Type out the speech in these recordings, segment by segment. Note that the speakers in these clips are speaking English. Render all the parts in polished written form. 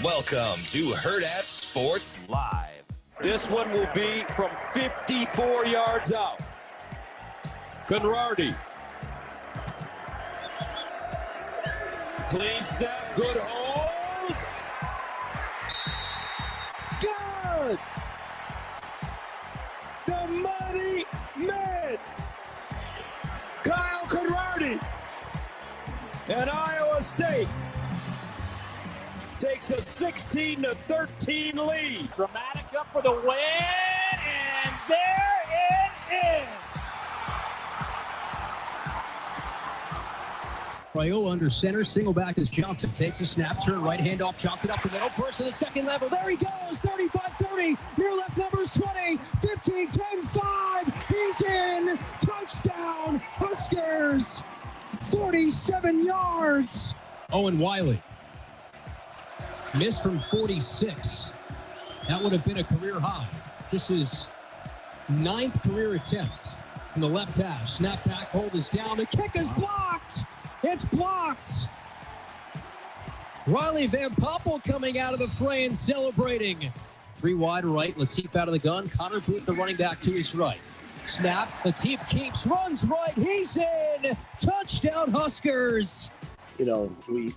Welcome to Hurrdat Sports Live. This one will be from 54 yards out. Conradi. Clean snap, good hold. Good! The mighty man, Kyle Conradi, and Iowa State takes a 16-13 lead. Dramatic up for the win, and there it is. Raiola under center, single back as Johnson takes a snap, turn right hand off, Johnson up the middle, burst to the second level, there he goes, 35-30, near left numbers 20, 15, 10, 5, he's in, touchdown, Huskers, 47 yards. Owen Wiley, missed from 46, that would have been a career high. This is 9th career attempt from the left hash, snap back, hold is down, the kick is blocked. It's blocked. Riley Van Poppel coming out of the fray and celebrating. 3 wide right, Latif out of the gun. Connor Booth, the running back, to his right. Snap, Latif keeps, runs right, he's in. Touchdown Huskers. You know, we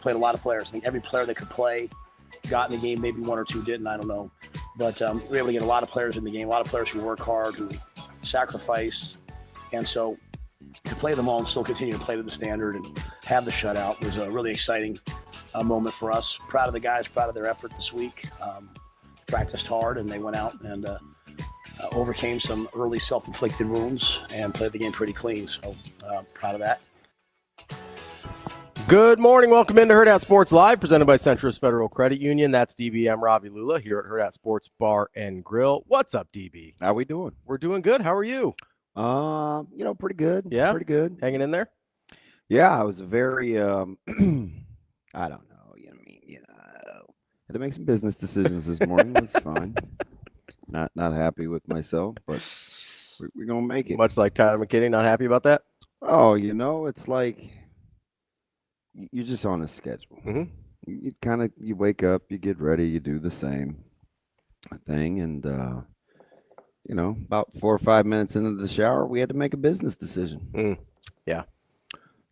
played a lot of players. I think every player that could play got in the game, maybe 1 or 2 didn't, I don't know. But we were able to get a lot of players in the game, a lot of players who work hard, who sacrifice. And so to play them all and still continue to play to the standard and have the shutout was a really exciting moment for us. Proud of the guys, proud of their effort this week. Practiced hard, and they went out and overcame some early self-inflicted wounds and played the game pretty clean. So proud of that. Good morning. Welcome into Hurrdat Sports Live, presented by Centrist Federal Credit Union. That's DBM Ravi Lulla here at Hurrdat Sports Bar and Grill. What's up, DB? How we doing? We're doing good. How are you? Pretty good. Yeah? Pretty good. Hanging in there? Yeah, I was very, I don't know, had to make some business decisions this morning. It's fine. Not happy with myself, but we're going to make it. Much like Tyler McKinney, not happy about that? Oh, it's like you're just on a schedule. Mm-hmm. You wake up, you get ready, you do the same thing, and about 4 or 5 minutes into the shower, we had to make a business decision. Yeah.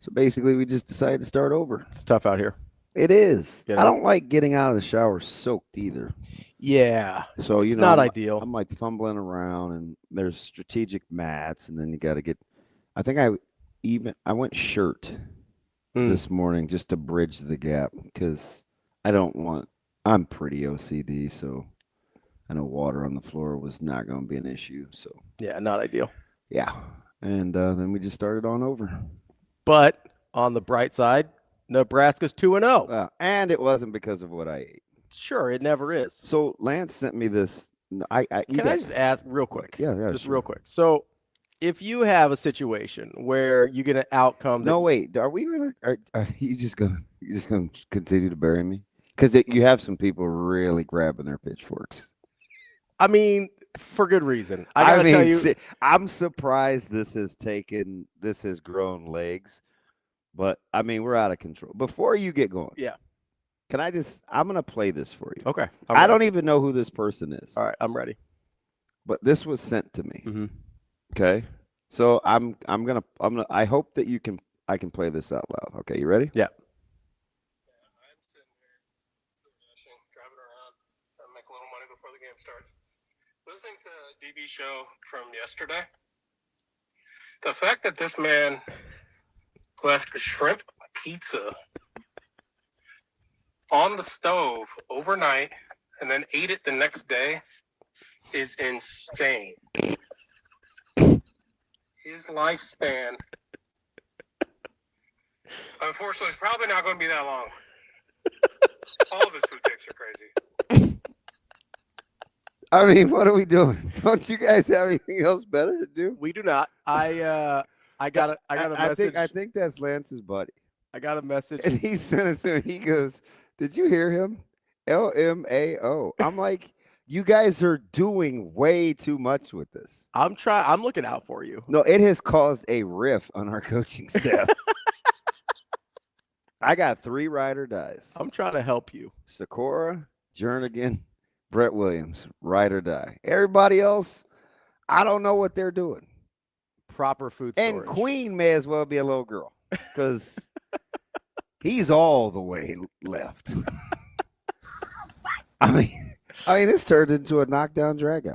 So basically, we just decided to start over. It's tough out here. It is. You know? I don't like getting out of the shower soaked either. Yeah. So, it's not ideal. I'm like fumbling around, and there's strategic mats, and then you got to get – I think I went shirt this morning just to bridge the gap because I'm pretty OCD, so – I know water on the floor was not going to be an issue. So Yeah, not ideal. Yeah. And then we just started on over. But on the bright side, Nebraska's 2-0. And it wasn't because of what I ate. Sure, it never is. So Lance sent me this. Can I just ask real quick? Yeah. Just sure. real quick. So if you have a situation where you get an outcome that – No, wait. Are we going to – are you just going to continue to bury me? Because you have some people really grabbing their pitchforks. I mean, for good reason. I gotta tell you, I'm surprised this has grown legs, but I mean, we're out of control. Before you get going, yeah, I'm gonna play this for you. Okay. I don't even know who this person is. All right, I'm ready. But this was sent to me. Mm-hmm. Okay, so I hope that I can play this out loud. Okay, you ready? Yeah. I'm sitting here driving around, trying to make a little money before the game starts. Listening to DB's show from yesterday, the fact that this man left a shrimp pizza on the stove overnight and then ate it the next day is insane. His lifespan, unfortunately, is probably not going to be that long. All of his food takes are crazy. I mean, what are we doing? Don't you guys have anything else better to do? We do not. I got a message. I think that's Lance's buddy. I got a message. And he sent it to me. He goes, "Did you hear him? LMAO." I'm like, you guys are doing way too much with this. I'm looking out for you. No, it has caused a rift on our coaching staff. I got 3 ride or dies. I'm trying to help you. Sikora, Jernigan, Brett Williams, ride or die. Everybody else, I don't know what they're doing. Proper food storage. And Queen may as well be a little girl because he's all the way left. I mean, this turned into a knockdown dragout.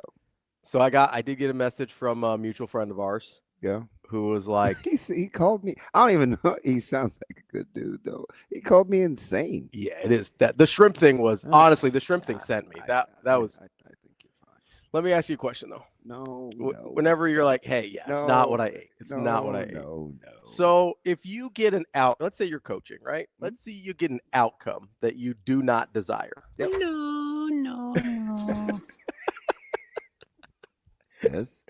So I did get a message from a mutual friend of ours. Yeah. Who was like, he called me. I don't even know. He sounds like a good dude though. He called me insane. yeah, it is that the shrimp thing was honestly the shrimp thing sent me. That was. I think you're fine. Let me ask you a question though. No. Whenever you're like, hey, yeah, it's not what I ate. It's not what I ate. No. So if you get an let's say you're coaching, right? Let's see you get an outcome that you do not desire. Yep. No. Yes.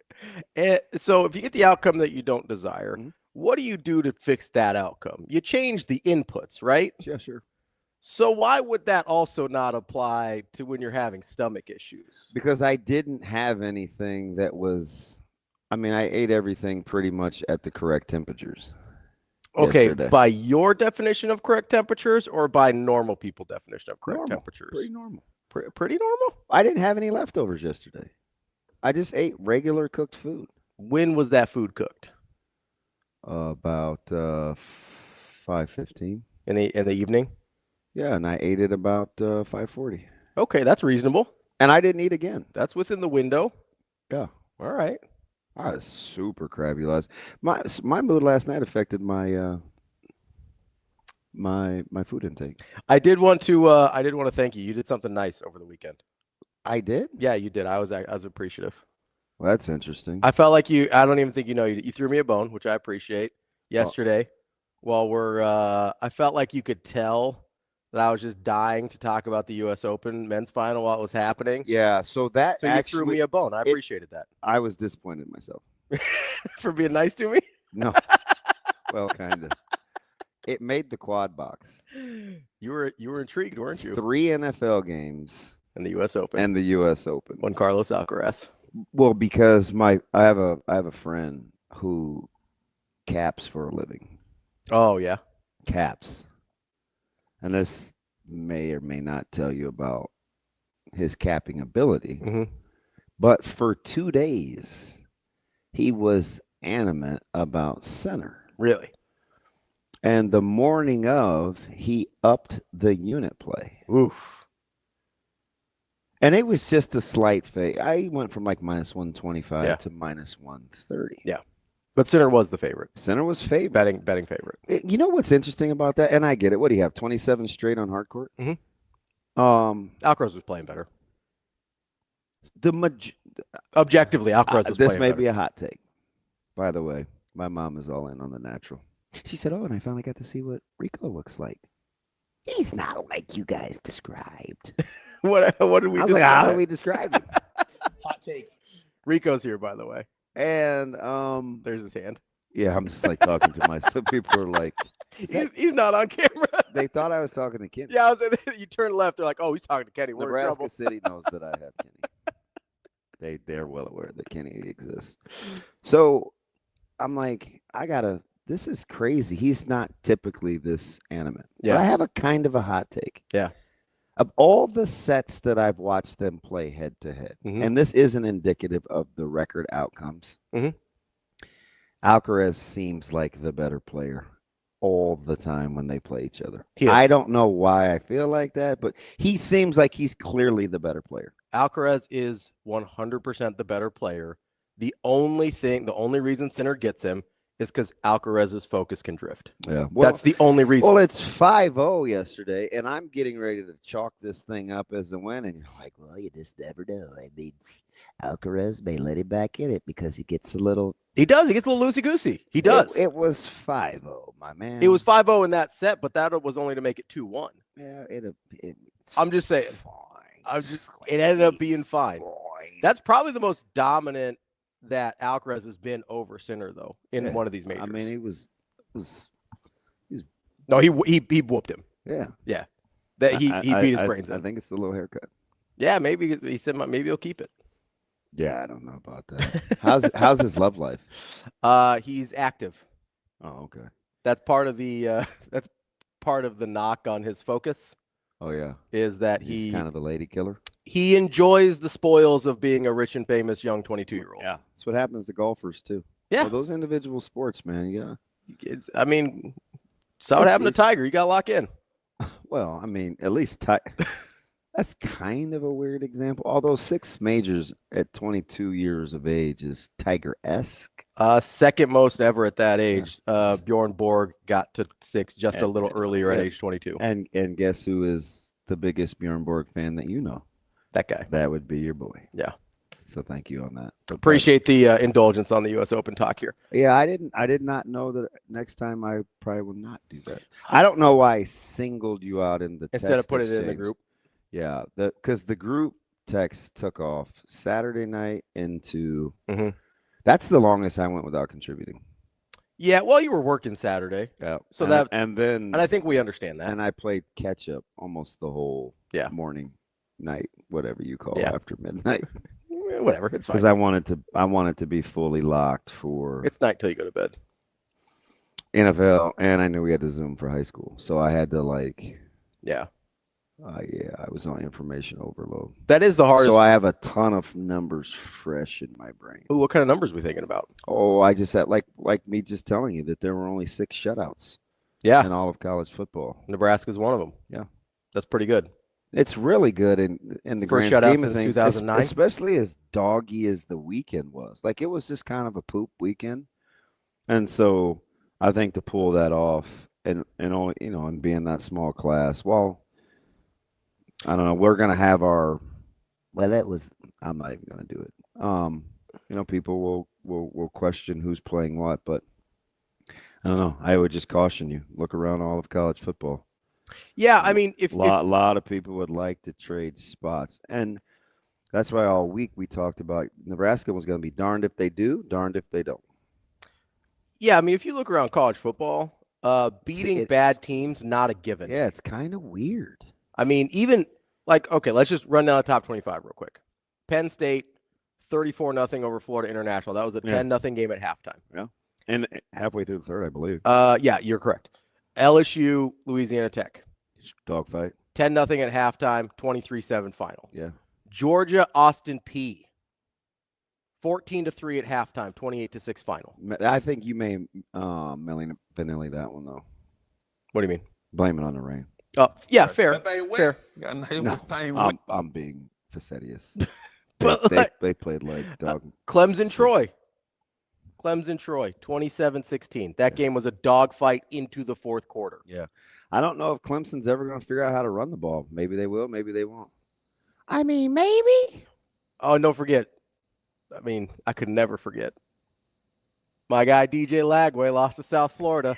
So if you get the outcome that you don't desire, what do you do to fix that outcome? You change the inputs, right? Yeah, sure. So why would that also not apply to when you're having stomach issues? Because I didn't have anything that was. I mean, I ate everything pretty much at the correct temperatures. Okay, yesterday. by your definition of correct temperatures or by normal people definition of correct temperatures? Pretty normal. Pretty normal? I didn't have any leftovers yesterday. I just ate regular cooked food. When was that food cooked? About 5:15 in the evening. Yeah, and I ate it about 5:40. Okay, that's reasonable. And I didn't eat again. That's within the window. Yeah. All right. I was super crabby last. My mood last night affected my my food intake. I did want to thank you. You did something nice over the weekend. I did? Yeah, you did. I was appreciative. Well, that's interesting. I felt like you. I don't even think you threw me a bone, which I appreciate. Yesterday, I felt like you could tell that I was just dying to talk about the U.S. Open men's final while it was happening. Yeah, so you threw me a bone. I appreciated that. I was disappointed in myself for being nice to me. No, well, kind of. It made the quad box. You were intrigued, weren't you? 3 NFL games. And the U.S. Open. And the U.S. Open. One Carlos Alcaraz. Well, because I have a friend who caps for a living. Oh yeah, caps. And this may or may not tell you about his capping ability. Mm-hmm. But for 2 days, he was animate about center. Really? And the morning of, he upped the unit play. Oof. And it was just a slight fade. I went from like minus 125 to minus 130. Yeah. But center was the favorite. Center was favorite. Betting favorite. You know what's interesting about that? And I get it. What do you have? 27 straight on hard court? Mm-hmm. Alcaraz was playing better. Objectively, Alcaraz was playing better. This may be a hot take. By the way, my mom is all in on the natural. She said, and I finally got to see what Rico looks like. He's not like you guys described. What did we describe? Like, how do we describe him? Hot take. Rico's here, by the way. And there's his hand. Yeah, I'm just like talking to myself. People are like, he's not on camera. They thought I was talking to Kenny. Yeah, you turn left, they're like, oh, he's talking to Kenny. We're in Nebraska trouble. City knows that I have Kenny. They're well aware that Kenny exists. So I'm like, this is crazy. He's not typically this animate. Yeah. But I have a kind of a hot take. Yeah. Of all the sets that I've watched them play head to head, and this isn't indicative of the record outcomes, Alcaraz seems like the better player all the time when they play each other. I don't know why I feel like that, but he seems like he's clearly the better player. Alcaraz is 100% the better player. The only reason Sinner gets him is because Alcaraz's focus can drift. Yeah. Well, that's the only reason. Well, it's 5-0 yesterday, and I'm getting ready to chalk this thing up as a win, and you're like, well, you just never know. I mean, Alcaraz may let him back in it because he gets a little... He does. He gets a little loosey-goosey. He does. It was 5-0, my man. It was 5-0 in that set, but that was only to make it 2-1. Yeah, I'm just saying. It ended up being fine. That's probably the most dominant that Alcaraz has been over Sinner, though, in one of these majors. I mean, he was no, he whooped him. Yeah. That he beat his brains in. I think it's the little haircut. Yeah, maybe he said maybe he'll keep it. Yeah, I don't know about that. How's his love life? He's active. Oh, okay. That's part of the part of the knock on his focus. Oh yeah, is that he's kind of a lady killer. He enjoys the spoils of being a rich and famous young 22-year-old. Yeah, that's what happens to golfers too. Yeah, well, those individual sports, man. Yeah, I mean, saw what happened to Tiger. You got to lock in. Well, I mean, at least that's kind of a weird example. Although 6 majors at 22 years of age is Tiger-esque. Second most ever at that age. Bjorn Borg got to 6 just a little earlier at age 22. And guess who is the biggest Bjorn Borg fan that you know? That guy. That would be your boy. Yeah. So thank you on that. But appreciate the indulgence on the U.S. Open talk here. Yeah, I did not know that. Next time I probably will not do that. I don't know why I singled you out in the instead text of putting it in the exchange. group. Yeah, because the group text took off Saturday night into. That's the longest I went without contributing. Yeah, well, you were working Saturday. Yeah, so and I think we understand that. And I played catch up almost the whole morning, night, whatever you call after midnight. Whatever, it's fine. Because I wanted to be fully locked for. It's night till you go to bed. NFL, and I knew we had to Zoom for high school, so I had to Yeah. I was on information overload. That is the hardest. So I have a ton of numbers fresh in my brain. Ooh, what kind of numbers are we thinking about? Oh, I just had like me just telling you that there were only 6 shutouts. Yeah. In all of college football. Nebraska's one of them. Yeah. That's pretty good. It's really good in the First grand shutout scheme of since things, 2009. especially as doggy as the weekend was. Like it was just kind of a poop weekend, and so I think to pull that off and only and being that small class. Well, I don't know. We're gonna have our. Well, that was. I'm not even gonna do it. People will question who's playing what, but I don't know. I would just caution you. Look around all of college football. Yeah, I mean, a lot of people would like to trade spots, and that's why all week we talked about Nebraska was going to be darned if they do, darned if they don't. Yeah, I mean, if you look around college football, beating bad teams not a given. Yeah, it's kind of weird. I mean, even okay, let's just run down the top 25 real quick. Penn State, 34-0 over Florida International. That was a 10-0 game at halftime. Yeah, and halfway through the third, I believe. Yeah, you're correct. LSU, Louisiana Tech. Dogfight. 10-0 at halftime, 23-7 final. Yeah. Georgia, Austin P. 14-3 at halftime, 28-6 final. I think you may vanilla that one, though. What do you mean? Blame it on the rain. Oh, yeah, fair. Fair. No, I'm being facetious. They played like dog. Clemson, Troy. 27-16. That game was a dogfight into the fourth quarter. Yeah. I don't know if Clemson's ever going to figure out how to run the ball. Maybe they will. Maybe they won't. I mean, maybe. Oh, and don't forget. I mean, I could never forget. My guy, DJ Lagway, lost to South Florida.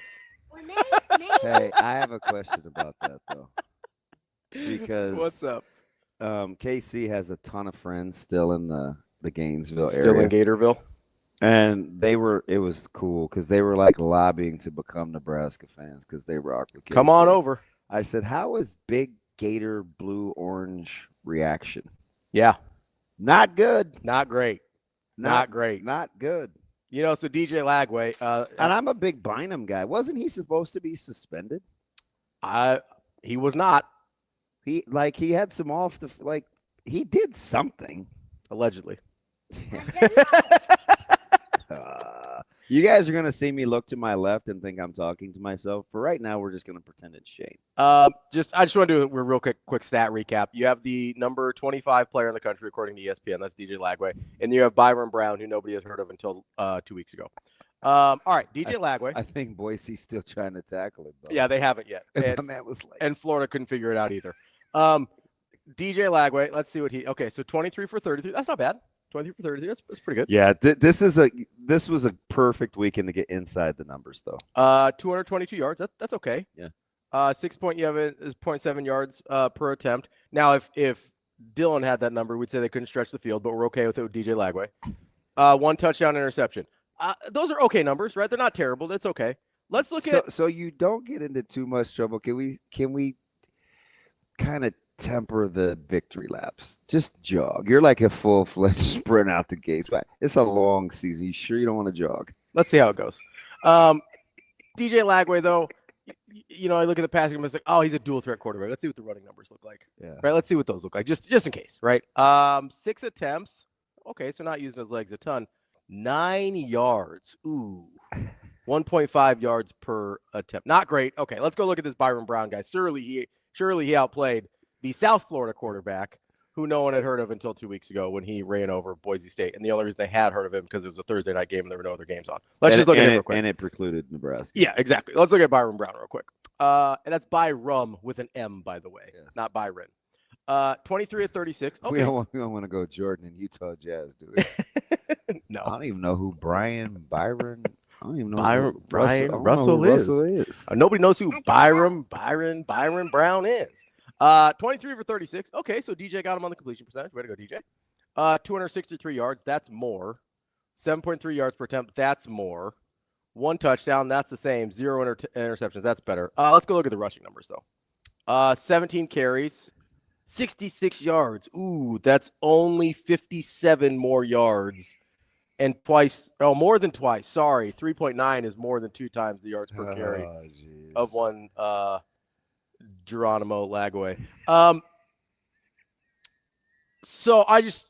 Hey, I have a question about that, though. Because what's up? KC has a ton of friends still in the Gainesville area. Still in Gatorville. And it was cool because they were like lobbying to become Nebraska fans because they rock with KC. Come on over. I said, how is big Gator blue orange reaction? Yeah. Not good. Not great. Not great. Not good. So DJ Lagway. And I'm a big Bynum guy. Wasn't he supposed to be suspended? He was not. He had some he did something. Allegedly. You guys are going to see me look to my left and think I'm talking to myself. For right now, we're just going to pretend it's Shane. I just want to do a real quick stat recap. You have the number 25 player in the country, according to ESPN. That's DJ Lagway. And you have Byron Brown, who nobody has heard of until 2 weeks ago. All right, DJ Lagway. I think Boise's still trying to tackle it, though. Yeah, they haven't yet. And Florida couldn't figure it out either. DJ Lagway, let's see what okay, so 23 for 33. That's not bad. 23 for 33. That's pretty good. Yeah, this was a perfect weekend to get inside the numbers, though. 222 yards. That's okay. Yeah. 0.7 yards per attempt. Now, if Dylan had that number, we'd say they couldn't stretch the field, but we're okay with it with DJ Lagway. 1 touchdown interception. Those are okay numbers, right? They're not terrible. That's okay. Let's look at. So you don't get into too much trouble. Can we kind of temper the victory laps? Just jog. You're like a full-fledged sprint out the gates. It's a long season. You sure you don't want to jog? Let's see how it goes. DJ Lagway, though, I look at the passing numbers like, oh, he's a dual threat quarterback. Let's see what the running numbers look like. Yeah. Right. Let's see what those look like, just in case. Right. 6 attempts. Okay, so not using his legs a ton. 9 yards. Ooh. 1.5 yards per attempt. Not great. Okay, let's go look at this Byron Brown guy. Surely he outplayed the South Florida quarterback who no one had heard of until 2 weeks ago when he ran over Boise State. And the only reason they had heard of him because it was a Thursday night game and there were no other games on. Let's just look at it real quick. And it precluded Nebraska. Yeah, exactly. Let's look at Byron Brown real quick. And that's Byrum with an M, by the way, not Byron. 23 of 36. Okay. We don't want to go Jordan and Utah Jazz, do we? No. I don't even know who Byron. I don't even know Brian who Russell is. Nobody knows who Byron Brown is. 23 for 36. Okay, so DJ got him on the completion percentage. Way to go, DJ. 263 yards. That's more. 7.3 yards per attempt. That's more. 1 touchdown. That's the same. 0 interceptions. That's better. Let's go look at the rushing numbers, though. 17 carries. 66 yards. Ooh, that's only 57 more yards. And more than twice. Sorry, 3.9 is more than 2 times the yards per carry of one Geronimo Lagway. So I just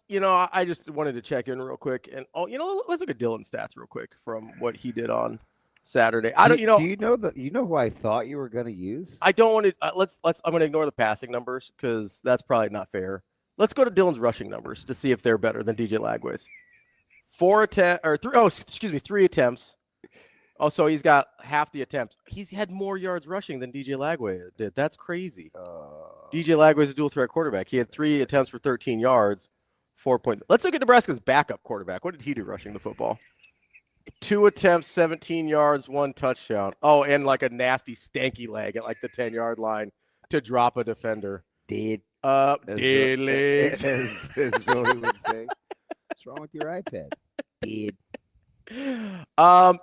wanted to check in real quick, and let's look at Dylan's stats real quick from what he did on Saturday. Do you know who I thought you were going to use? I don't want to. I'm going to ignore the passing numbers because that's probably not fair. Let's go to Dylan's rushing numbers to see if they're better than DJ Lagway's. 3 attempts. Oh, so he's got half the attempts. He's had more yards rushing than DJ Lagway did. That's crazy. DJ Lagway is a dual threat quarterback. He had 3 attempts for 13 yards, 4 points. Let's look at Nebraska's backup quarterback. What did he do rushing the football? 2 attempts, 17 yards, 1 touchdown. Oh, and like a nasty stanky leg at like the 10-yard line to drop a defender. Dead legs. As Zoe would say. What's wrong with your iPad? Dead.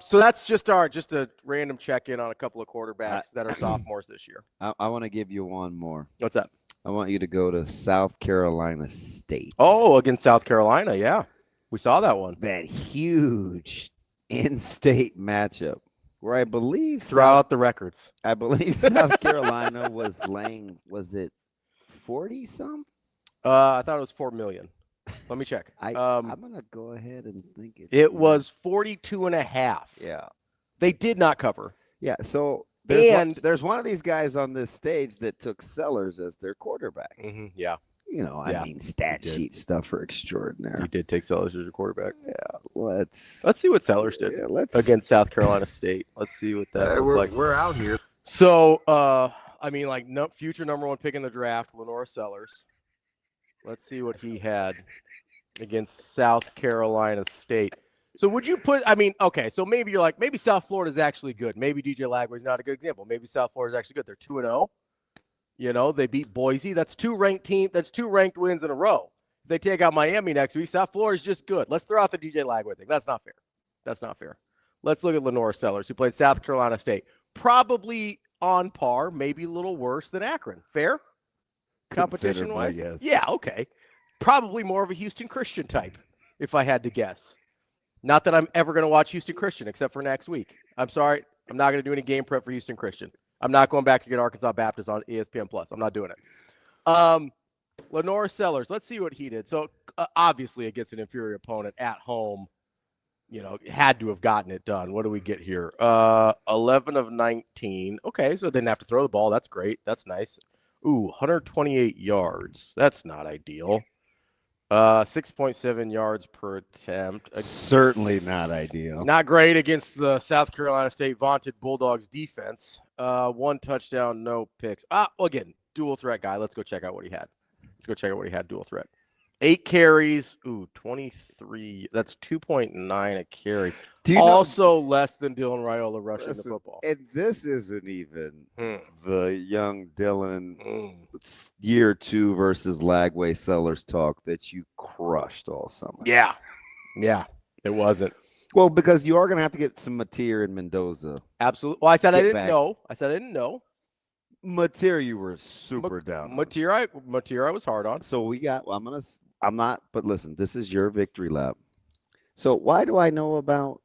So that's just a random check-in on a couple of quarterbacks that are sophomores this year. I want to give you one more. What's that? I want you to go to South Carolina State. Oh, against South Carolina, yeah. We saw that one. That huge in-state matchup where I believe throw out the records. I believe South Carolina was it 40-some? I thought it was 4 million. Let me check. I'm going to go ahead and think it was 42.5. Yeah. They did not cover. Yeah, so there's one of these guys on this stage that took Sellers as their quarterback. Mm-hmm. Yeah. I mean, stat sheet stuff are extraordinary. He did take Sellers as your quarterback. Yeah, let's see what Sellers did against South Carolina State. Let's see what that looked like. We're out here. So, future number 1 pick in the draft, Lenora Sellers. Let's see what he had against South Carolina State. So would you put, so maybe you're like, maybe South Florida is actually good. Maybe DJ Lagway is not a good example. Maybe South Florida is actually good. They're 2-0. They beat Boise. That's 2 ranked wins in a row. If they take out Miami next week, South Florida is just good. Let's throw out the DJ Lagway thing. That's not fair. Let's look at Lenora Sellers, who played South Carolina State. Probably on par, maybe a little worse than Akron. Fair? Competition-wise? Yes. Yeah, okay. Probably more of a Houston Christian type, if I had to guess. Not that I'm ever going to watch Houston Christian, except for next week. I'm sorry. I'm not going to do any game prep for Houston Christian. I'm not going back to get Arkansas Baptist on ESPN+. I'm not doing it. Lenora Sellers, let's see what he did. So, obviously, against an inferior opponent at home, had to have gotten it done. What do we get here? 11 of 19. Okay, so didn't have to throw the ball. That's great. That's nice. Ooh, 128 yards. That's not ideal. 6.7 yards per attempt. Certainly not ideal. Not great against the South Carolina State vaunted Bulldogs defense. 1 touchdown, no picks. Again, dual threat guy. Let's go check out what he had. Dual threat. 8 carries. Ooh, 23. That's 2.9 a carry. Also less than Dylan Raiola rushing the football. And this isn't even the young Dylan year 2 versus Lagway Sellers talk that you crushed all summer. Yeah, it wasn't. Well, because you are going to have to get some Mateer and Mendoza. Absolutely. Well, I said I didn't know. Mateer, you were super down. Mateer, I was hard on. So we got. I'm not. But listen, this is your victory lap. So why do I know about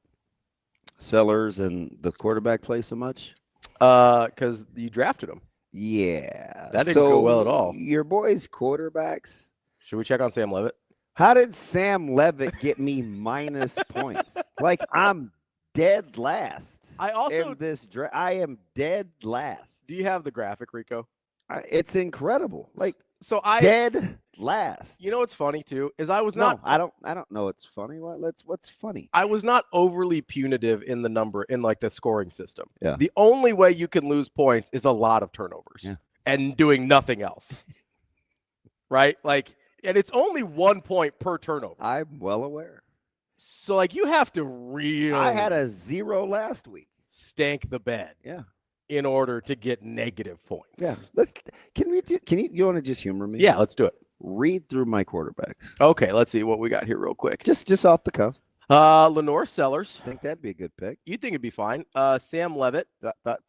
Sellers and the quarterback play so much? Because you drafted him. Yeah. That didn't go well at all. Your boys' quarterbacks. Should we check on Sam Levitt? How did Sam Levitt get me minus points? Like, I'm dead last. I also in this I am dead last. Do you have the graphic, Rico? It's incredible. Like, so I dead last. You know what's funny too is I don't know it's funny. What's funny? I was not overly punitive in the number in like the scoring system. Yeah. The only way you can lose points is a lot of turnovers and doing nothing else. Right? Like, and it's only 1 point per turnover. I'm well aware. So like you have to really I had a 0 last week. Stank the bed. Yeah. In order to get negative points. Yeah. You want to just humor me? Yeah, let's do it. Read through my quarterbacks. Okay, let's see what we got here real quick. Just off the cuff. Lenore Sellers. Think that'd be a good pick. You think it'd be fine. Sam Levitt.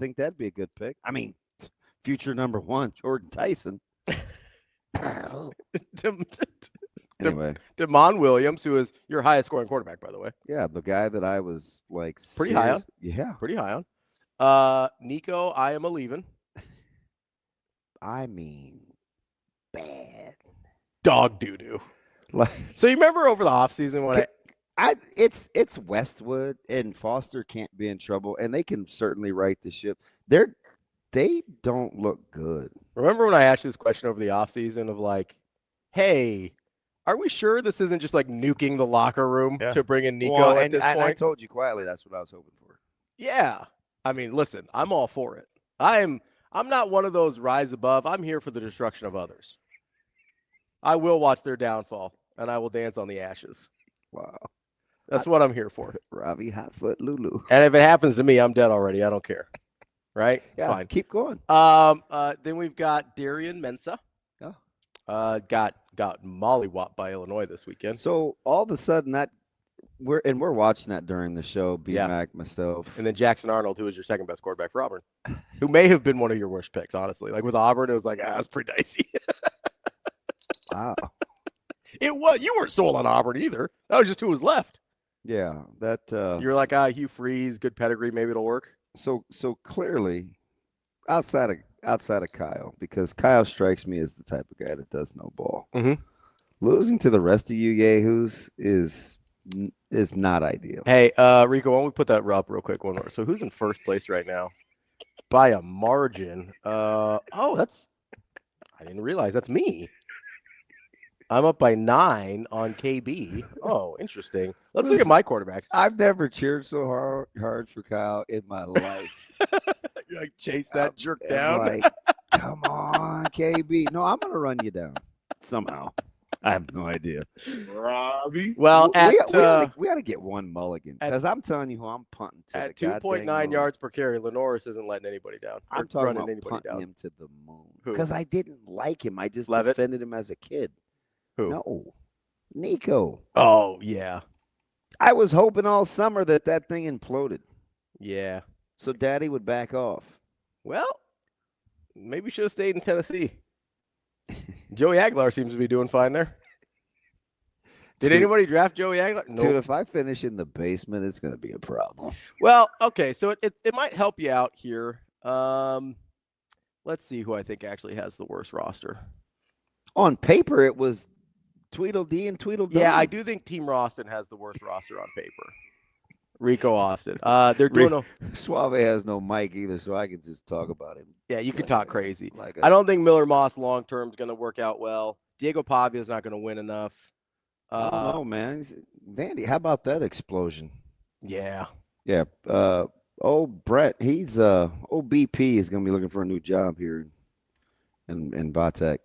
Think that'd be a good pick. I mean, future number 1, Jordan Tyson. Anyway, Damon Williams, who is your highest scoring quarterback, by the way. Yeah, the guy that I was like pretty high on. Yeah, pretty high on. Nico, I am a leaving. I mean, bad dog doo doo. So you remember over the offseason when it's Westwood and Foster can't be in trouble, and they can certainly right the ship. They don't look good. Remember when I asked you this question over the offseason of like, hey, are we sure this isn't just like nuking the locker room to bring in Nico at this point? I told you quietly that's what I was hoping for. Yeah. I mean, listen, I'm all for it. I'm not one of those rise above. I'm here for the destruction of others. I will watch their downfall, and I will dance on the ashes. Wow. That's what I'm here for. Ravi, Hotfoot, Lulu. And if it happens to me, I'm dead already. I don't care. Right? It's fine. Keep going. Then we've got Darian Mensah. Oh. Got mollywopped by Illinois this weekend. So all of a sudden we're watching that during the show, B-Mac, myself. And then Jackson Arnold, who is your second best quarterback for Auburn, who may have been one of your worst picks, honestly. Like with Auburn, it was like, it's pretty dicey. Wow. It was. You weren't sold on Auburn either. That was just who was left. Yeah. That you're like, Hugh Freeze, good pedigree, maybe it'll work. So clearly, outside of Kyle, because Kyle strikes me as the type of guy that does no ball. Mm-hmm. Losing to the rest of you yahoos is not ideal. Hey, Rico, why don't we put that up real quick? One more. So who's in first place right now? By a margin. I didn't realize that's me. I'm up by 9 on KB. Oh, interesting. Let's look at my quarterbacks. I've never cheered so hard for Kyle in my life. You like chase that jerk down? Like, come on, KB. No, I'm going to run you down somehow. I have no idea. Ravi. Well, we got to get one mulligan because I'm telling you who I'm punting to. At 2.9 yards per carry, Lenoris isn't letting anybody down. I'm talking about punting him to the moon because I didn't like him. I just defended him as a kid. Who? No, Nico. Oh, yeah. I was hoping all summer that thing imploded. Yeah. So Daddy would back off. Well, maybe you should have stayed in Tennessee. Joey Aguilar seems to be doing fine there. Did anybody draft Joey Aguilar? No. Dude, if I finish in the basement, it's going to be a problem. Well, okay, so it might help you out here. Let's see who I think actually has the worst roster. On paper, it was Tweedledee and Tweedledum. Yeah, I do think Team Roston has the worst roster on paper. Rico Austin. They're doing Suave has no mic either, so I can just talk about him. Yeah, you can talk crazy. I don't think Miller Moss long term is going to work out well. Diego Pavia is not going to win enough. I don't know, man. Vandy, how about that explosion? Yeah. Yeah. Brett, he's BP is going to be looking for a new job here in Vatek.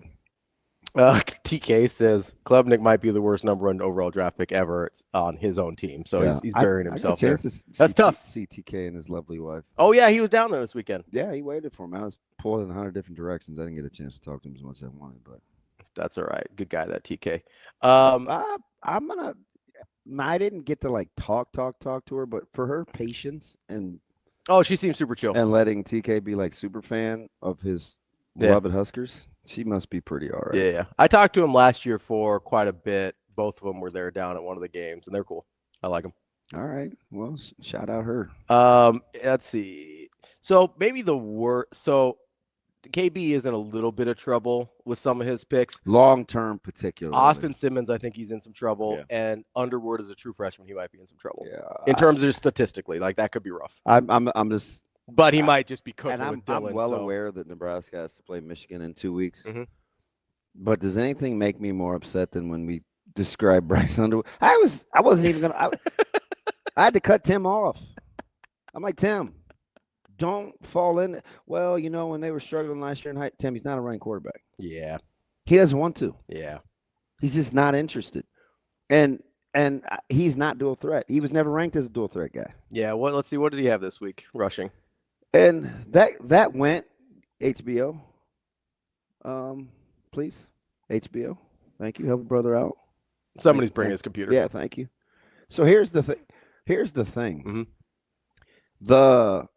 TK says Klubnik might be the worst number 1 overall draft pick ever on his own team. So he's burying himself there. That's tough. See TK and his lovely wife. Oh, yeah, he was down there this weekend. Yeah, he waited for him. I was pulling in 100 different directions. I didn't get a chance to talk to him as much as I wanted, but that's all right. Good guy, that TK. I didn't get to like talk to her, but for her patience and she seems super chill and letting TK be like super fan of his beloved Huskers. She must be pretty all right. Yeah. I talked to him last year for quite a bit. Both of them were there down at one of the games, and they're cool. I like them. All right. Well, shout out her. Let's see. So maybe the worst. So KB is in a little bit of trouble with some of his picks. Long term, particularly. Austin Simmons, I think he's in some trouble, Yeah. and Underwood is a true freshman. He might be in some trouble. Yeah. In terms of statistically, like that could be rough. I'm just. But he might just be cooking And with Dylan. I'm well so. aware that Nebraska has to play Michigan in 2 weeks. Mhm. But does anything make me more upset than when we describe Bryce Underwood? I wasn't even gonna. I had to cut Tim off. I'm like, Tim, don't fall in. Well, when they were struggling last year in height, Tim, he's not a running quarterback. Yeah. He doesn't want to. Yeah. He's just not interested. And he's not dual threat. He was never ranked as a dual threat guy. Yeah. Let's see. What did he have this week rushing? And that went HBO. Please, HBO. Thank you. Help a brother out. Somebody's bringing his computer. Yeah, thank you. So here's the thing. Mhm.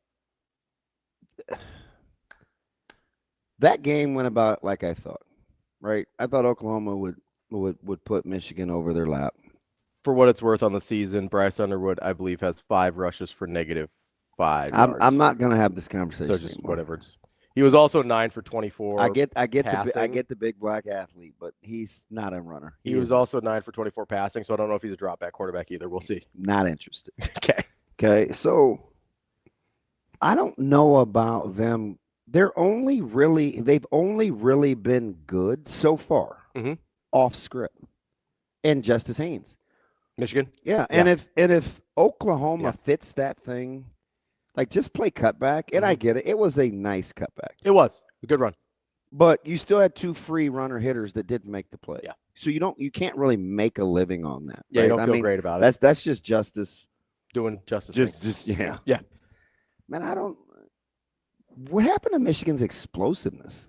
That game went about like I thought, right? I thought Oklahoma would put Michigan over their lap. For what it's worth on the season, Bryce Underwood, I believe, has 5 rushes for -5 yards. I'm not going to have this conversation. So just anymore. whatever. He was also 9 for 24. I get passing. the big black athlete, but he's not a runner. He was also 9 for 24 passing, so I don't know if he's a drop back quarterback either. We'll see. Not interested. Okay. So I don't know about them. They've only really been good so far off script. And Justice Haynes. Michigan? Yeah. And if Oklahoma fits that thing, like just play cutback, and I get it. It was a nice cutback. It was a good run. But you still had 2 free runner hitters that didn't make the play. Yeah. So you can't really make a living on that. Yeah, right? you don't feel great about it. That's just Justice. Doing justice. Just yeah. Yeah. Man, what happened to Michigan's explosiveness?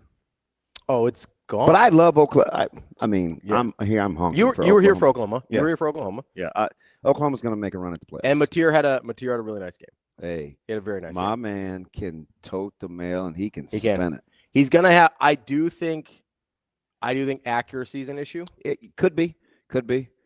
Oh, it's gone. But I love Oklahoma. I'm hungry. You were here for Oklahoma. Yeah. You were here for Oklahoma. Yeah. Oklahoma's going to make a run at the playoffs. And Mateer had a really nice game. Hey, he had a very nice my game. man can tote the mail and he can spin it. He's gonna have. I do think accuracy is an issue. It could be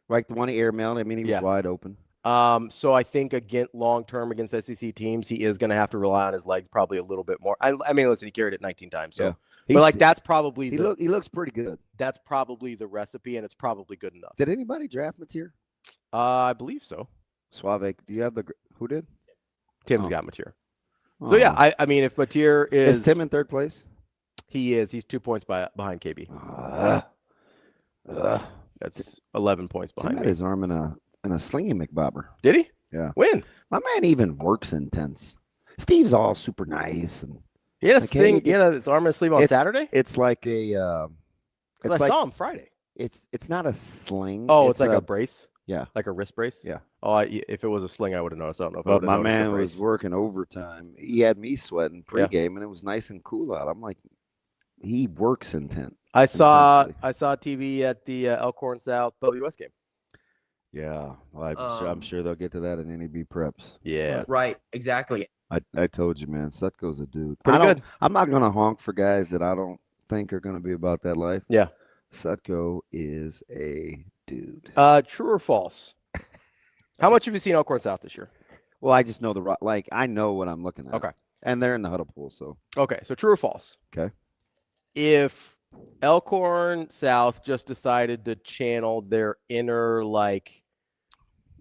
like the one he airmailed. I mean, he was wide open. So I think long term against SEC teams, he is going to have to rely on his legs probably a little bit more. I mean, listen, he carried it 19 times. So, but that's probably he looks pretty good. That's probably the recipe, and it's probably good enough. Did anybody draft Mateer? I believe so. Suave, do you have who did? Tim's got Mateer. So yeah, I mean, if Mateer is Tim in third place? He is. He's 2 points behind KB. That's 11 points behind. Tim had his arm in a slingy McBobber. Did he? Yeah. When? My man even works intense. Steve's all super nice and he had his arm in his sleeve on Saturday. It's like a. I saw him Friday. It's not a sling. Oh, it's like a brace. Yeah, like a wrist brace. Yeah. Oh, if it was a sling, I would have noticed. I don't know if. But my man was working overtime. He had me sweating pregame, and it was nice and cool out. I'm like, he works intense. I saw TV at the Elkhorn South WS game. Yeah, well, I'm sure they'll get to that in NEB preps. Yeah, right, exactly. I told you, man, Sutko's a dude. Pretty good. I'm not gonna honk for guys that I don't think are gonna be about that life. Yeah, Sutko is a dude. True or false? How much have you seen Elkhorn South this year? Well, I just know I know what I'm looking at. Okay, and they're in the huddle pool, so okay. So true or false? Okay. If Elkhorn South just decided to channel their inner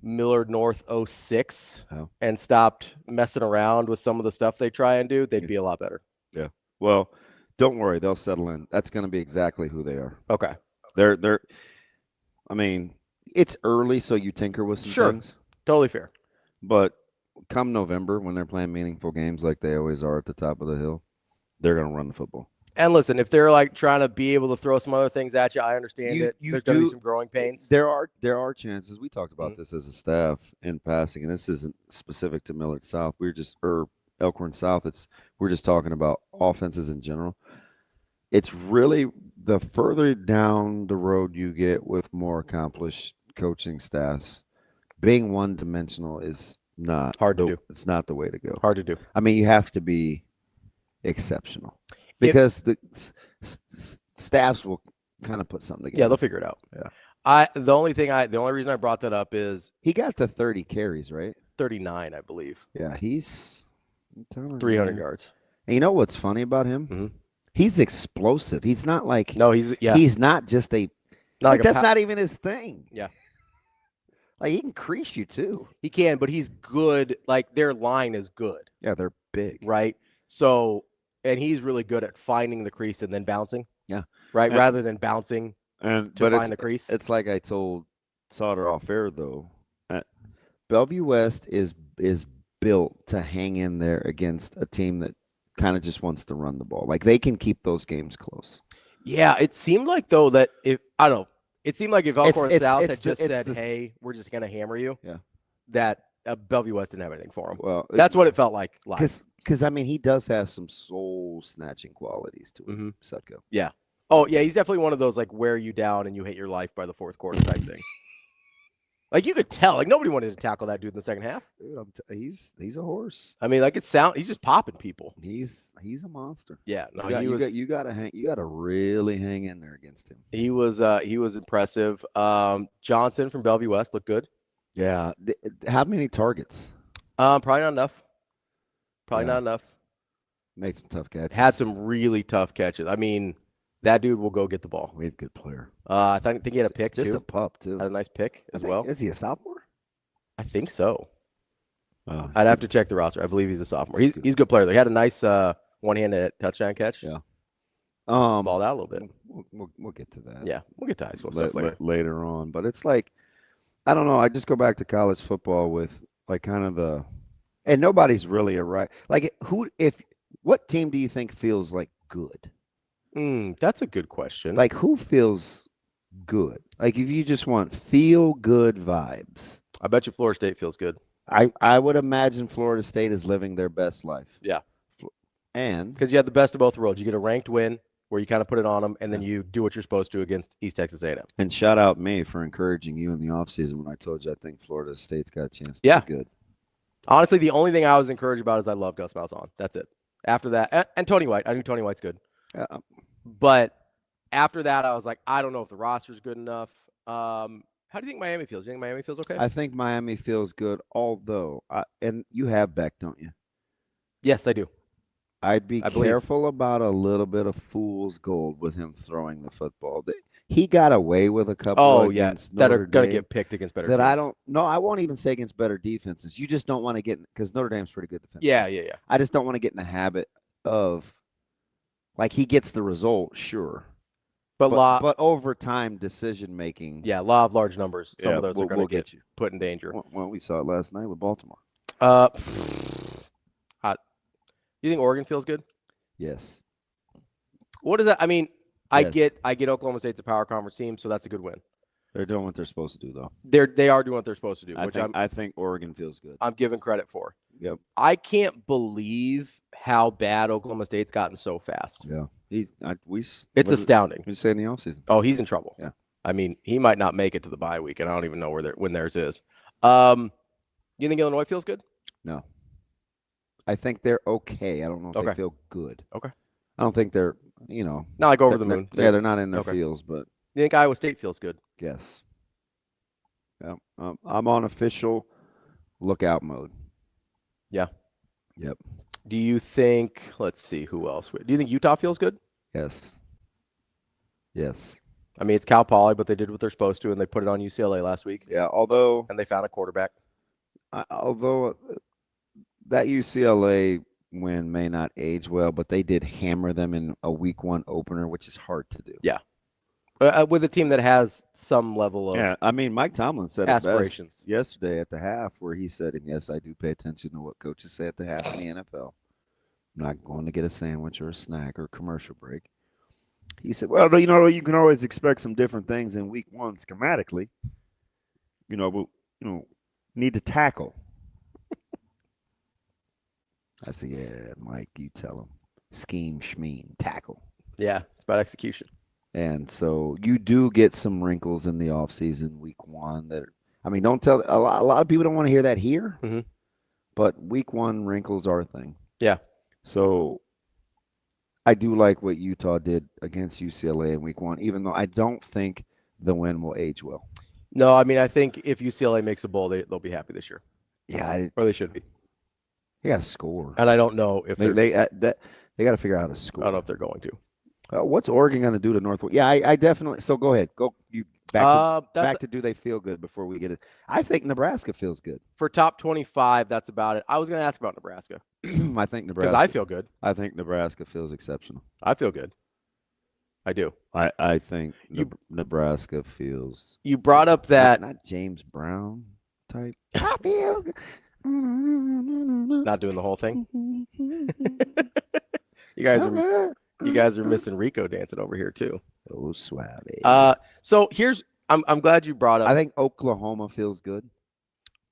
Millard North 06 and stopped messing around with some of the stuff they try and do, they'd be a lot better. Yeah. Well, don't worry, they'll settle in. That's going to be exactly who they are. Okay. They're I mean, it's early, so you tinker with some things. Totally fair. But come November, when they're playing meaningful games like they always are at the top of the hill, they're going to run the football. And listen, if they're trying to be able to throw some other things at you, I understand it. There's going to be some growing pains. There are chances. We talked about this as a staff in passing, and this isn't specific to Millard South. Elkhorn South. We're just talking about offenses in general. It's really the further down the road you get with more accomplished coaching staffs, being one-dimensional is not hard to do. It's not the way to go. Hard to do. I mean, you have to be exceptional. Because the staffs will kind of put something together. Yeah, they'll figure it out. Yeah. The only reason I brought that up is he got to 30 carries, right? 39, I believe. Yeah, he's I'm telling you, 300 man. yards. And you know what's funny about him? Mm-hmm. He's explosive. He's not like he's not just a not like that's not even his thing. Yeah. Like he can crease you too. He can, but he's good. Like their line is good. Yeah, they're big. Right? So, and he's really good at finding the crease and then bouncing. Yeah. Right? Rather than bouncing to find the crease. It's like I told Sauter off air though. Bellevue West is built to hang in there against a team that kind of just wants to run the ball. Like they can keep those games close. Yeah, it seemed like though that if Elkhorn South had just said, "Hey, we're just going to hammer you," that Bellevue West didn't have anything for him. Well, that's what it felt like. Because I mean, he does have some soul snatching qualities to him. Sutko. Yeah. Oh yeah, he's definitely one of those like wear you down and you hate your life by the fourth quarter type thing. Like you could tell, like nobody wanted to tackle that dude in the second half. Dude, he's a horse. I mean, like he's just popping people. He's a monster. Yeah, no, you got to really hang in there against him. He was impressive. Johnson from Bellevue West looked good. Yeah. How many targets? Probably not enough. Not enough. Made some tough catches. Had some really tough catches. I mean, that dude will go get the ball. He's a good player. I think he had a pick just too. A pup too. Had a nice pick as well. Is he a sophomore? I think so. Oh, I'd have to check the roster. I believe he's a sophomore. He's a good player. They had a nice one-handed touchdown catch. Yeah. Balled out a little bit. We'll get to that. Yeah, we'll get to high school stuff later on. But it's like, I don't know. I just go back to college football with like kind of and nobody's really what team do you think feels like good? That's a good question. Like who feels good? Like if you just want feel good vibes. I bet you Florida State feels good. I would imagine Florida State is living their best life. Yeah. And because you have the best of both worlds. You get a ranked win where you kind of put it on them, and then you do what you're supposed to against East Texas A&M. And shout out me for encouraging you in the offseason when I told you I think Florida State's got a chance to be good. Honestly, the only thing I was encouraged about is I love Gus Malzahn. That's it. After that, and Tony White. I knew Tony White's good. But after that, I was like, I don't know if the roster's good enough. How do you think Miami feels? Do you think Miami feels okay? I think Miami feels good, although, and you have Beck, don't you? Yes, I do. I'd be careful about a little bit of fool's gold with him throwing the football. He got away with a couple that are going to get picked against better teams. I won't even say against better defenses. You just don't want to get, because Notre Dame's pretty good defense. Yeah. I just don't want to get in the habit of, like, he gets the result, sure. But over time, decision making. Yeah, law of large numbers. Some of those are going to get you put in danger. Well, we saw it last night with Baltimore. Hot. You think Oregon feels good? Yes. What does that? I mean, I get Oklahoma State's a power conference team, so that's a good win. They're doing what they're supposed to do, though. They are doing what they're supposed to do. I think Oregon feels good. I'm giving credit for. Yep. I can't believe how bad Oklahoma State's gotten so fast. Yeah. It's astounding. We say in the offseason. Oh, he's in trouble. Yeah. I mean, he might not make it to the bye week, and I don't even know when theirs is. You think Illinois feels good? No. I think they're okay. I don't know if they feel good. Okay. I don't think they're, not like over the moon. They're not in their feels, but. You think Iowa State feels good? Yes. Yeah. I'm on official lookout mode. Yeah. Yep. Do you think, let's see, who else? Do you think Utah feels good? Yes. I mean, it's Cal Poly, but they did what they're supposed to, and they put it on UCLA last week. Yeah, and they found a quarterback. Although that UCLA win may not age well, but they did hammer them in a week 1 opener, which is hard to do. Yeah. With a team that has some level of I mean, Mike Tomlin said aspirations it best yesterday at the half, where he said, and yes, I do pay attention to what coaches say at the half in the NFL. I'm not going to get a sandwich or a snack or a commercial break. He said, well, you can always expect some different things in week 1 schematically. But need to tackle. I said, yeah, Mike, you tell him. Scheme, schmeen, tackle. Yeah, it's about execution. And so you do get some wrinkles in the offseason, week 1. Don't tell a lot of people don't want to hear that here, but week 1 wrinkles are a thing. Yeah. So I do like what Utah did against UCLA in week 1, even though I don't think the win will age well. No, I mean, I think if UCLA makes a bowl, they'll be happy this year. Yeah. Or they should be. They got to score. And I don't know if they got to figure out how to score. I don't know if they're going to. What's Oregon going to do to Northwest? Yeah, I definitely. So go ahead. Go you back to do they feel good before we get it? I think Nebraska feels good. For top 25, that's about it. I was going to ask about Nebraska. I think Nebraska. Because I feel good. I think Nebraska feels exceptional. I feel good. I do. I think Nebraska feels. You brought up that. Not James Brown type. I feel good. Not doing the whole thing. You guys are missing Rico dancing over here too. Oh, suave. So here's I'm glad you brought up. I think Oklahoma feels good.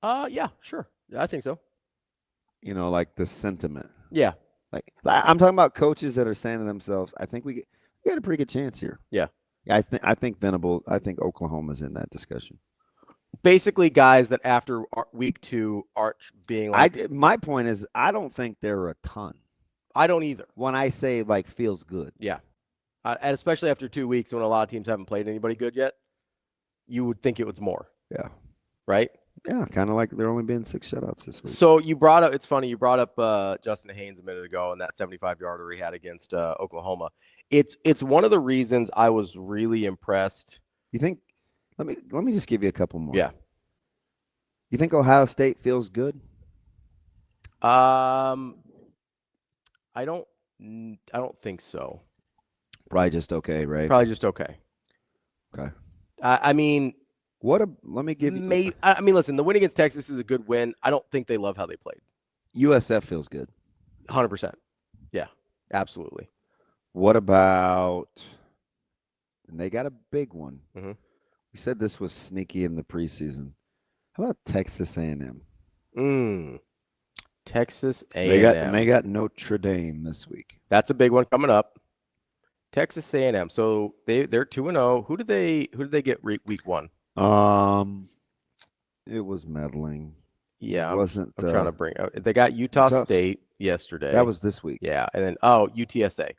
Yeah, sure. Yeah, I think so. You know, like the sentiment. Yeah. Like I'm talking about coaches that are saying to themselves, I think we got a pretty good chance here. Yeah. I think Oklahoma's in that discussion. Basically, guys that after week 2 aren't being like. My point is, I don't think there are a ton. I don't either. When I say like feels good. Yeah. And especially after 2 weeks when a lot of teams haven't played anybody good yet, you would think it was more. Yeah. Right? Yeah, kind of like there only been 6 shutouts this week. So you brought up, it's funny, you brought up Justin Haynes a minute ago and that 75-yarder he had against Oklahoma. It's one of the reasons I was really impressed. You think? Let me just give you a couple more. Yeah. You think Ohio State feels good? I don't think so. Probably just okay, right? Probably just okay. Okay. I mean, let me give you. I mean, listen, the win against Texas is a good win. I don't think they love how they played. USF feels good. 100%. Yeah, absolutely. What about? And they got a big one. Mm-hmm. We said this was sneaky in the preseason. How about Texas A&M? Texas A&M. They got Notre Dame this week. That's a big one coming up. Texas A&M. So they're 2-0. Who did they get week 1? It was meddling. Yeah, it wasn't. I'm trying to bring up. They got Utah State yesterday. That was this week. Yeah, and then UTSA.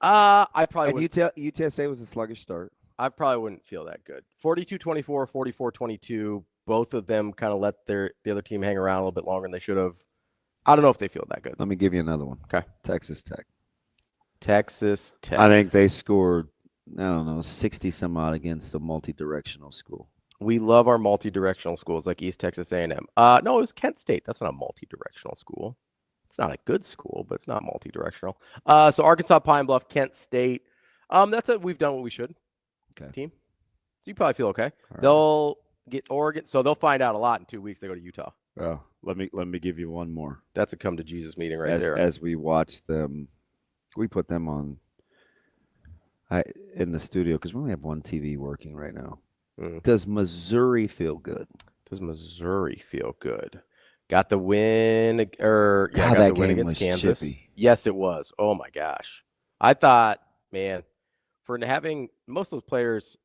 I probably UTSA was a sluggish start. I probably wouldn't feel that good. 42-24, 44-22. Both of them kind of let the other team hang around a little bit longer than they should have. I don't know if they feel that good. Let me give you another one. Okay. Texas Tech. I think they scored, 60 some odd against a multi-directional school. We love our multi-directional schools like East Texas A&M. No, it was Kent State. That's not a multi-directional school. It's not a good school, but it's not multi-directional. So Arkansas, Pine Bluff, Kent State. That's it. We've done what we should. Okay. Team. So you probably feel okay. Right. They'll get Oregon. So they'll find out a lot in 2 weeks. They go to Utah. Oh, let me give you one more. That's a come to Jesus meeting right there. As we watch them, we put them on in the studio because we only have one TV working right now. Does Missouri feel good? Does Missouri feel good? Got the win, got the win against Kansas. Chippy. Yes, it was. Oh my gosh, I thought, man, for having most of those players.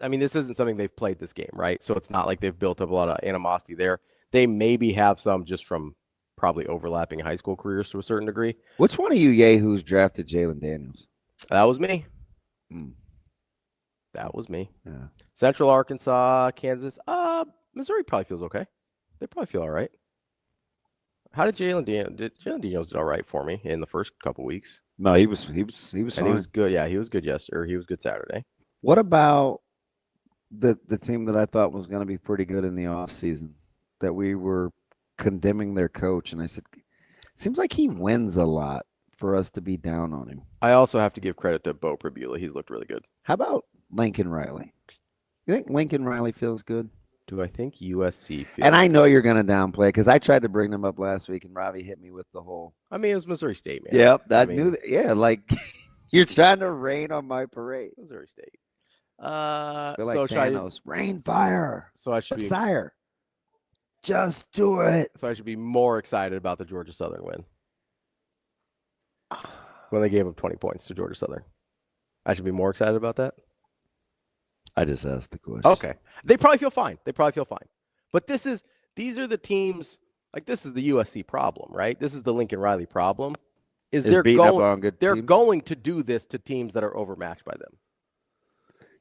I mean, this isn't something they've played this game, right? So it's not like they've built up a lot of animosity there. They maybe have some just from probably overlapping high school careers to a certain degree. Which one of you yahoos drafted Jalen Daniels? That was me. That was me. Yeah. Central Arkansas, Kansas. Missouri probably feels okay. They probably feel all right. How did Jalen Daniels did all right for me in the first couple weeks? No, he was fine. And he was good. Yeah, he was good yesterday. Or he was good Saturday. What about the team that I thought was going to be pretty good in the offseason that we were condemning their coach? And I said, seems like he wins a lot for us to be down on him. I also have to give credit to Bo Prabula. He's looked really good. How about Lincoln Riley? You think Lincoln Riley feels good? Do I think USC feels And I know you're going to downplay because I tried to bring them up last week and Ravi hit me with the whole. I mean, it was Missouri State, man. Yep. Like you're trying to rain on my parade. Missouri State. They're like Thanos. Rain fire. So I should sire. Just do it. So I should be more excited about the Georgia Southern win. When they gave up 20 points to Georgia Southern. I should be more excited about that. I just asked the question. Okay. They probably feel fine. But these are the teams, like this is the USC problem, right? This is the Lincoln Riley problem. They're going to do this to teams that are overmatched by them.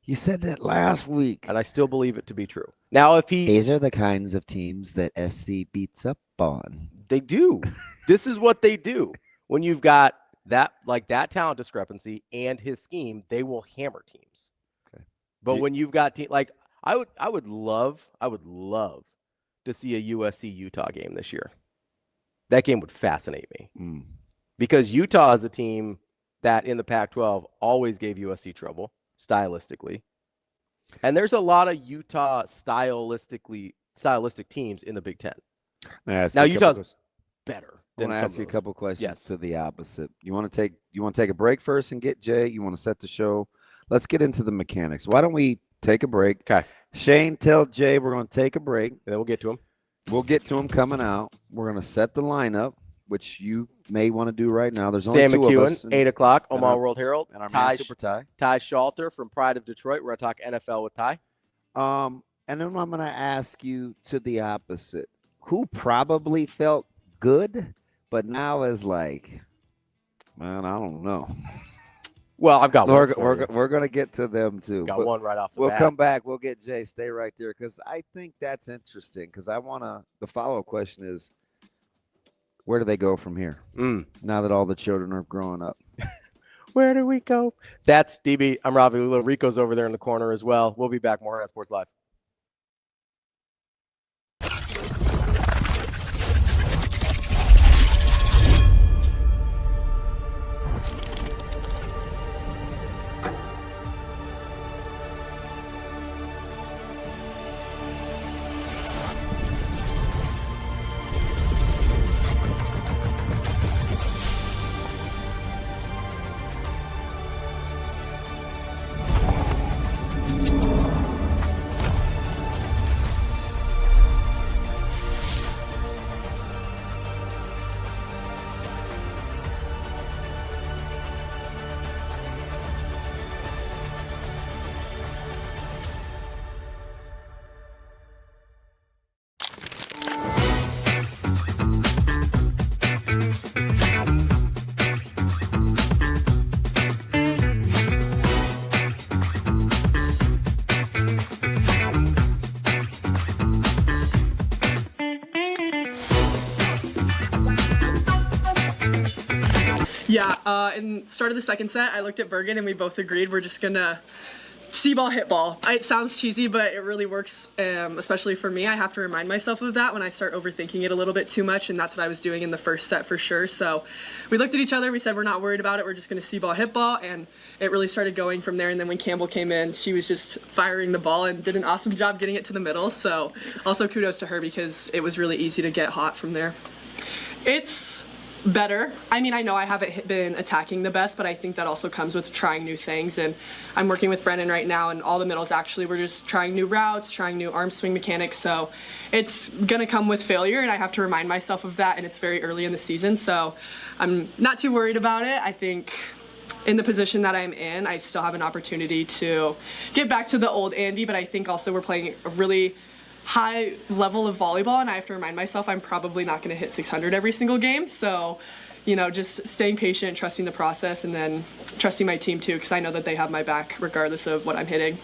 You said that last week. And I still believe it to be true. Now, These are the kinds of teams that SC beats up on. They do. This is what they do. When you've got that talent discrepancy and his scheme, they will hammer teams. Okay. But when you've got I would love to see a USC Utah game this year. That game would fascinate me. Because Utah is a team that in the Pac-12 always gave USC trouble stylistically. And there's a lot of Utah stylistic teams in the Big Ten. Now Utah's better. I want to ask you a couple questions to the opposite. You want to take a break first and get Jay? You want to set the show? Let's get into the mechanics. Why don't we take a break? Okay. Shane, tell Jay we're going to take a break. And then we'll get to him. We'll get to him coming out. We're going to set the lineup, which you may want to do right now. There's only Sam two McKewon, of us. 8 o'clock, Omaha World Herald. And our man, Super Ty. Ty Schalter from Pride of Detroit. We're going to talk NFL with Ty. And then I'm going to ask you to the opposite. Who probably felt good, but now is like, man, I don't know. Well, I've got one. We're going to get to them too. Got one right off the bat. We'll come back. We'll get Jay. Stay right there because I think that's interesting because the follow-up question is, where do they go from here now that all the children are growing up? Where do we go? That's DB. I'm Ravi. Lulla. Rico's over there in the corner as well. We'll be back. More Hurrdat Sports Live. Yeah, in the start of the second set, I looked at Bergen and we both agreed we're just gonna see ball, hit ball. It sounds cheesy, but it really works, especially for me. I have to remind myself of that when I start overthinking it a little bit too much, and that's what I was doing in the first set for sure. So we looked at each other, we said we're not worried about it, we're just gonna see ball, hit ball, and it really started going from there. And then when Campbell came in, she was just firing the ball and did an awesome job getting it to the middle. So also kudos to her because it was really easy to get hot from there. It's better. I mean, I know I haven't been attacking the best, but I think that also comes with trying new things. And I'm working with Brennan right now, and all the middles actually, we're just trying new routes, trying new arm swing mechanics. So it's going to come with failure, and I have to remind myself of that, and it's very early in the season. So I'm not too worried about it. I think in the position that I'm in, I still have an opportunity to get back to the old Andy, but I think also we're playing a really high level of volleyball, and I have to remind myself I'm probably not going to hit 600 every single game. So, you know, just staying patient, trusting the process, and then trusting my team too, because I know that they have my back regardless of what I'm hitting.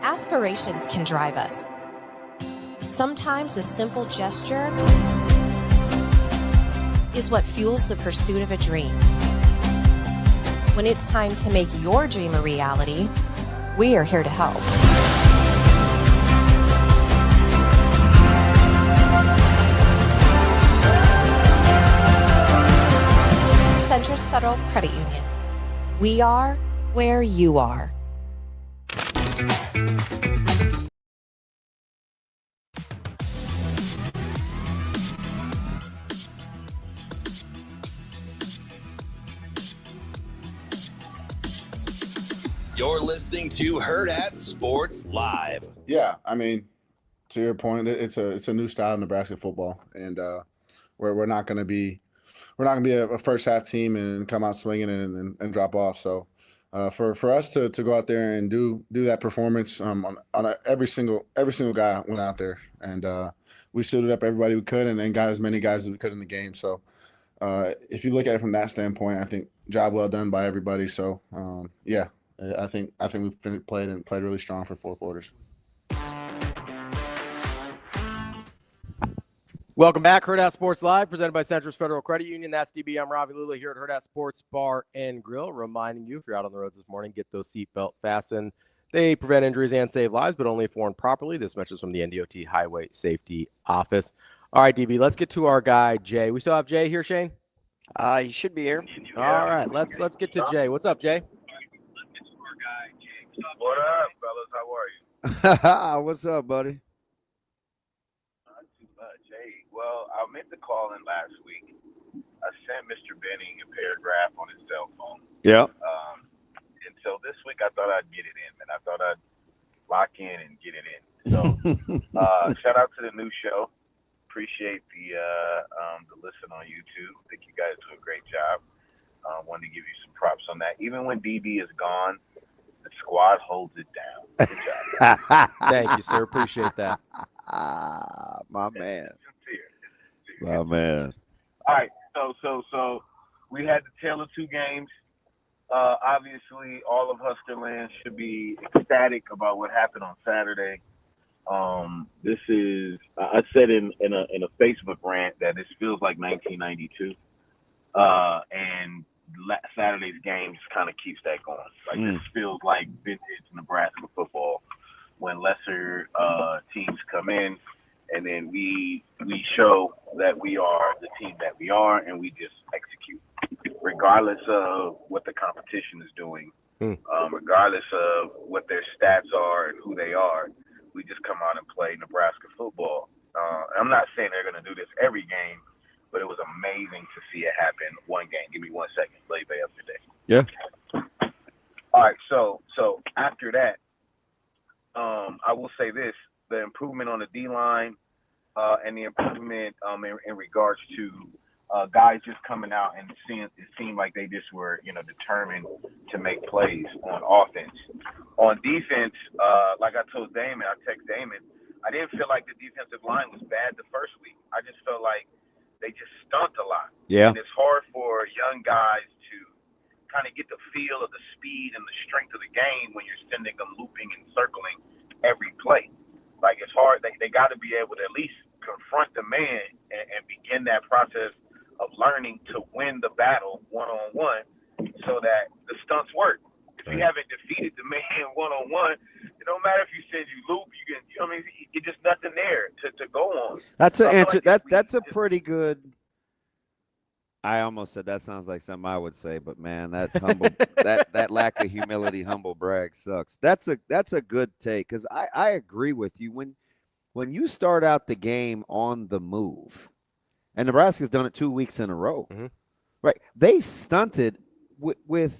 Aspirations can drive us. Sometimes a simple gesture is what fuels the pursuit of a dream. When it's time to make your dream a reality, we are here to help. Centris Federal Credit Union. We are where you are. You're listening to Hurrdat Sports Live. Yeah, I mean, to your point, it's a new style of Nebraska football, and we're not going to be a first half team and come out swinging and drop off. So for us to go out there and do that performance every single guy went out there, and we suited up everybody we could and got as many guys as we could in the game. So if you look at it from that standpoint, I think job well done by everybody. So I think we played really strong for 4 quarters. Welcome back, Hurrdat Sports Live, presented by Centris Federal Credit Union. That's DB. I'm Ravi Lulla here at Hurrdat Sports Bar and Grill, reminding you, if you're out on the roads this morning, get those seatbelt fastened. They prevent injuries and save lives, but only if worn properly. This message from the NDOT Highway Safety Office. All right, DB, let's get to our guy, Jay. We still have Jay here, Shane? You should be here. All right, let's get to Jay. What's up, Jay? What up, fellas? How are you? What's up, buddy? Not too much. Hey, well, I meant to call in last week. I sent Mr. Benning a paragraph on his cell phone. Yeah. And so this week I thought I'd get it in, man. I thought I'd lock in and get it in. So shout out to the new show. Appreciate the listen on YouTube. I think you guys do a great job. Wanted to give you some props on that. Even when DB is gone, the squad holds it down. Good job. Thank you, sir. Appreciate that. My man. Sincere. My man. All right. So we had the tale of 2 games. Obviously, all of Huskerland should be ecstatic about what happened on Saturday. This is, I said in a Facebook rant that this feels like 1992. And Saturday's game just kind of keeps that going. Like this feels like vintage Nebraska football when lesser teams come in, and then we show that we are the team that we are, and we just execute, regardless of what the competition is doing, regardless of what their stats are and who they are. We just come out and play Nebraska football. I'm not saying they're going to do this every game, but it was amazing to see it happen one game. Give me 1 second. Lay bay up today. Yeah. All right. So after that, I will say this: the improvement on the D-line and the improvement in regards to guys just coming out and it seemed like they just were, determined to make plays on offense. On defense, like I told Damon, I text Damon, I didn't feel like the defensive line was bad the first week. I just felt like they just stunt a lot. Yeah. And it's hard for young guys to kind of get the feel of the speed and the strength of the game when you're sending them looping and circling every play. Like, it's hard. They got to be able to at least confront the man and begin that process of learning to win the battle one-on-one so that the stunts work. If you haven't defeated the man one-on-one, it don't matter if you said you loop, it's just nothing there to go on. That's an answer. That's a pretty good. I almost said that sounds like something I would say, but man, that humble, that lack of humility, humble brag sucks. That's a good take, because I agree with you. When you start out the game on the move, and Nebraska's done it 2 weeks in a row, right? They stunted with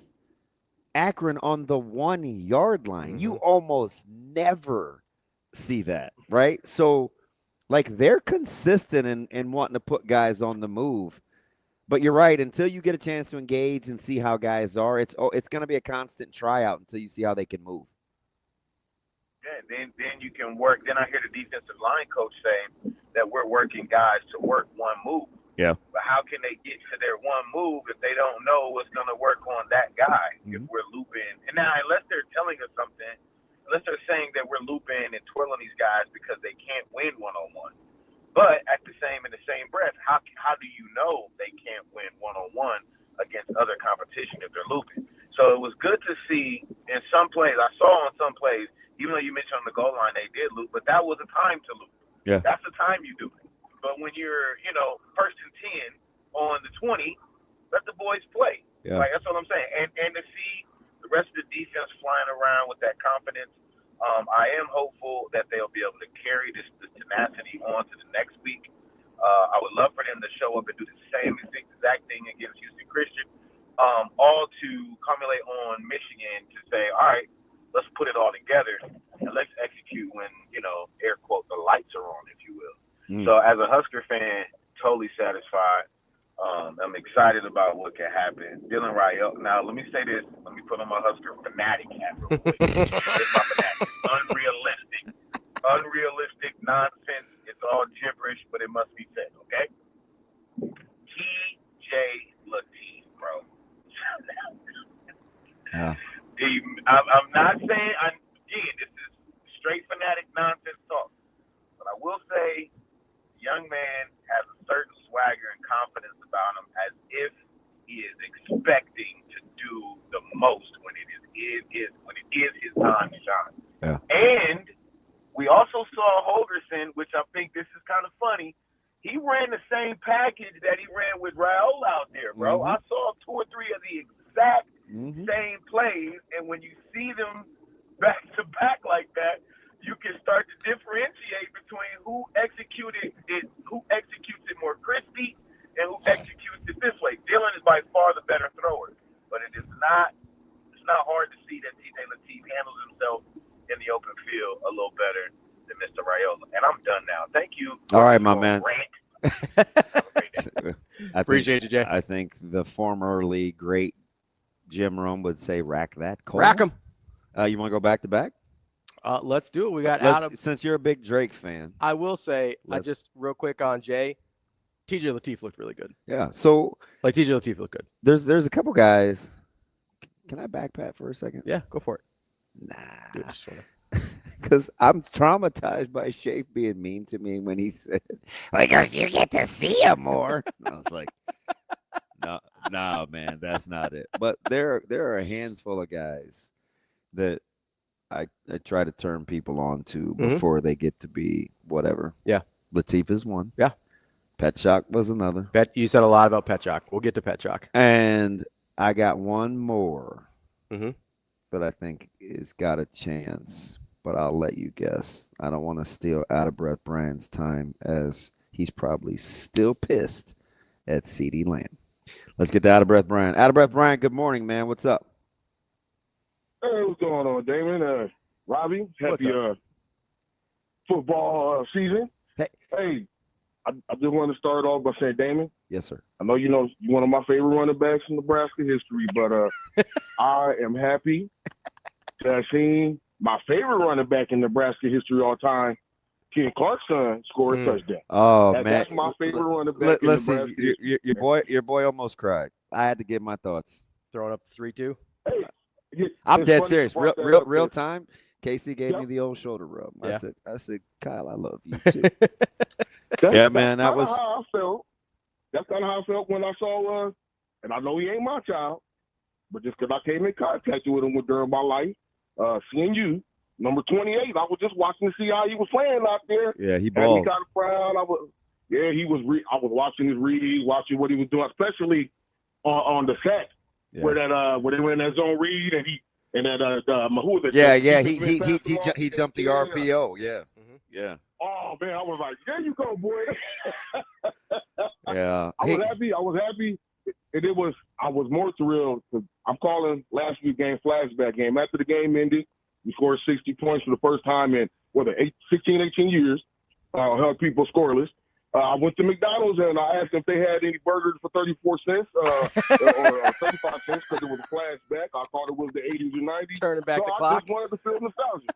Akron on the 1 yard line. You almost never see that, right? So, like, they're consistent in wanting to put guys on the move. But you're right. Until you get a chance to engage and see how guys are, it's going to be a constant tryout until you see how they can move. Yeah, then you can work. Then I hear the defensive line coach saying that we're working guys to work one move. Yeah. But how can they get to their one move if they don't know what's going to work on that guy if we're looping? And now, unless they're telling us something, unless they're saying that we're looping and twirling these guys because they can't win one-on-one. But in the same breath, how do you know they can't win one-on-one against other competition if they're looping? So it was good to see in some plays. I saw on some plays, even though you mentioned on the goal line they did loop, but that was a time to loop. Yeah. That's the time you do it. But when you're, 1st and 10 on the 20, let the boys play. Yeah. Like, that's what I'm saying. And to see the rest of the defense flying around with that confidence, I am hopeful that they'll be able to carry this tenacity on to the next week. I would love for them to show up and do the same exact thing against Houston Christian, all to culminate on Michigan to say, all right, let's put it all together and let's execute when, air quote, the lights are on, if you will. So as a Husker fan, totally satisfied. I'm excited about what can happen. Dylan Raiola. Now, let me say this. Let me put on my Husker fanatic hat real quick. Here's my fanatic. Unrealistic nonsense. It's all gibberish, but it must be said, okay? TJ Latif, bro. Yeah. I'm not saying, again, this is straight fanatic nonsense talk. But I will say, the young man has a certain swagger and confidence about him as if he is expecting to do the most when it is his time to shine. Yeah. And we also saw Holgerson, which I think this is kind of funny. He ran the same package that he ran with Raiola out there, bro. Mm-hmm. I saw 2 or 3 of the exact same plays, and when you see them back to back like that, you can start to differentiate between who executes it more crispy and who executes it this way. Dylan is by far the better thrower, but it's not hard to see that TJ Latif handles himself in the open field a little better than Mr. Raiola. And I'm done now. Thank you. All right, my man. Appreciate you, Jay. I think the formerly great Jim Rome would say, "Rack that, Cole." Rack 'em. You want to go back to back? Let's do it. We got Adam. Since you're a big Drake fan, I will say, just real quick on Jay, TJ Latif looked really good. Yeah. So TJ Latif looked good. There's a couple guys. Can I back Pat for a second? Yeah, go for it. Nah. Because I'm traumatized by Shafe being mean to me when he said, "Because you get to see him more." I was like, no, man, that's not it. But there are a handful of guys that I try to turn people on to before they get to be whatever. Yeah. Latif is one. Yeah. Petchak was another. You said a lot about Petchak. We'll get to Petchak. And I got one more that I think has got a chance, but I'll let you guess. I don't want to steal Out of Breath Brian's time, as he's probably still pissed at CeeDee Lamb. Let's get to Out of Breath Brian. Out of Breath Brian, good morning, man. What's up? Hey, what's going on, Damon? Ravi, happy football season. Hey, I just want to start off by saying, Damon. Yes, sir. I know you're one of my favorite running backs in Nebraska history, but I am happy to have seen my favorite running back in Nebraska history all time, Quinn Clark's son, score a touchdown. Oh, man. That's my favorite running back in Listen, Nebraska. your boy almost cried. I had to give my thoughts. Throwing up 3-2. Hey, I'm dead funny serious. you brought that up Real there. time. Casey gave me Yep. the old shoulder rub. Yeah. I said, Kyle, I love you too. Yeah, man, that was how I felt. That's kind of how I felt when I saw, and I know he ain't my child, but just because I came in contact with him during my life, seeing you, number 28, I was just watching to see how he was playing out there. Yeah, he And balled. he kind of proud. I was watching his read, watching what he was doing, especially on the set where they were in that zone read and who was it? He jumped the RPO. Yeah. Yeah. Oh man, I was like, there you go, boy. Yeah. I was happy. And I was more thrilled because I'm calling last week's game flashback game. After the game ended, we scored 60 points for the first time in 16, 18 years. Held people scoreless. I went to McDonald's and I asked if they had any burgers for 34 cents or 35 cents because it was a flashback. I thought it was the 80s or 90s. Turning back the I clock. just wanted to feel nostalgia.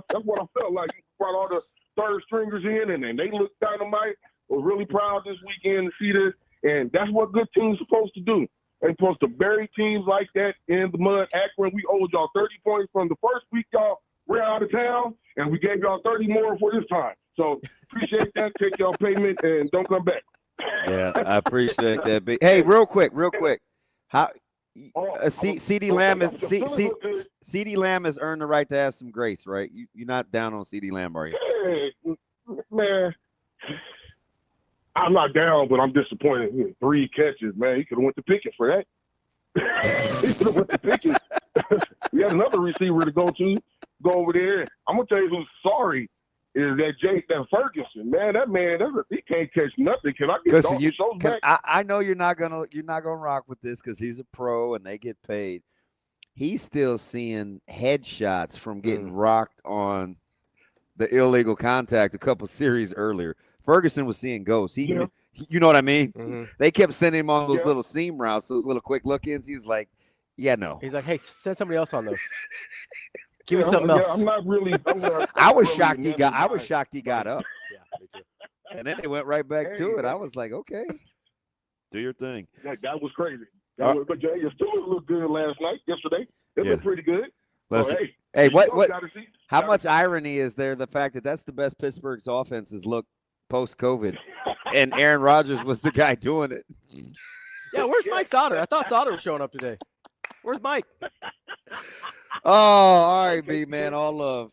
That's what I felt like. You brought all the third stringers in and they looked dynamite. I was really proud this weekend to see this. And that's what good teams are supposed to do. They're supposed to bury teams like that in the mud. Akron, we owed y'all 30 points from the first week y'all ran out of town, and we gave y'all 30 more for this time. So appreciate that. Take y'all payment and don't come back. Yeah, I appreciate that. Hey, real quick. How CeeDee Lamb has earned the right to have some grace, right? You're not down on CeeDee Lamb, are you? Hey, man, I'm not down, but I'm disappointed. He had 3 catches, man. He could have went to Pickett for that. He could have went to Pickett. We had another receiver to go over there. I'm gonna tell you who's sorry is that Ferguson, man. That man, he can't catch nothing. Can I get Dalton Schultz back? I know you're not gonna rock with this because he's a pro and they get paid. He's still seeing headshots from getting rocked on the illegal contact a couple series earlier. Ferguson was seeing ghosts. You know what I mean? Mm-hmm. They kept sending him on those little seam routes, those little quick look-ins. He was like, yeah, no. He's like, hey, send somebody else on those. Give me something else. I'm not really. I was shocked he got up. Yeah, me too. And then they went right back to it. I was like, okay, do your thing. That was crazy. But Jay, your Steelers looked good yesterday. They looked pretty good. Listen, so, hey, what? How much irony is there? The fact that that's the best Pittsburgh's offenses look post-COVID, and Aaron Rodgers was the guy doing it. Yeah, where's Mike Sauter? I thought Sauter was showing up today. Where's Mike? Oh, all right, B, man. All love.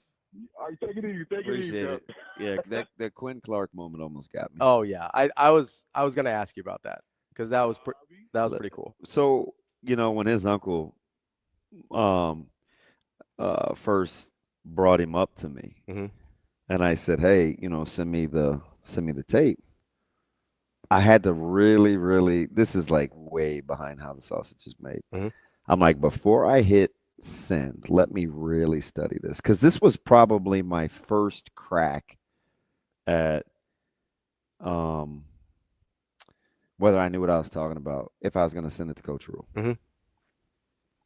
All right, take it easy. Appreciate it. Yeah, that Quinn Clark moment almost got me. Oh yeah, I was gonna ask you about that because that was pretty cool. So when his uncle first brought him up to me, and I said, hey, send me the tape. I had to really, this is like way behind how the sausage is made. I'm like, before I hit send, let me really study this, because this was probably my first crack at whether I knew what I was talking about, if I was going to send it to Coach Rule.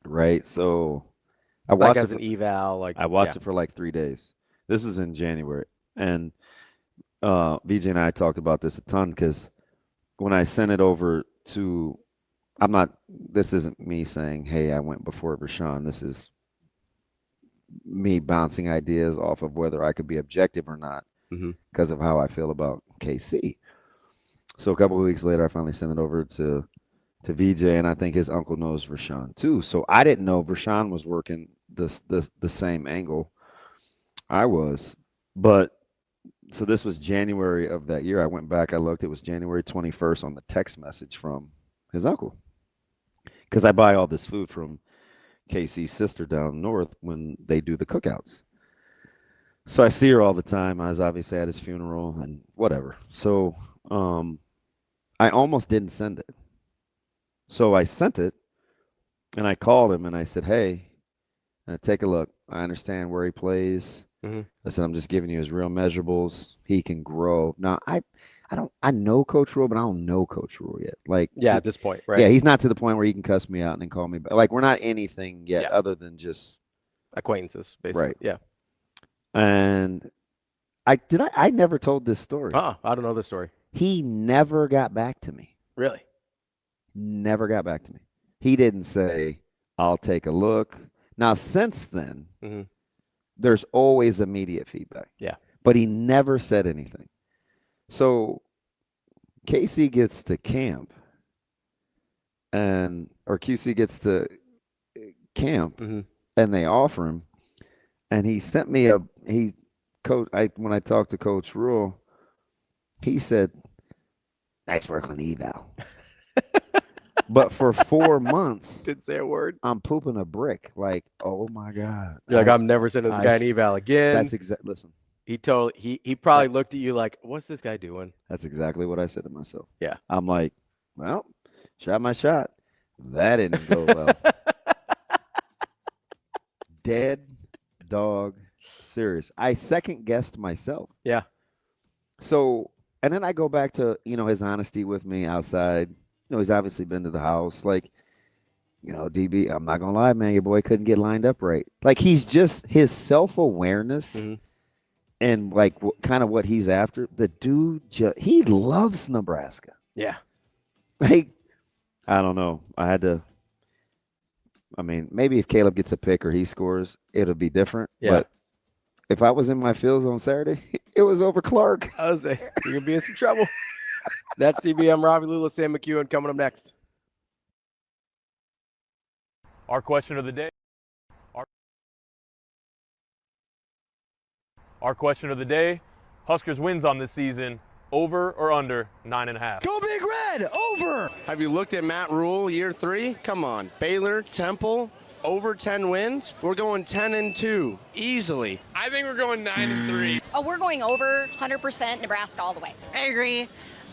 Right. So I watched it as an eval. I watched it for like 3 days. This is in January, and VJ and I talked about this a ton, because when I sent it over to, this isn't me saying, hey, I went before Rashawn. This is me bouncing ideas off of whether I could be objective or not, because of how I feel about KC. So a couple of weeks later, I finally sent it over to VJ, and I think his uncle knows Rashawn too. So I didn't know Rashawn was working the same angle I was. But so this was January of that year. I went back, I looked, it was January 21st on the text message from his uncle. Because I buy all this food from Casey's sister down north when they do the cookouts. So I see her all the time. I was obviously at his funeral and whatever. So I almost didn't send it. So I sent it, and I called him, and I said, hey, take a look. I understand where he plays. I said, I'm just giving you his real measurables. He can grow. Now, I know Coach Rule, but I don't know Coach Rule yet. Like, at this point, right? Yeah, he's not to the point where he can cuss me out and then call me back. Like, we're not anything yet other than just acquaintances, basically. Right. Yeah. And I never told this story. I don't know this story. He never got back to me. Really? Never got back to me. He didn't say, I'll take a look. Now, since then, there's always immediate feedback. Yeah. But he never said anything. So KC gets to camp, or QC gets to camp, and they offer him. And he sent me when I talked to Coach Rule, he said, nice work on the eval. But for 4 months, didn't say a word. I'm pooping a brick. Like, oh my God. You're like, I'm never sending this guy an eval again. That's exactly. Listen, he probably looked at you like, what's this guy doing? That's exactly what I said to myself. Yeah. I'm like, well, shot my shot. That didn't go well. Dead dog serious. I second guessed myself. Yeah. So, and then I go back to, his honesty with me outside. He's obviously been to the house. Like, DB, I'm not going to lie, man, your boy couldn't get lined up right. Like, he's just his self-awareness and, like, kind of what he's after. The dude, he loves Nebraska. Yeah. Like, I don't know. Maybe if Caleb gets a pick or he scores, it'll be different. Yeah. But if I was in my fields on Saturday, it was over Clark. I was saying, you're going to be in some trouble. That's DB. I'm Ravi, Lulla, Sam McKewon coming up next. Our question of the day. Our question of the day. Huskers wins on this season. Over or under 9.5? Go Big Red! Over! Have you looked at Matt Rule year 3? Come on. Baylor, Temple, over 10 wins. We're going 10-2 easily. I think we're going 9-3. Oh, we're going over 100% Nebraska all the way. I agree.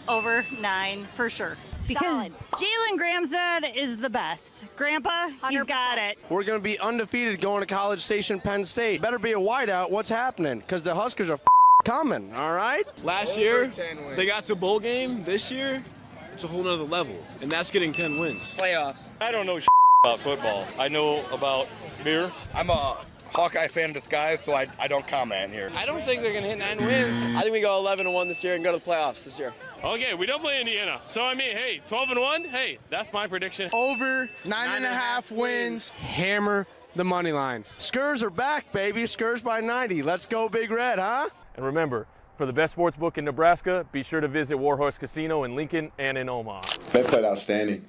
Over 9 for sure. Because Jalen Gramstad is the best. Grandpa, he's got it. We're going to be undefeated going to College Station, Penn State. Better be a wideout. What's happening? Because the Huskers are coming, all right? Last year, they got to bowl game. This year, it's a whole nother level, and that's getting 10 wins. Playoffs. I don't know about football. I know about beer. I'm a Hawkeye fan in disguise, so I don't comment here. I don't think they're going to hit 9 wins. I think we go 11-1 this year and go to the playoffs this year. Okay, we don't play Indiana. So, I mean, hey, 12-1, hey, that's my prediction. Over 9.5 wins. Hammer the money line. Skurs are back, baby. Skurs by 90. Let's go Big Red, huh? And remember, for the best sports book in Nebraska, be sure to visit Warhorse Casino in Lincoln and in Omaha. They played outstanding.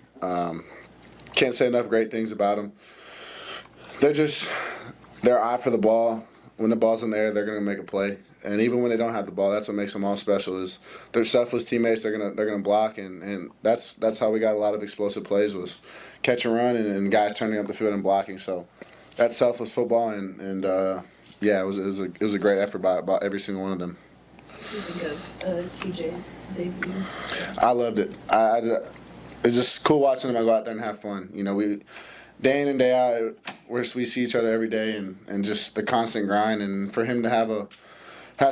Can't say enough great things about them. Their eye for the ball. When the ball's in the air, they're going to make a play. And even when they don't have the ball, that's what makes them all special. Is they're selfless teammates. They're gonna block, and that's how we got a lot of explosive plays, was catch and run and guys turning up the field and blocking. So that's selfless football, and yeah, it was a great effort by every single one of them. What do you think of TJ's debut? I loved it. It's just cool watching them go out there and have fun. You know, we day in and day out, we see each other every day, and just the constant grind. And for him to have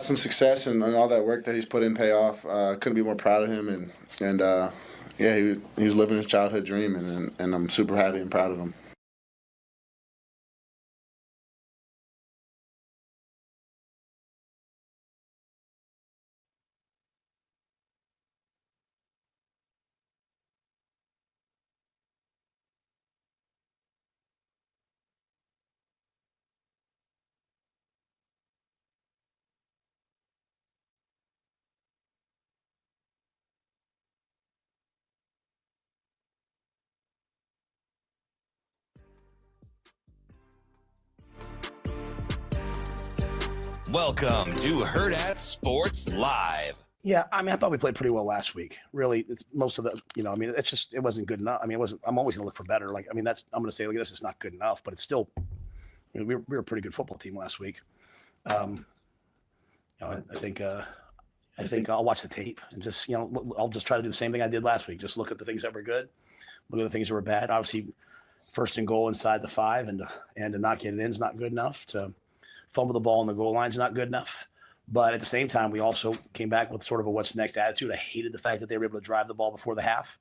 some success and all that work that he's put in pay off, couldn't be more proud of him. And yeah, he was living his childhood dream, and I'm super happy and proud of him. Welcome to Hurrdat Sports Live. Yeah, I mean, I thought we played pretty well last week. Really, it's most of the, I mean, it wasn't good enough. I mean, I'm always going to look for better. Like, I mean, I'm going to say, look at this, it's not good enough, but it's still, we were a pretty good football team last week. I think I'll watch the tape and just, I'll just try to do the same thing I did last week. Just look at the things that were good, look at the things that were bad. Obviously, first and goal inside the 5 and to not get it in is not good enough. To fumble the ball on the goal line is not good enough. But at the same time, we also came back with sort of a what's next attitude. I hated the fact that they were able to drive the ball before the half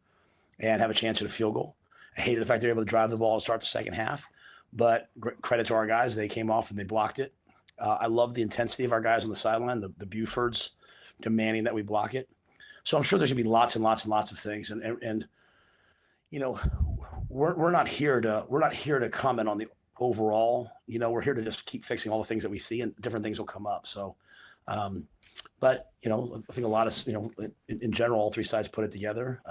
and have a chance at a field goal. I hated the fact they were able to drive the ball and start the second half. But credit to our guys. They came off and they blocked it. I love the intensity of our guys on the sideline, the Bufords demanding that we block it. So I'm sure there's going to be lots and lots and lots of things. And we're not here to comment on the overall. We're here to just keep fixing all the things that we see, and different things will come up. So, but I think a lot of in general, all three sides put it together.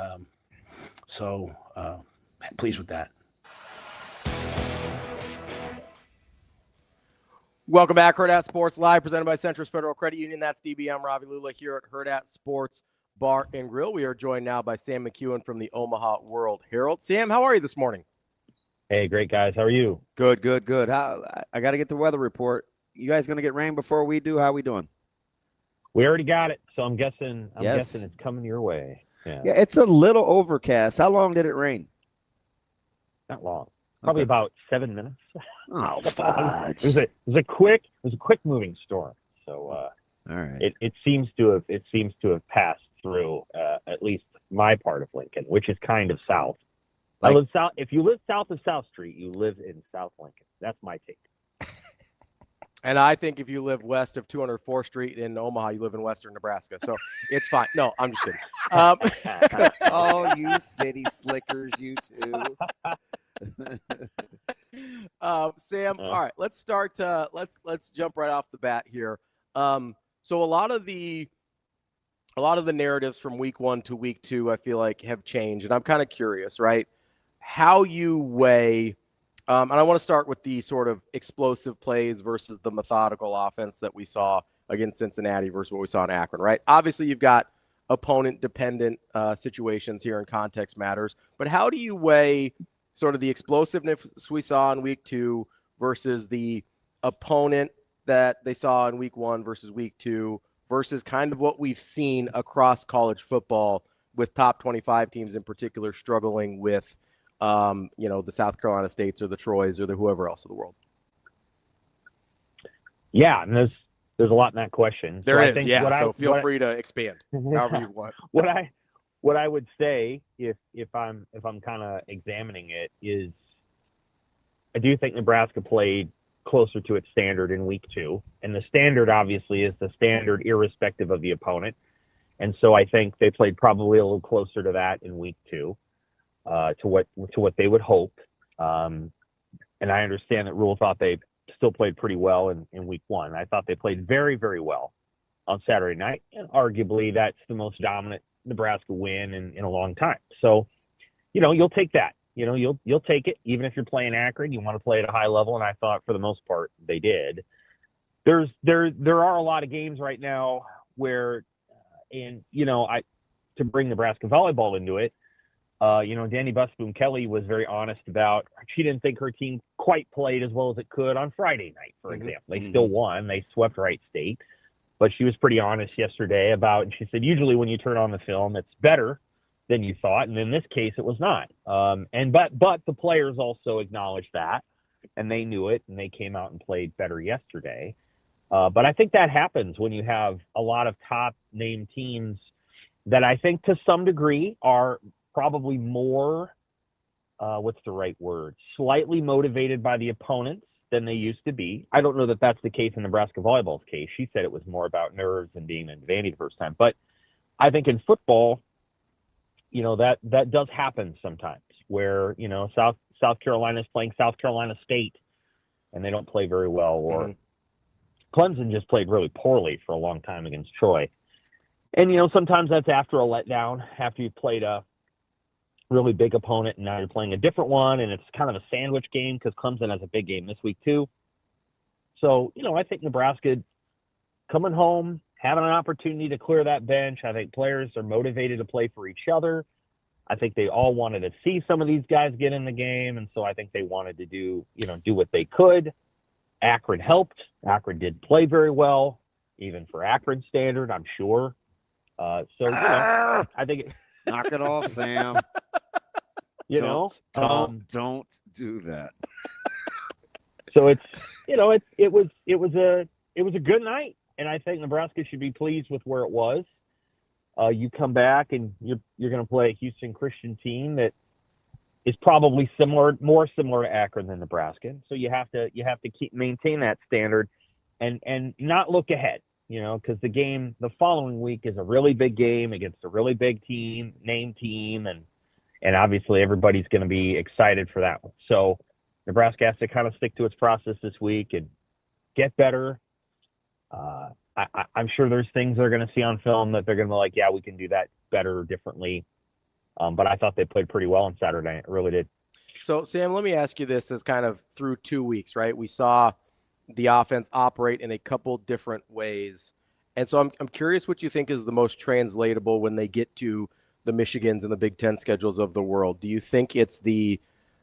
Pleased with that. Welcome back, Hurrdat Sports Live, presented by Centris Federal Credit Union. That's DBM Ravi Lulla here at Hurrdat Sports Bar and Grill. We are joined now by Sam McKewon from the Omaha World Herald. Sam, how are you this morning? Hey, great guys. How are you? Good. I got to get the weather report. You guys going to get rain before we do? How are we doing? We already got it, so I'm guessing Yes. it's coming your way. Yeah, it's a little overcast. How long did it rain? Not long. Probably about 7 minutes. Oh, fudge. It was a quick moving storm. So all right. It seems to have passed through at least my part of Lincoln, which is kind of south. I live south. If you live south of South Street, you live in South Lincoln. That's my take. And I think if you live west of 204th Street in Omaha, you live in western Nebraska. So it's fine. No, I'm just kidding. Oh, you city slickers, you two. Sam, all right, let's start. Let's jump right off the bat here. So a lot of the narratives from week 1 to week 2, I feel like, have changed, and I'm kind of curious, right? How you weigh, and I want to start with the sort of explosive plays versus the methodical offense that we saw against Cincinnati versus what we saw in Akron, right? Obviously, you've got opponent-dependent situations here, and context matters. But how do you weigh sort of the explosiveness we saw in week 2 versus the opponent that they saw in week 1 versus week 2 versus kind of what we've seen across college football with top 25 teams in particular struggling with, the South Carolina States or the Troys or the whoever else of the world? Yeah, and There's a lot in that question. There I is, think yeah. So feel free to expand however you want. What I would say if I'm kind of examining it is, I do think Nebraska played closer to its standard in week 2, and the standard obviously is the standard irrespective of the opponent. And so I think they played probably a little closer to that in week 2, to what they would hope. And I understand that Rule thought they still played pretty well in week 1. I thought they played very, very well on Saturday night, and arguably that's the most dominant Nebraska win in a long time. So, you'll take that. You'll take it, even if you're playing Akron. You want to play at a high level, and I thought for the most part they did. There are a lot of games right now where, to bring Nebraska volleyball into it, Danny Busboom Kelly was very honest about she didn't think her team quite played as well as it could on Friday night, for example. They still won. They swept Wright State. But she was pretty honest yesterday and she said, usually when you turn on the film, it's better than you thought. And in this case, it was not. But the players also acknowledged that, and they knew it, and they came out and played better yesterday. But I think that happens when you have a lot of top name teams that I think to some degree are probably more, what's the right word, slightly motivated by the opponents than they used to be. I don't know that that's the case in Nebraska volleyball's case. She said it was more about nerves and being an advantage the first time. But I think in football, that does happen sometimes where, South Carolina's playing South Carolina State and they don't play very well, or Clemson just played really poorly for a long time against Troy. And, sometimes that's after a letdown, after you've played a really big opponent and now you're playing a different one, and it's kind of a sandwich game because Clemson has a big game this week too. So, I think Nebraska coming home, having an opportunity to clear that bench. I think players are motivated to play for each other. I think they all wanted to see some of these guys get in the game, and so I think they wanted to do what they could. Akron helped. Akron did play very well, even for Akron standard, I'm sure. I think knock it off, Sam. Don't do that. So it was a good night, and I think Nebraska should be pleased with where it was. You come back and you're going to play a Houston Christian team that is probably more similar to Akron than Nebraska. So you have to maintain that standard and not look ahead, because the following week is a really big game against a really big name team, and obviously everybody's going to be excited for that one. So Nebraska has to kind of stick to its process this week and get better. I'm sure there's things they're going to see on film that they're going to be like, yeah, we can do that better or differently. But I thought they played pretty well on Saturday night. I really did. So, Sam, let me ask you this as kind of through 2 weeks, right? We saw the offense operate in a couple different ways. And so I'm curious what you think is the most translatable when they get to the Michigans and the Big Ten schedules of the world. Do you think it's the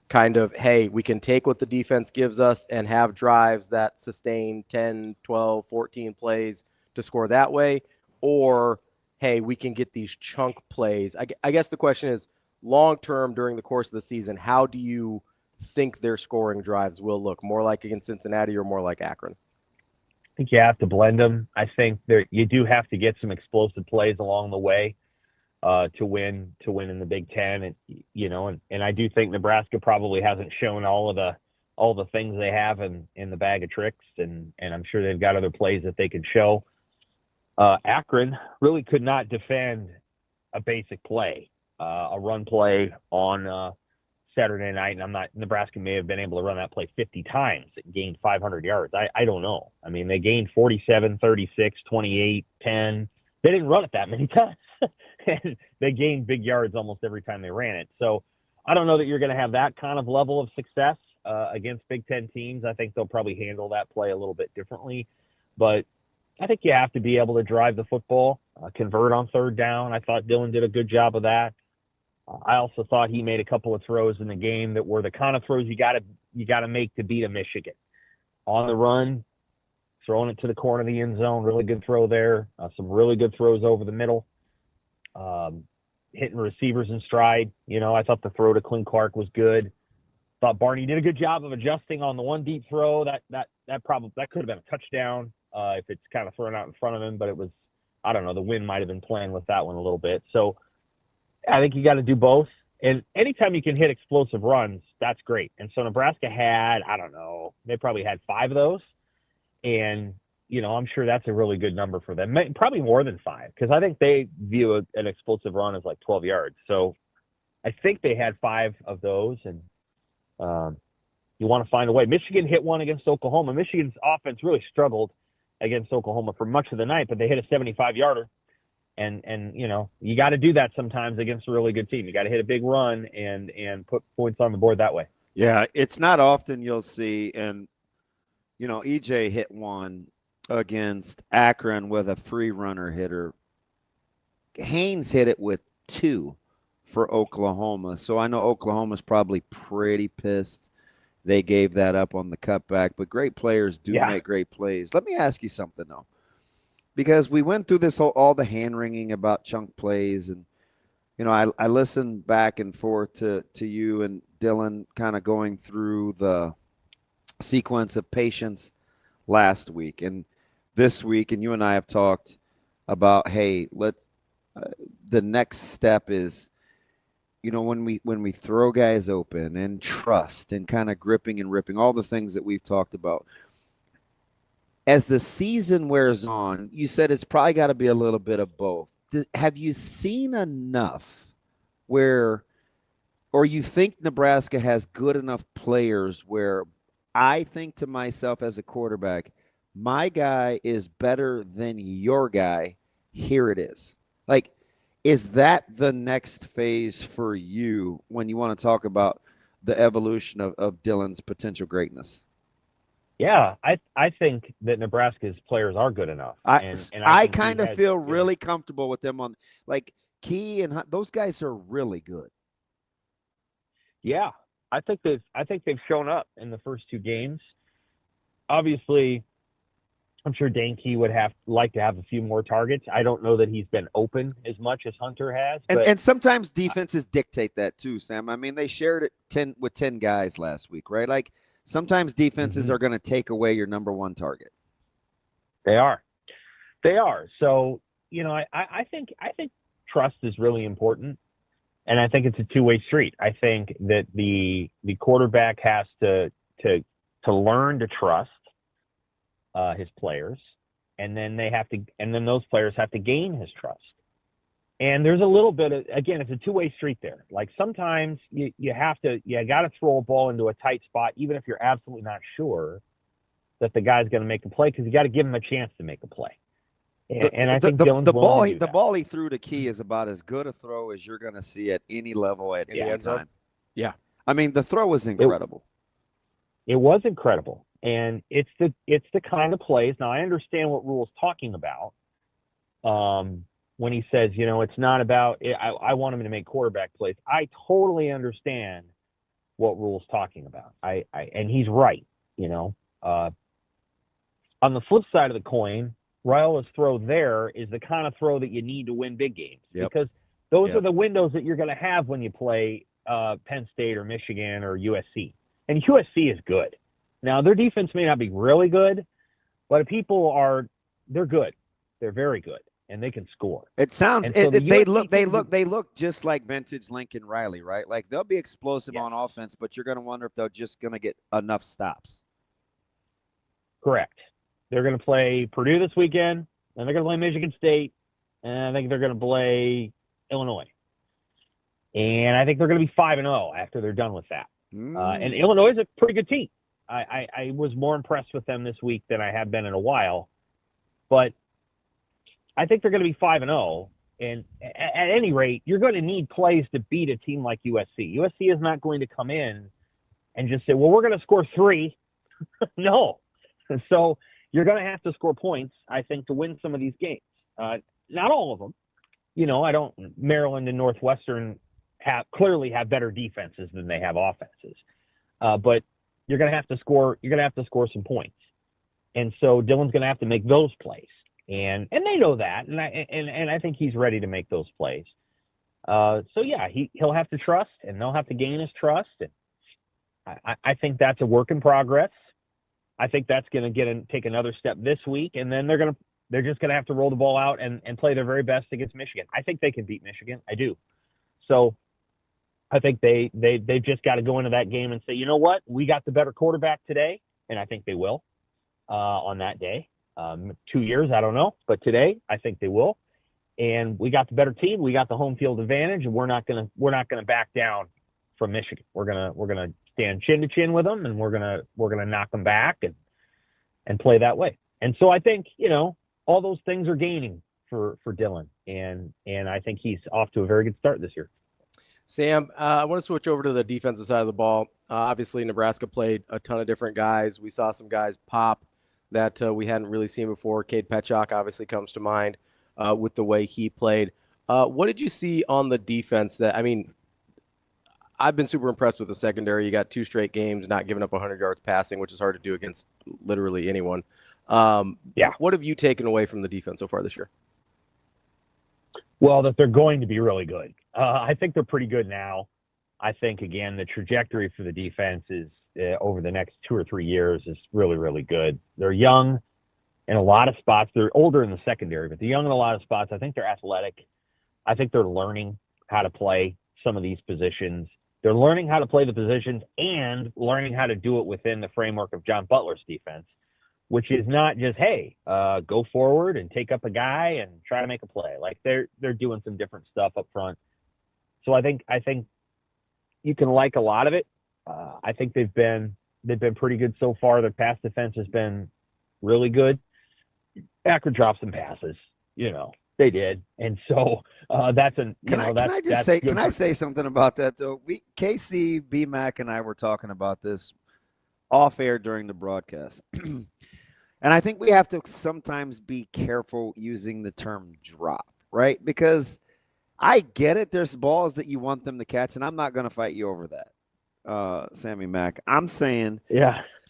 kind of, hey, we can take what the defense gives us and have drives that sustain 10, 12, 14 plays to score that way? Or, hey, we can get these chunk plays. I guess the question is, long-term during the course of the season, how do you think their scoring drives will look? More like against Cincinnati or more like Akron? I think you have to blend them. I think you do have to get some explosive plays along the way to win in the Big Ten, and I do think Nebraska probably hasn't shown all the things they have in the bag of tricks, and I'm sure they've got other plays that they can show. Akron really could not defend a basic play, a run play on Saturday night, and Nebraska may have been able to run that play 50 times. It gained 500 yards. I don't know. I mean, they gained 47, 36, 28, 10. They didn't run it that many times. And they gained big yards almost every time they ran it. So I don't know that you're going to have that kind of level of success against Big Ten teams. I think they'll probably handle that play a little bit differently. But I think you have to be able to drive the football, convert on third down. I thought Dylan did a good job of that. I also thought he made a couple of throws in the game that were the kind of throws you got to make to beat a Michigan. On the run, throwing it to the corner of the end zone, really good throw there. Some really good throws over the middle. Hitting receivers in stride. I thought the throw to Quinn Clark was good. Thought Barney did a good job of adjusting on the one deep throw. That could have been a touchdown. if it's kind of thrown out in front of him, but it was, I don't know, the wind might have been playing with that one a little bit. So I think you got to do both. And anytime you can hit explosive runs, that's great. And so Nebraska had, I don't know, they probably had 5 of those. And, I'm sure that's a really good number for them. Probably more than 5, because I think they view an explosive run as like 12 yards. So I think they had 5 of those. And you want to find a way. Michigan hit one against Oklahoma. Michigan's offense really struggled against Oklahoma for much of the night, but they hit a 75-yarder. And you got to do that sometimes against a really good team. You got to hit a big run and put points on the board that way. Yeah, it's not often you'll see, and EJ hit one against Akron with a free runner hitter. Haynes hit it with 2 for Oklahoma. So I know Oklahoma's probably pretty pissed they gave that up on the cutback, but great players do make great plays. Let me ask you something, though, because we went through this all the hand-wringing about chunk plays, and, I listened back and forth to you and Dylan kind of going through the sequence of patience last week and this week, and you and I have talked about, hey, the next step is, when we throw guys open and trust and kind of gripping and ripping, all the things that we've talked about. As the season wears on, you said it's probably got to be a little bit of both. Have you seen enough or you think Nebraska has good enough players where I think to myself as a quarterback, my guy is better than your guy. Here it is. Like, is that the next phase for you when you want to talk about the evolution of Dylan's potential greatness? Yeah, I think that Nebraska's players are good enough. I kind of feel really comfortable with them on, like, Key and those guys are really good. Yeah, I think they've shown up in the first 2 games. Obviously, I'm sure Dane Key would like to have a few more targets. I don't know that he's been open as much as Hunter has. And sometimes defenses dictate that too, Sam. I mean, they shared it with 10 guys last week, right? Like, sometimes defenses are going to take away your number 1 target. They are. So, I think trust is really important, and I think it's a 2-way street. I think that the quarterback has to learn to trust his players, and then those players have to gain his trust. And there's a little bit of, again, it's a 2-way street there. Like, sometimes you got to throw a ball into a tight spot, even if you're absolutely not sure that the guy's going to make a play, because you got to give him a chance to make a play. And I think Dylan's willing to do that. The ball he threw to Key is about as good a throw as you're going to see at any level at any time. Yeah. I mean, the throw was incredible. It was incredible. And it's the kind of plays. Now, I understand what Rule's talking about. When he says, it's not about, I want him to make quarterback plays. I totally understand what Rule's talking about. And he's right, On the flip side of the coin, Raiola's throw there is the kind of throw that you need to win big games. Because those are the windows that you're going to have when you play Penn State or Michigan or USC. And USC is good. Now, their defense may not be really good, but they're good. They're very good, and they can score. It sounds so they look just like vintage Lincoln Riley, right? Like, they'll be explosive on offense, but you're going to wonder if they're just going to get enough stops. Correct. They're going to play Purdue this weekend, and they're going to play Michigan State, and I think they're going to play Illinois. And I think they're going to be 5-0 after they're done with that. And Illinois is a pretty good team. I was more impressed with them this week than I have been in a while. But I think they're going to be 5-0. And at any rate, you're going to need plays to beat a team like USC. USC is not going to come in and just say, well, we're going to score 3. No. So you're going to have to score points, I think, to win some of these games. Not all of them. Maryland and Northwestern clearly have better defenses than they have offenses. But you're going to have to score. You're going to have to score some points. And so Dylan's going to have to make those plays. And they know that. And I think he's ready to make those plays. So yeah, he'll have to trust, and they'll have to gain his trust. And I think that's a work in progress. I think that's going to take another step this week, and then they're just going to have to roll the ball out and play their very best against Michigan. I think they can beat Michigan. I do. So I think they've just got to go into that game and say, you know what, we got the better quarterback today, and I think they will on that day. 2 years, I don't know, but today I think they will. And we got the better team. We got the home field advantage, and we're not gonna back down from Michigan. We're gonna stand chin to chin with them, and we're gonna knock them back and play that way. And so I think, all those things are gaining for Dylan, and I think he's off to a very good start this year. Sam, I want to switch over to the defensive side of the ball. Obviously, Nebraska played a ton of different guys. We saw some guys pop that we hadn't really seen before. Cade Petchak obviously comes to mind with the way he played. What did you see on the defense I've been super impressed with the secondary. You got 2 straight games not giving up 100 yards passing, which is hard to do against literally anyone. What have you taken away from the defense so far this year? Well, that they're going to be really good. I think they're pretty good now. I think, again, the trajectory for the defense is over the next 2 or 3 years is really, really good. They're young in a lot of spots. They're older in the secondary, but they're young in a lot of spots. I think they're athletic. I think they're learning how to play some of these positions. They're learning how to play the positions and learning how to do it within the framework of John Butler's defense, which is not just, hey, go forward and take up a guy and try to make a play. Like they're doing some different stuff up front. So I think you can like a lot of it. I think they've been pretty good so far. Their pass defense has been really good. Akron dropped some passes, they did, and so that's an. Can I say something about that though? Casey, BMAC, and I were talking about this off air during the broadcast, and I think we have to sometimes be careful using the term drop, right? Because I get it. There's balls that you want them to catch, and I'm not going to fight you over that, Sammy Mack. I'm saying,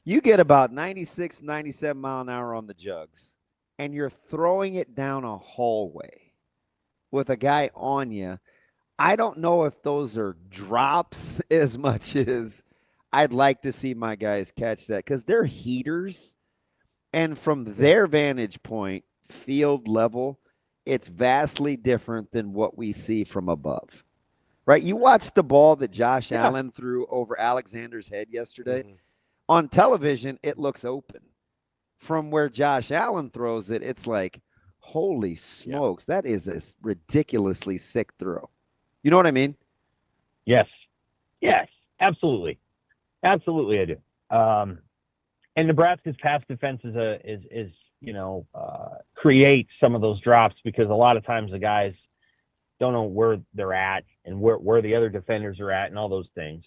you get about 96, 97 mile an hour on the jugs, and you're throwing it down a hallway with a guy on you. I don't know if those are drops as much as I'd like to see my guys catch that, because they're heaters, and from their vantage point, field level, it's vastly different than what we see from above, right? You watched the ball that Josh Allen threw over Alexander's head yesterday. Mm-hmm. On television, it looks open. From where Josh Allen throws it, it's like, holy smokes, that is a ridiculously sick throw. You know what I mean? Yes, absolutely. Absolutely, I do. And Nebraska's pass defense is create some of those drops, because a lot of times the guys don't know where they're at and where the other defenders are at and all those things.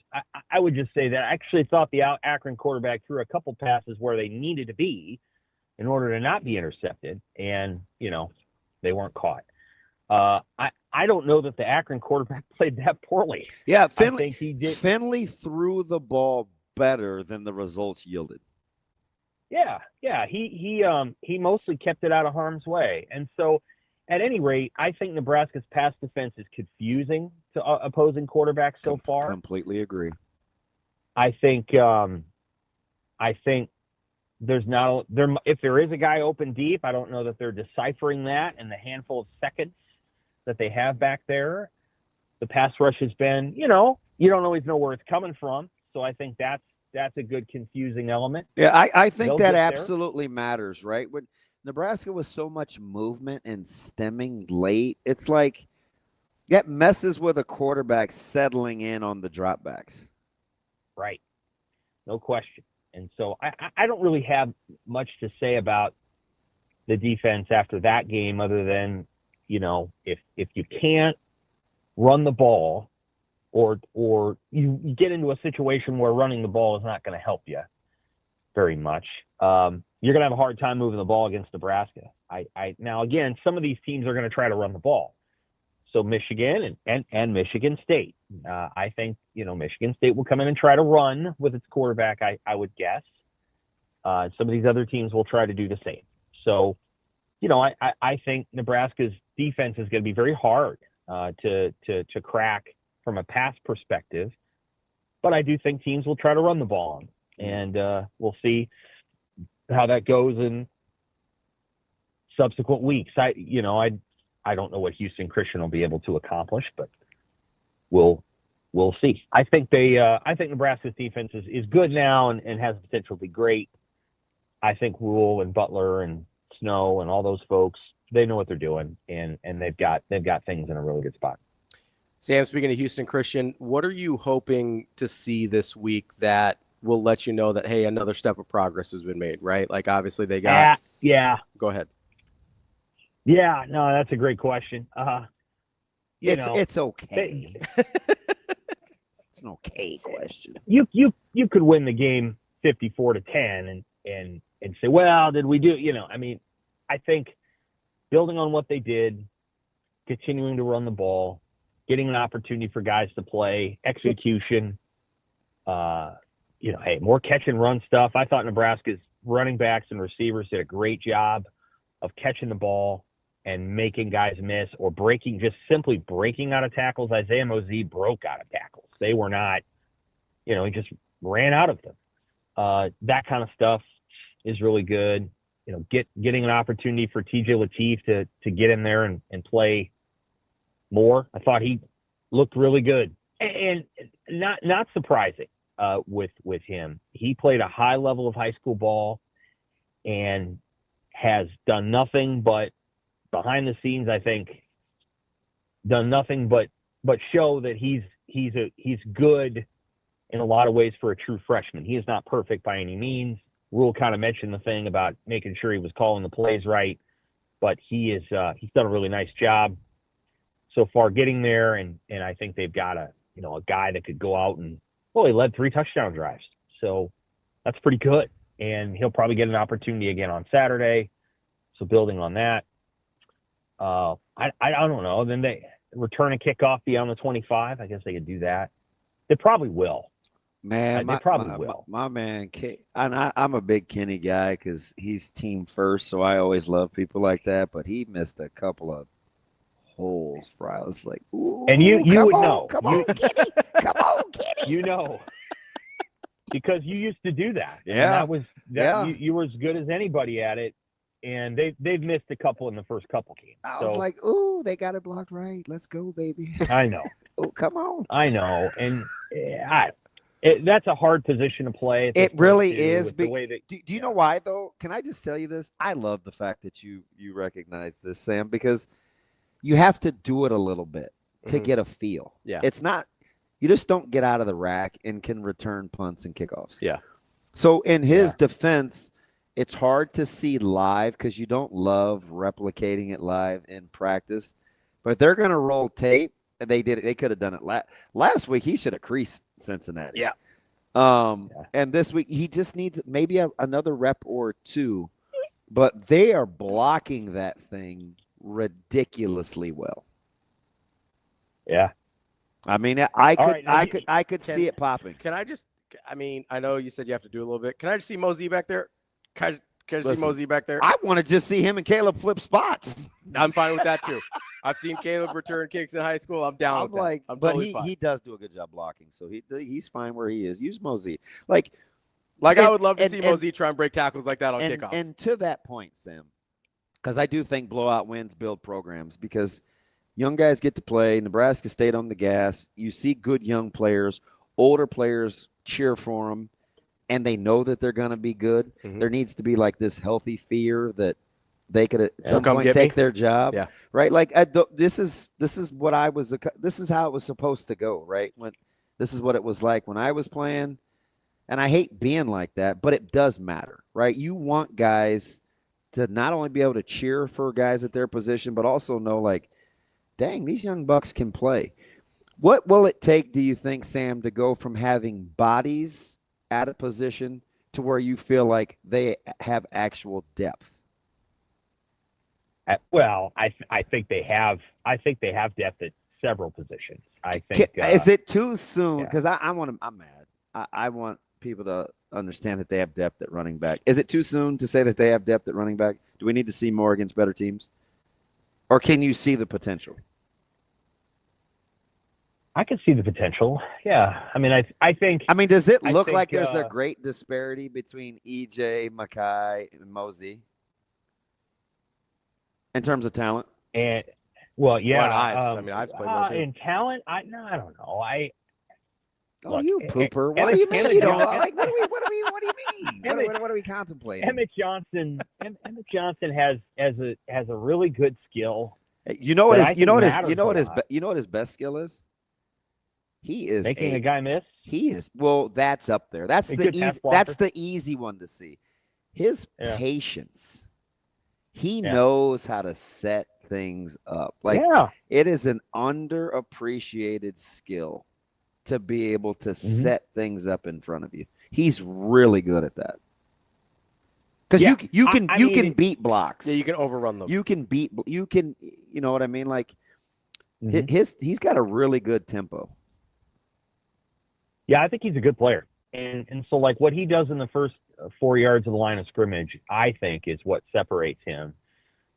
I would just say that I actually thought the Akron quarterback threw a couple passes where they needed to be in order to not be intercepted, and, they weren't caught. I don't know that the Akron quarterback played that poorly. Yeah, Finley, I think he did. Finley threw the ball better than the results yielded. Yeah. He mostly kept it out of harm's way. And so, at any rate, I think Nebraska's pass defense is confusing to opposing quarterbacks so far. Completely agree. I think there's not if there is a guy open deep, I don't know that they're deciphering that in the handful of seconds that they have back there. The pass rush has been, you don't always know where it's coming from. So I think that's a good confusing element. Yeah, I think that absolutely matters, right? When Nebraska was so much movement and stemming late, it's like that messes with a quarterback settling in on the dropbacks. Right. No question. And so I don't really have much to say about the defense after that game, other than, if you can't run the ball, or you get into a situation where running the ball is not going to help you very much, you're going to have a hard time moving the ball against Nebraska. Now, again, some of these teams are going to try to run the ball. So Michigan and Michigan State. I think, Michigan State will come in and try to run with its quarterback, I would guess. Some of these other teams will try to do the same. So, I think Nebraska's defense is going to be very hard to crack from a pass perspective. But I do think teams will try to run the ball on. And we'll see. how that goes in subsequent weeks. I don't know what Houston Christian will be able to accomplish, but we'll see. I think Nebraska's defense is good now and has the potential to be great. I think Rule and Butler and Snow and all those folks, they know what they're doing, and they've got things in a really good spot. Sam, speaking of Houston Christian, what are you hoping to see this week that will let you know that, hey, another step of progress has been made, right? Like, obviously they got yeah. Go ahead. Yeah, no, that's a great question. It's okay. It's an okay question. You could win the game 54-10 and say, well, did we do? I think building on what they did, continuing to run the ball, getting an opportunity for guys to play, execution. Hey, more catch and run stuff. I thought Nebraska's running backs and receivers did a great job of catching the ball and making guys miss or simply breaking out of tackles. Isaiah Mosey broke out of tackles. They were not, he just ran out of them. That kind of stuff is really good. Getting an opportunity for TJ Lateef to get in there and play more. I thought he looked really good and not surprising with him. He played a high level of high school ball and has done nothing but behind the scenes, I think, done nothing but show that he's good in a lot of ways for a true freshman. He is not perfect by any means. Rule kind of mentioned the thing about making sure he was calling the plays right, but he's done a really nice job so far getting there, and I think they've got a guy that could go out and he led 3 touchdown drives, so that's pretty good, and he'll probably get an opportunity again on Saturday. So building on that, I don't know. Then they return a kickoff beyond the 25. I guess they could do that. They probably will. Man, they probably will. My man, and I'm a big Kenny guy because he's team first, so I always love people like that. But he missed a couple of holes where I was like, ooh, and you would know. Come on, Kenny. Come on, Kenny. You know. Because you used to do that. Yeah. You were as good as anybody at it. And they've missed a couple in the first couple games. I was like, ooh, they got it blocked right. Let's go, baby. I know. Oh, come on. I know. And that's a hard position to play. It really is. The way that, do you know why, though? Can I just tell you this? I love the fact that you recognize this, Sam, because you have to do it a little bit to get a feel. Yeah. It's not – you just don't get out of the rack and can return punts and kickoffs. Yeah. So in his defense – it's hard to see live because you don't love replicating it live in practice. But they're going to roll tape, and they did it. They could have done it last week. He should have creased Cincinnati. Yeah. And this week he just needs maybe another rep or two. But they are blocking that thing ridiculously well. Yeah. I mean, I could see it popping. Can I just? I mean, I know you said you have to do a little bit. Can I just see Mosey back there? Can I see Mosey back there? I want to just see him and Caleb flip spots. I'm fine with that too. I've seen Caleb return kicks in high school. I'm down with that. I'm but totally fine. He does do a good job blocking, so he's fine where he is. Use Mosey. I would love to see Mosey try and break tackles like that on kickoff. And to that point, Sam, because I do think blowout wins build programs because young guys get to play. Nebraska stayed on the gas. You see good young players, older players cheer for them. And they know that they're going to be good. Mm-hmm. There needs to be like this healthy fear that they could at some point take their job. Yeah. Right. Like this is what this is how it was supposed to go. Right. This is what it was like when I was playing. And I hate being like that, but it does matter. Right. You want guys to not only be able to cheer for guys at their position, but also know like, dang, these young bucks can play. What will it take, do you think, Sam, to go from having bodies at a position to where you feel like they have actual depth? Well, I think they have depth at several positions. I think. Is it too soon? Because I'm mad. I want people to understand that they have depth at running back. Is it too soon to say that they have depth at running back? Do we need to see more against better teams, or can you see the potential? I can see the potential. Yeah. I mean, I think. I mean, does it look think, like there's a great disparity between EJ, Mackay, and Mosey in terms of talent? And well, yeah. Well, Ives. I mean, Ives played well too. In talent, I don't know. Look, you pooper. What do you mean you don't like? What do you mean? What are we contemplating? Emmett Johnson has a really good skill. You know what his best skill is? He is making a guy miss. He is that's up there. That's the easy one to see. His patience. He knows how to set things up. It is an underappreciated skill to be able to set things up in front of you. He's really good at that. Because you can beat blocks. Yeah, you can overrun them. You know what I mean? Like he's got a really good tempo. Yeah, I think he's a good player. And so like what he does in the first 4 yards of the line of scrimmage, I think is what separates him.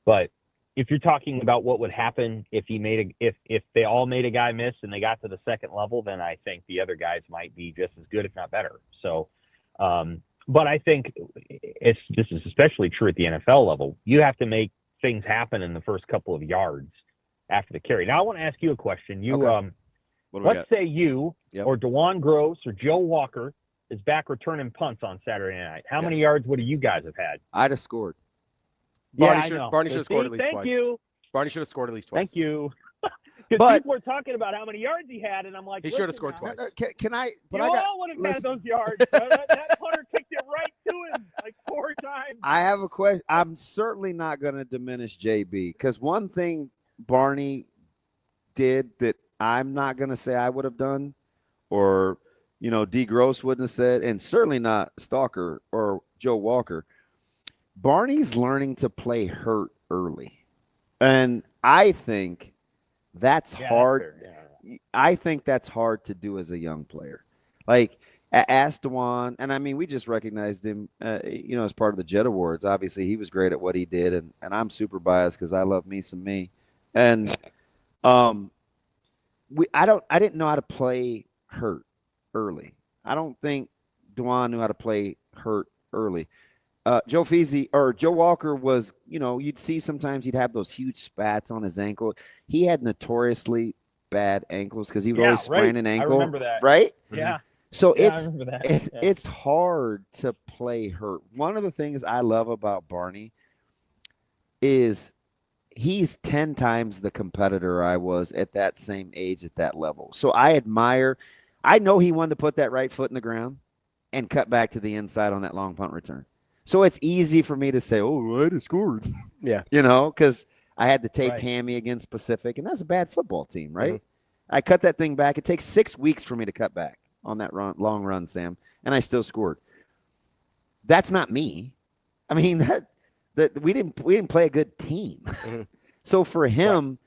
But if you're talking about what would happen if if they all made a guy miss and they got to the second level, then I think the other guys might be just as good, if not better. So, but I think this is especially true at the NFL level. You have to make things happen in the first couple of yards after the carry. Now, I want to ask you a question. Let's say you or DeJuan Gross or Joe Walker is back returning punts on Saturday night. How many yards would you guys have had? I'd have scored. Barney should have scored at least twice. Thank you. Barney should have scored at least twice. Thank you. Because people were talking about how many yards he had, and I'm like, he should have scored twice. Can I? But you all would have had those yards. That punter kicked it right to him like 4 times. I have a question. I'm certainly not going to diminish JB because one thing Barney did that I'm not going to say I would have done, or D. Gross wouldn't have said, and certainly not Stalker or Joe Walker. Barney's learning to play hurt early, and I think that's hard. I think that's hard to do as a young player. Like ask DeJuan, and I mean we just recognized him, as part of the Jet Awards. Obviously, he was great at what he did, and I'm super biased because I love me some me, and I didn't know how to play hurt early. I don't think DeJuan knew how to play hurt early. Joe Feasy or Joe Walker was, you'd see sometimes he'd have those huge spats on his ankle. He had notoriously bad ankles because he would always sprain an ankle. I remember that. Right? Yeah. So I remember that. It's hard to play hurt. One of the things I love about Barney is he's 10 times the competitor I was at that same age at that level. So I know he wanted to put that right foot in the ground and cut back to the inside on that long punt return. So it's easy for me to say, oh, I'd have scored. Yeah. Because I had to take Tammy against Pacific, and that's a bad football team, right? Mm-hmm. I cut that thing back. It takes 6 weeks for me to cut back on that long run, Sam, and I still scored. That's not me. I mean, that we didn't play a good team. Mm-hmm. So for him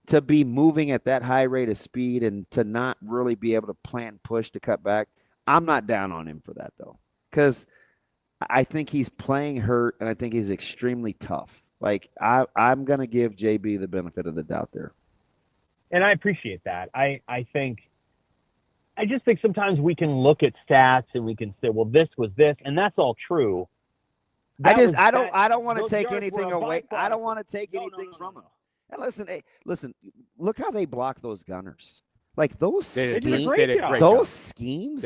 to be moving at that high rate of speed and to not really be able to plan push to cut back, I'm not down on him for that, though, because I think he's playing hurt, and I think he's extremely tough. Like, I'm going to give JB the benefit of the doubt there. And I appreciate that. I just think sometimes we can look at stats and we can say, well, this was this, and that's all true. I don't want to take anything away. I don't want to take anything from him. And listen, look how they block those gunners. Like those schemes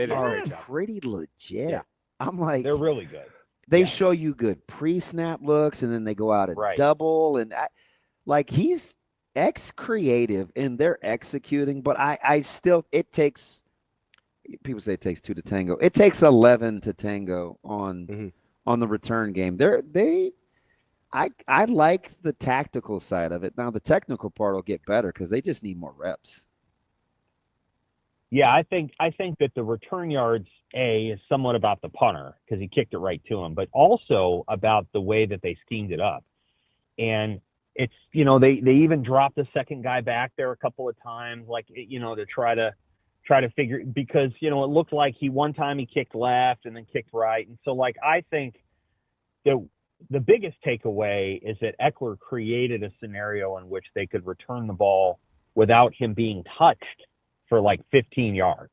are pretty legit. Yeah. I'm like, they're really good. They show you good pre-snap looks, and then they go out and double, and he's creative, and they're executing. But I still, it takes. People say it takes 2 to tango. It takes 11 to tango on the return game. I like the tactical side of it. Now the technical part will get better because they just need more reps. Yeah, I think that the return yards is somewhat about the punter because he kicked it right to him, but also about the way that they schemed it up. And it's they even dropped the second guy back there a couple of times, to try to figure, because it looked like one time he kicked left and then kicked right, and so I think the biggest takeaway is that Eckler created a scenario in which they could return the ball without him being touched for like 15 yards.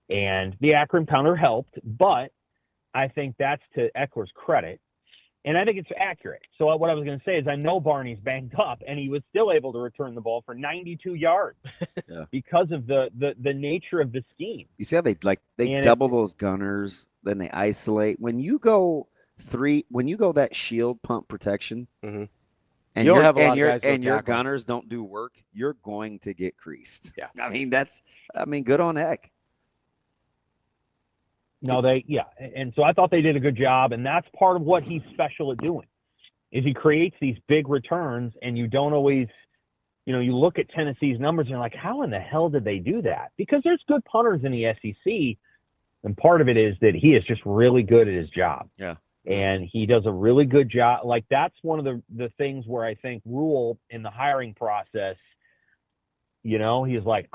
And the Akron punter helped, but I think that's to Eckler's credit. And I think it's accurate. So what I was going to say is I know Barney's banged up, and he was still able to return the ball for 92 yards because of the nature of the scheme. You see how they double those gunners, then they isolate. When you go that shield pump protection, and your gunners don't do work, you're going to get creased. Yeah, I mean good on Eck. No, and so I thought they did a good job, and that's part of what he's special at doing, is he creates these big returns, and you don't always, you look at Tennessee's numbers and you're like, how in the hell did they do that? Because there's good punters in the SEC, and part of it is that he is just really good at his job. Yeah. And he does a really good job. Like, that's one of the things where I think Rule in the hiring process, he's like,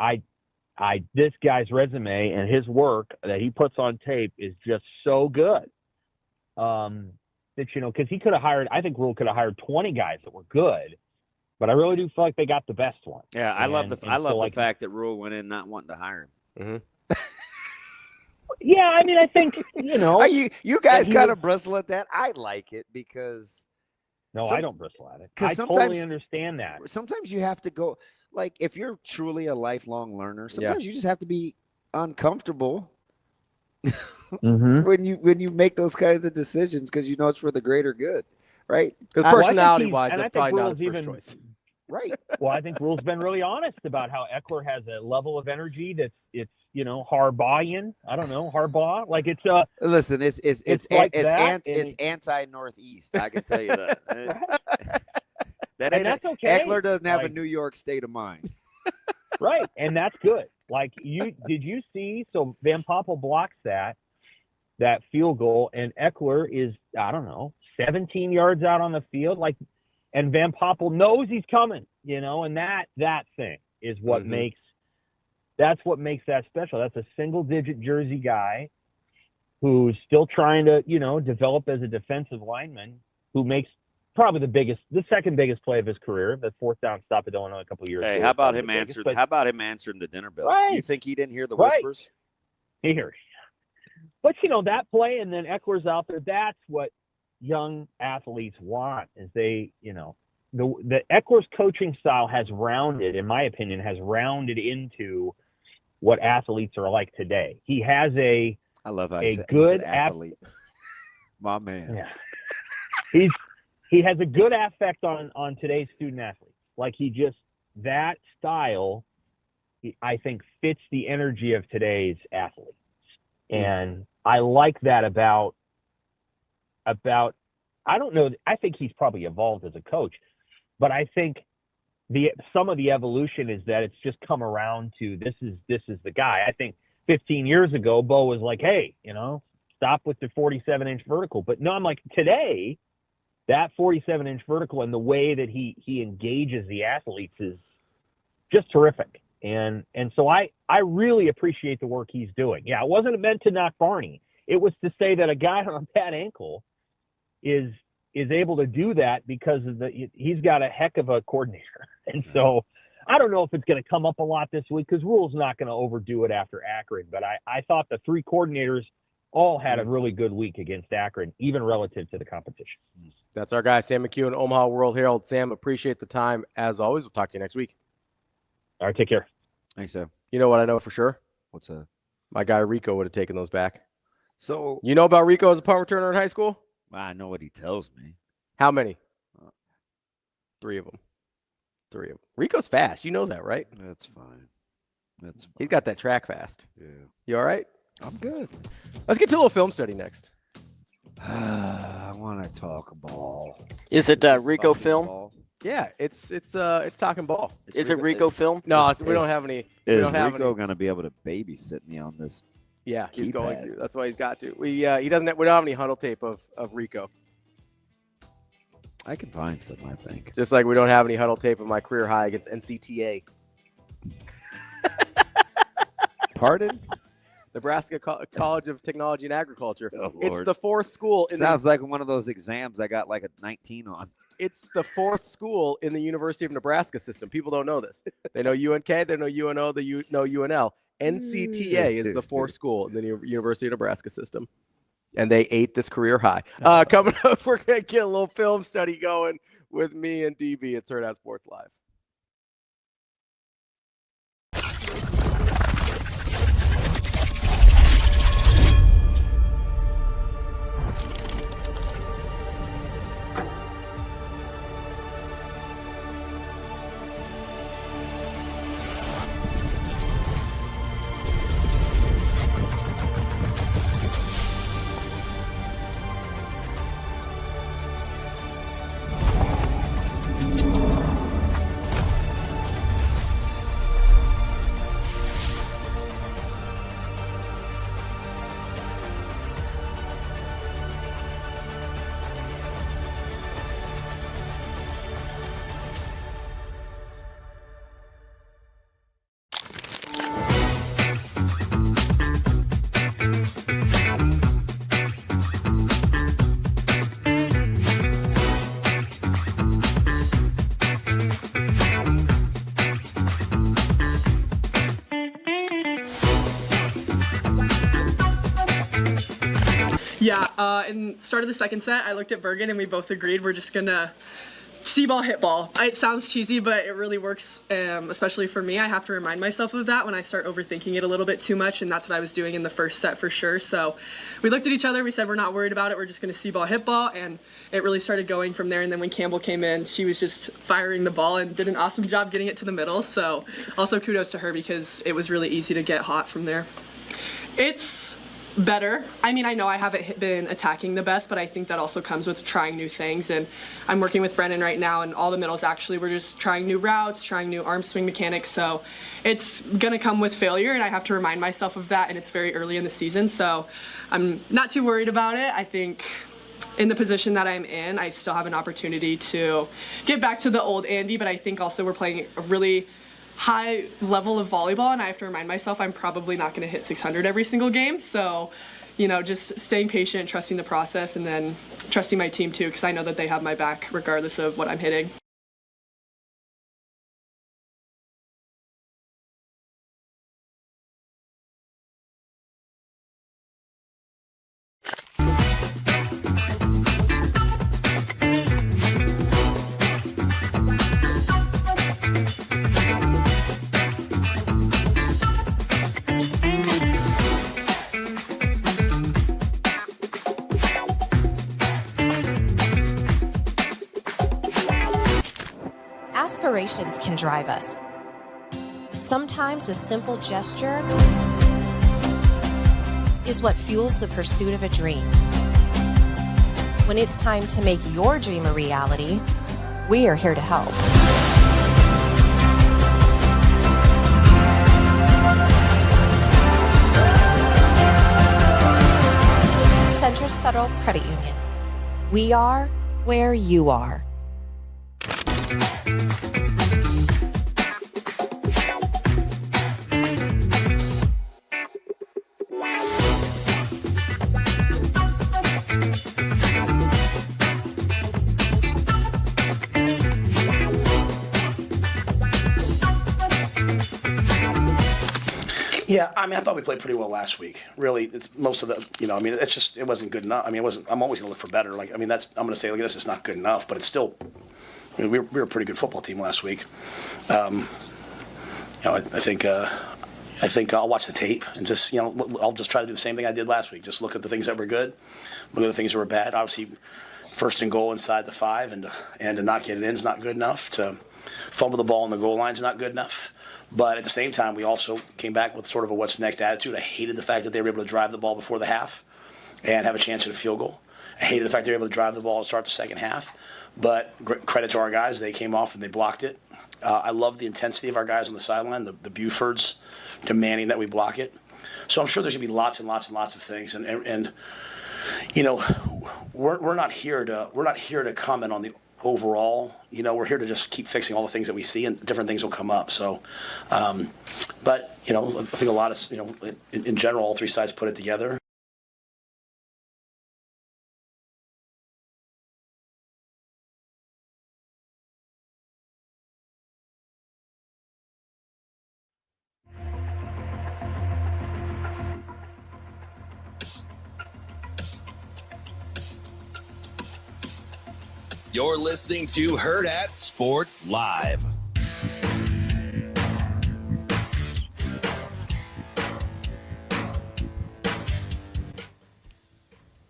this guy's resume and his work that he puts on tape is just so good. That, because he could have hired, I think Rule could have hired 20 guys that were good, but I really do feel like they got the best one. Yeah, I love the fact that Rule went in not wanting to hire him. Mm-hmm. Yeah, I mean, I think, you guys kind of bristle at that. I like it because. No, I don't bristle at it. I totally understand that. Sometimes you have to go. Like, if you're truly a lifelong learner, sometimes you just have to be uncomfortable when you make those kinds of decisions because it's for the greater good, right? Because personality-wise, that's probably not his first choice. Right. Well, I think Rule's been really honest about how Eckler has a level of energy it's Harbaugh'ian. I don't know, Harbaugh. Like, it's listen, it's anti-Northeast. I can tell you that. That's okay. Eckler doesn't have a New York state of mind. Right, and that's good. Like, did you see? So Van Poppel blocks that field goal, and Eckler is, I don't know, 17 yards out on the field. Like, and Van Poppel knows he's coming, and that thing is what makes that special. That's a single-digit jersey guy who's still trying to, develop as a defensive lineman, who makes probably the second biggest play of his career, the fourth down stop at Illinois a couple of years ago. Hey, how about him answering the dinner bell? Right. You think he didn't hear the whispers? He hears. But, that play, and then Eckler's out there, that's what young athletes want, is they, the Eckler's coaching style in my opinion, has rounded into what athletes are like today. He has I love how he said athlete. My man. Yeah. He has a good affect on today's student athletes. Like, that style, I think, fits the energy of today's athletes. And I like that about, I don't know, I think he's probably evolved as a coach, but I think some of the evolution is that it's just come around to this is the guy. I think 15 years ago, Bo was like, hey, stop with the 47-inch vertical. But no, I'm like, today, that 47-inch vertical and the way that he engages the athletes is just terrific. And so I really appreciate the work he's doing. Yeah, it wasn't meant to knock Barney. It was to say that a guy on a bad ankle is able to do that because he's got a heck of a coordinator. And so I don't know if it's going to come up a lot this week because Rule's not going to overdo it after Akron. But I thought the three coordinators all had a really good week against Akron, even relative to the competition. That's our guy, Sam McKewon, Omaha World Herald. Sam, appreciate the time. As always, we'll talk to you next week. All right, take care. Thanks, Sam. You know what I know for sure? What's that? My guy Rico would have taken those back. So you know about Rico as a punt returner in high school? I know what he tells me. How many? 3 of them. Rico's fast. You know that, right? That's fine. He's got that track fast. Yeah. You all right? I'm good. Let's get to a little film study next. I want to talk ball. Is it Rico film? Ball? Yeah, it's talking ball. Is it Rico film? No, we don't have any. Is Rico going to be able to babysit me on this? Yeah, he's going to. That's why he's got to. We don't have any huddle tape of Rico. I can find some, I think. Just like we don't have any huddle tape of my career high against NCTA. Pardon? Nebraska College of Technology and Agriculture. Oh, it's the fourth school. Sounds like one of those exams I got like a 19 on. it's the fourth school in the University of Nebraska system. People don't know this. They know UNK, they know UNO, they know UNL. NCTA is the fourth school in the University of Nebraska system. And they ate this career high. Coming up, we're going to get a little film study going with me and DB at Hurrdat Sports Live. Yeah, in start of the second set, I looked at Bergen and we both agreed we're just gonna see ball, hit ball. It sounds cheesy, but it really works, especially for me. I have to remind myself of that when I start overthinking it a little bit too much, and that's what I was doing in the first set for sure. So we looked at each other, we said we're not worried about it, we're just gonna see ball, hit ball, and it really started going from there. And then when Campbell came in, she was just firing the ball and did an awesome job getting it to the middle. So also kudos to her because it was really easy to get hot from there. It's better. I mean, I know I haven't been attacking the best, but I think that also comes with trying new things. And I'm working with Brennan right now, and all the middles actually, we're just trying new routes, trying new arm swing mechanics. So it's gonna come with failure, and I have to remind myself of that, and it's very early in the season. So I'm not too worried about it. I think in the position that I'm in, I still have an opportunity to get back to the old Andy, but I think also we're playing a really high level of volleyball, and I have to remind myself I'm probably not going to hit 600 every single game. So, you know, just staying patient, trusting the process, and then trusting my team too, because I know that they have my back regardless of what I'm hitting. Aspirations can drive us. Sometimes a simple gesture is what fuels the pursuit of a dream. When it's time to make your dream a reality, we are here to help. Centris Federal Credit Union. We are where you are. Yeah, I mean, I thought we played pretty well last week. Really, it's most of the, you know, I mean, it's just, it wasn't good enough. I mean, it wasn't, I'm always going to look for better. Like, I mean, that's, I'm going to say, look at this, it's not good enough, but it's still, I mean, we were a pretty good football team last week. You know, I think I'll watch the tape and just, you know, I'll just try to do the same thing I did last week. Just look at the things that were good, look at the things that were bad. Obviously, first and goal inside the 5 and to not get it in is not good enough. To fumble the ball on the goal line is not good enough. But at the same time, we also came back with sort of a what's next attitude. I hated the fact that they were able to drive the ball before the half and have a chance at a field goal. I hated the fact they were able to drive the ball and start the second half. But credit to our guys, they came off and they blocked it. I love the intensity of our guys on the sideline, the Bufords demanding that we block it. So I'm sure there's going to be lots and lots and lots of things. And you know, we're not here to comment on the overall. You know, we're here to just keep fixing all the things that we see, and different things will come up. So, but you know, I think a lot of, you know, in general, all three sides put it together. You're listening to Hurrdat Sports Live.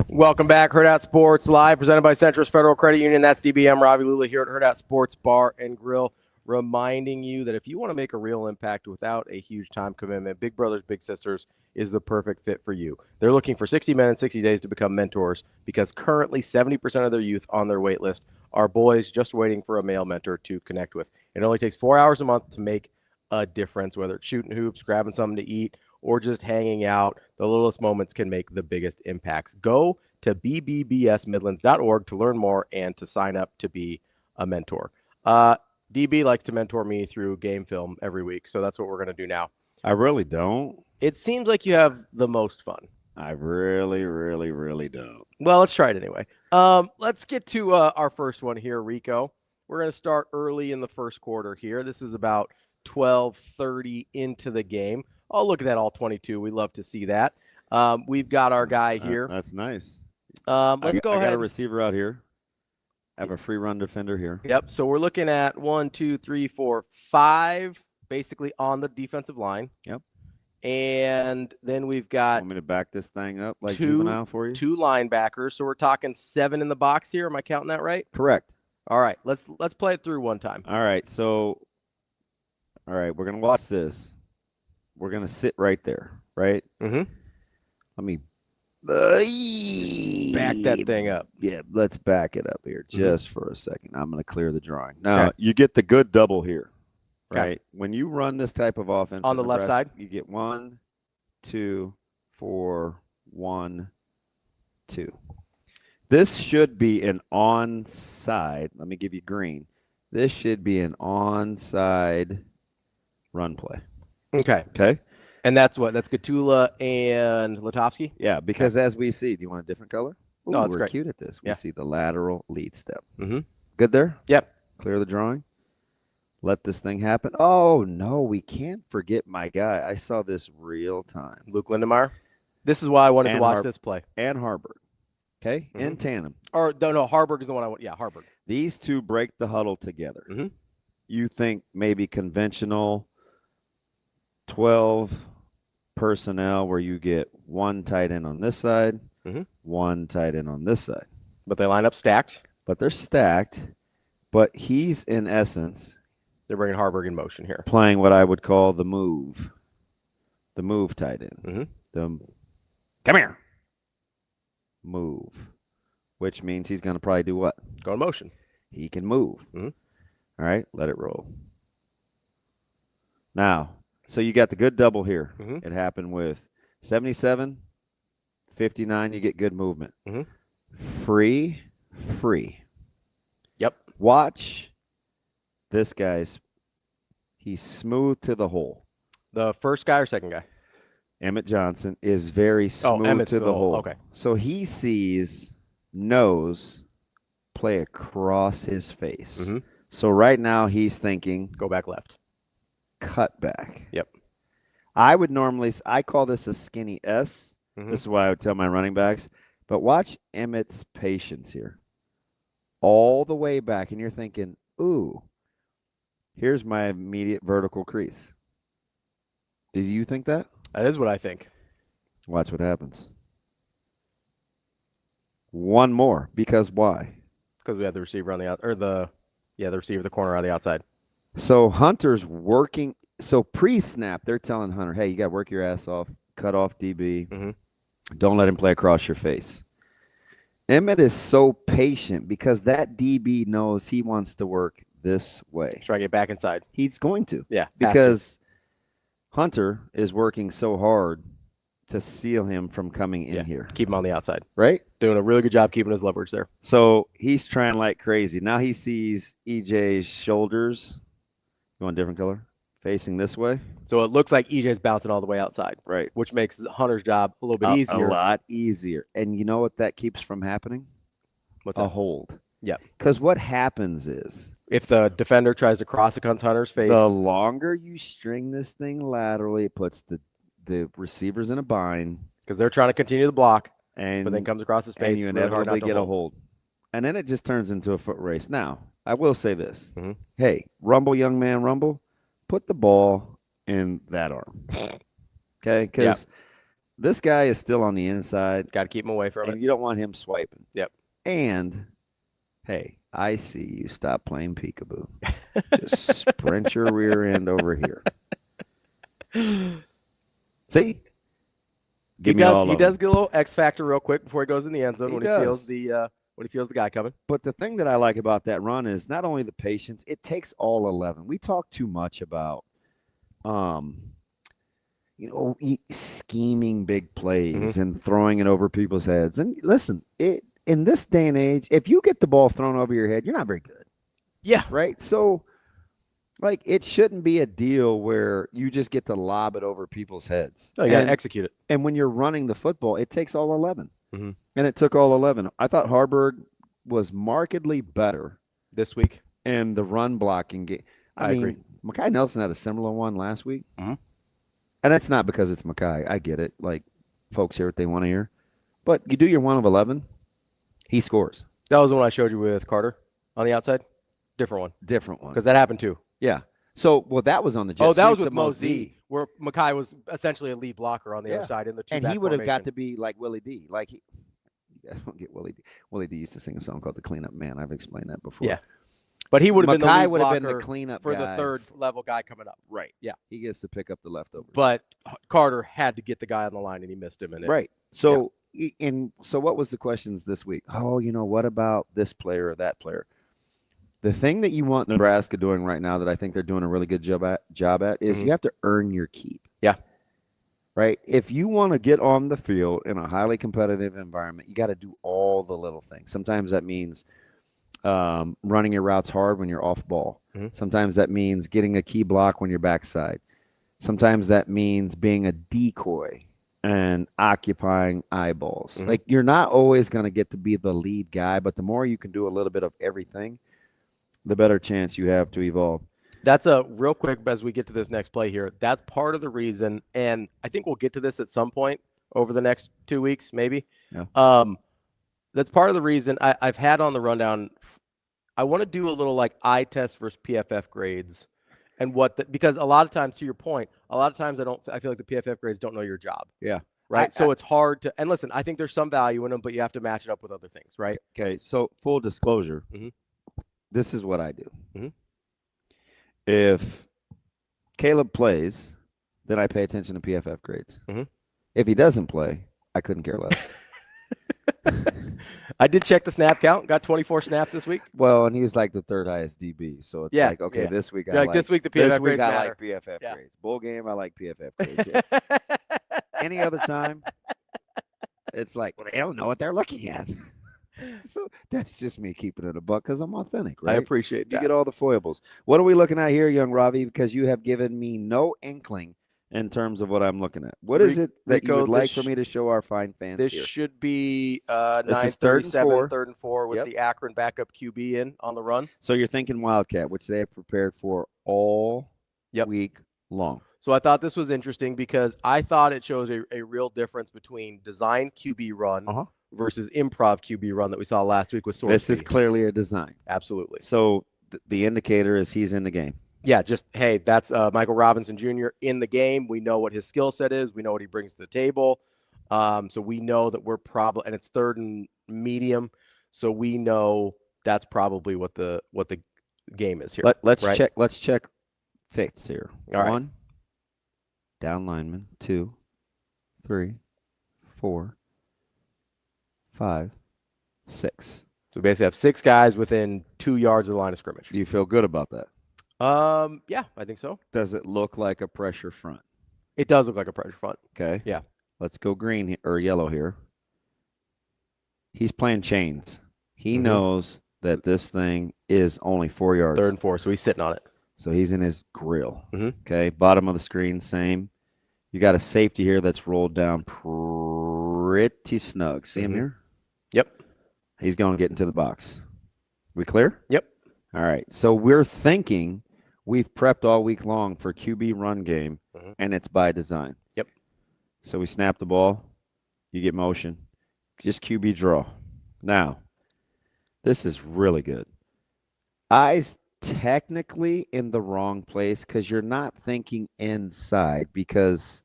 Welcome back, Hurrdat Sports Live, presented by Centris Federal Credit Union. That's DBM Ravi, Lulla here at Hurrdat Sports Bar and Grill, reminding you that if you want to make a real impact without a huge time commitment, Big Brothers Big Sisters is the perfect fit for you. They're looking for 60 men in 60 days to become mentors because currently 70% of their youth on their wait list are boys just waiting for a male mentor to connect with. It only takes 4 hours a month to make a difference, whether it's shooting hoops, grabbing something to eat, or just hanging out. The littlest moments can make the biggest impacts. Go to bbbsmidlands.org to learn more and to sign up to be a mentor. DB likes to mentor me through game film every week, so that's what we're going to do now. I really don't. It seems like you have the most fun. I really, really, really don't. Well, let's try it anyway. Let's get to our first one here, Rico. We're going to start early in the first quarter here. This is about 12:30 into the game. Oh, look at that, all 22. We love to see that. We've got our guy here. That's nice. Let's go ahead. I got a receiver out here. I have a free run defender here. Yep. So we're looking at 1, 2, 3, 4, 5, basically on the defensive line. Yep. And then we've got Want me to back this thing up like juvenile for you? 2 linebackers. So we're talking 7 in the box here. Am I counting that right? Correct. All right. Let's play it through one time. All right. So, we're going to watch this. We're going to sit right there, right? Mm-hmm. Let me back that thing up. Yeah, let's back it up here just for a second. I'm going to clear the drawing. Now, you get the good double here, right? When you run this type of offense on the left side, you get 1, 2, 4, 1, 2. This should be an onside. Let me give you green. This should be an onside run play. Okay. And that's what? That's Gatula and Latovsky? Yeah, because as we see, do you want a different color? Ooh, no, it's we're great. cute at this. We Yeah. see the lateral lead step. Mm-hmm. Good there? Yep. Clear the drawing. Let this thing happen. Oh, no, we can't forget my guy. I saw this real time. Luke Lindemeyer. This is why I wanted to watch this play. And Harburg. Okay? In tandem. Or, no, Harburg is the one I want. Yeah, Harburg. These two break the huddle together. Mm-hmm. You think maybe conventional 12 personnel where you get 1 tight end on this side, 1 tight end on this side. But they line up stacked. But they're stacked. But he's, in essence, they're bringing Harburg in motion here. Playing what I would call the move tight end. Mm-hmm. Come here. Move. Which means he's going to probably do what? Go in motion. He can move. Mm-hmm. All right, let it roll. Now, so you got the good double here. Mm-hmm. It happened with 77, 59, you get good movement. Mm-hmm. Free. Yep. Watch this guy's, he's smooth to the hole. The first guy or second guy? Emmett Johnson is very smooth to the hole. Okay. So he sees nose play across his face. Mm-hmm. So right now he's thinking, go back left. Cut back. Yep. I call this a skinny S. Mm-hmm. This is why I would tell my running backs. But watch Emmett's patience here. All the way back, and you're thinking, ooh, here's my immediate vertical crease. Did you think that? That is what I think. Watch what happens. One more, because why? Because we have the receiver on the the receiver, the corner on the outside. So Hunter's working. So pre-snap, they're telling Hunter, hey, you got to work your ass off, cut off DB. Mm-hmm. Don't let him play across your face. Emmett is so patient because that DB knows he wants to work this way. Try to get back inside. He's going to. Yeah. Because Hunter is working so hard to seal him from coming in here. Keep him on the outside. Right? Doing a really good job keeping his leverage there. So he's trying like crazy. Now he sees EJ's shoulders. You want a different color? Facing this way. So it looks like EJ's bouncing all the way outside. Right. Which makes Hunter's job a little bit easier. A lot easier. And you know what that keeps from happening? What's a that? hold. Yeah. Because what happens is, if the defender tries to cross against Hunter's face, the longer you string this thing laterally, it puts the receivers in a bind. Because they're trying to continue the block, but then comes across his face. And you inevitably get a hold. And then it just turns into a foot race. Now, I will say this. Hey, rumble, young man, rumble. Put the ball in that arm. Okay? Because this guy is still on the inside. Got to keep him away from it. And you don't want him swiping. Yep. And, hey, I see you. Stop playing peekaboo. Just sprint your rear end over here. See? He does get a little X factor real quick before he goes in the end zone He when does. he feels the guy coming. But the thing that I like about that run is not only the patience, it takes all 11. We talk too much about scheming big plays and throwing it over people's heads. And listen, in this day and age, if you get the ball thrown over your head, you're not very good. Yeah. Right? So, like, it shouldn't be a deal where you just get to lob it over people's heads. No, you got to execute it. And when you're running the football, it takes all 11. And it took all 11. I thought Harburg was markedly better this week in the run blocking game. I agree. Mackay Nelson had a similar one last week. And that's not because it's Mackay. I get it. Like, folks hear what they want to hear. But you do your 1 of 11, he scores. That was the one I showed you with Carter on the outside? Different one. Because that happened too. Yeah. So, that was on the jet that was sweep with to Mosey, where Mackay was essentially a lead blocker on the other side in the two-back And he would have got formation. to be like Willie D. Like, you guys don't get Willie D. Willie D used to sing a song called The Cleanup Man. I've explained that before. Yeah. But he would have been the lead would have blocker been the cleanup for guy. the third level guy coming up. Right. Yeah. He gets to pick up the leftovers. But Carter had to get the guy on the line, and he missed him. Right. So, so what was the questions this week? Oh, what about this player or that player? The thing that you want Nebraska doing right now that I think they're doing a really good job at is you have to earn your keep. Yeah. Right? If you want to get on the field in a highly competitive environment, you got to do all the little things. Sometimes that means running your routes hard when you're off ball. Sometimes that means getting a key block when you're backside. Sometimes that means being a decoy and occupying eyeballs. Like, you're not always going to get to be the lead guy, but the more you can do a little bit of everything, the better chance you have to evolve. That's a real quick as we get to this next play here. That's part of the reason, and I think we'll get to this at some point over the next 2 weeks, maybe. Yeah. That's part of the reason I've had on the rundown. I want to do a little like eye test versus PFF grades, and because a lot of times, to your point, a lot of times I feel like the PFF grades don't know your job. Yeah. Right. So it's hard to, and listen, I think there's some value in them, but you have to match it up with other things, right? Okay. So full disclosure. This is what I do. If Caleb plays, then I pay attention to PFF grades. If he doesn't play, I couldn't care less. I did check the snap count. Got 24 snaps this week. Well, and he's like the third highest DB. So it's like, okay, this week this week the PFF grades I matter. like PFF grades. Bowl game, I like PFF grades. Any other time, it's like, well, they don't know what they're looking at. So that's just me keeping it a buck because I'm authentic, right? I appreciate that. You get all the foibles. What are we looking at here, young Ravi? Because you have given me no inkling in terms of what I'm looking at. What is it that you would like for me to show our fine fans this here? This should be this is 9:37, 3rd and 4 with the Akron backup QB in on the run. So you're thinking Wildcat, which they have prepared for all week long. So I thought this was interesting because I thought it shows a real difference between design QB run versus improv QB run that we saw last week with Source. This is clearly a design. Absolutely. So the indicator is he's in the game. Yeah, just, hey, that's Michael Robinson Jr. in the game. We know what his skill set is. We know what he brings to the table. So we know that we're probably, and it's 3rd and medium. So we know that's probably what the game is here. Let's check. Let's check fits here. All right. 1, down lineman. 2, 3, 4, 5, 6. So we basically have 6 guys within 2 yards of the line of scrimmage. Do you feel good about that? Yeah, I think so. Does it look like a pressure front? It does look like a pressure front. Okay. Yeah. Let's go green or yellow here. He's playing chains. He knows that this thing is only 4 yards. 3rd and 4, so he's sitting on it. So he's in his grill. Okay. Bottom of the screen, same. You got a safety here that's rolled down pretty snug. See him here? Yep. He's going to get into the box. We clear? Yep. All right. So we're thinking we've prepped all week long for QB run game, and it's by design. Yep. So we snap the ball. You get motion. Just QB draw. Now, This is really good. Eyes technically in the wrong place because you're not thinking inside because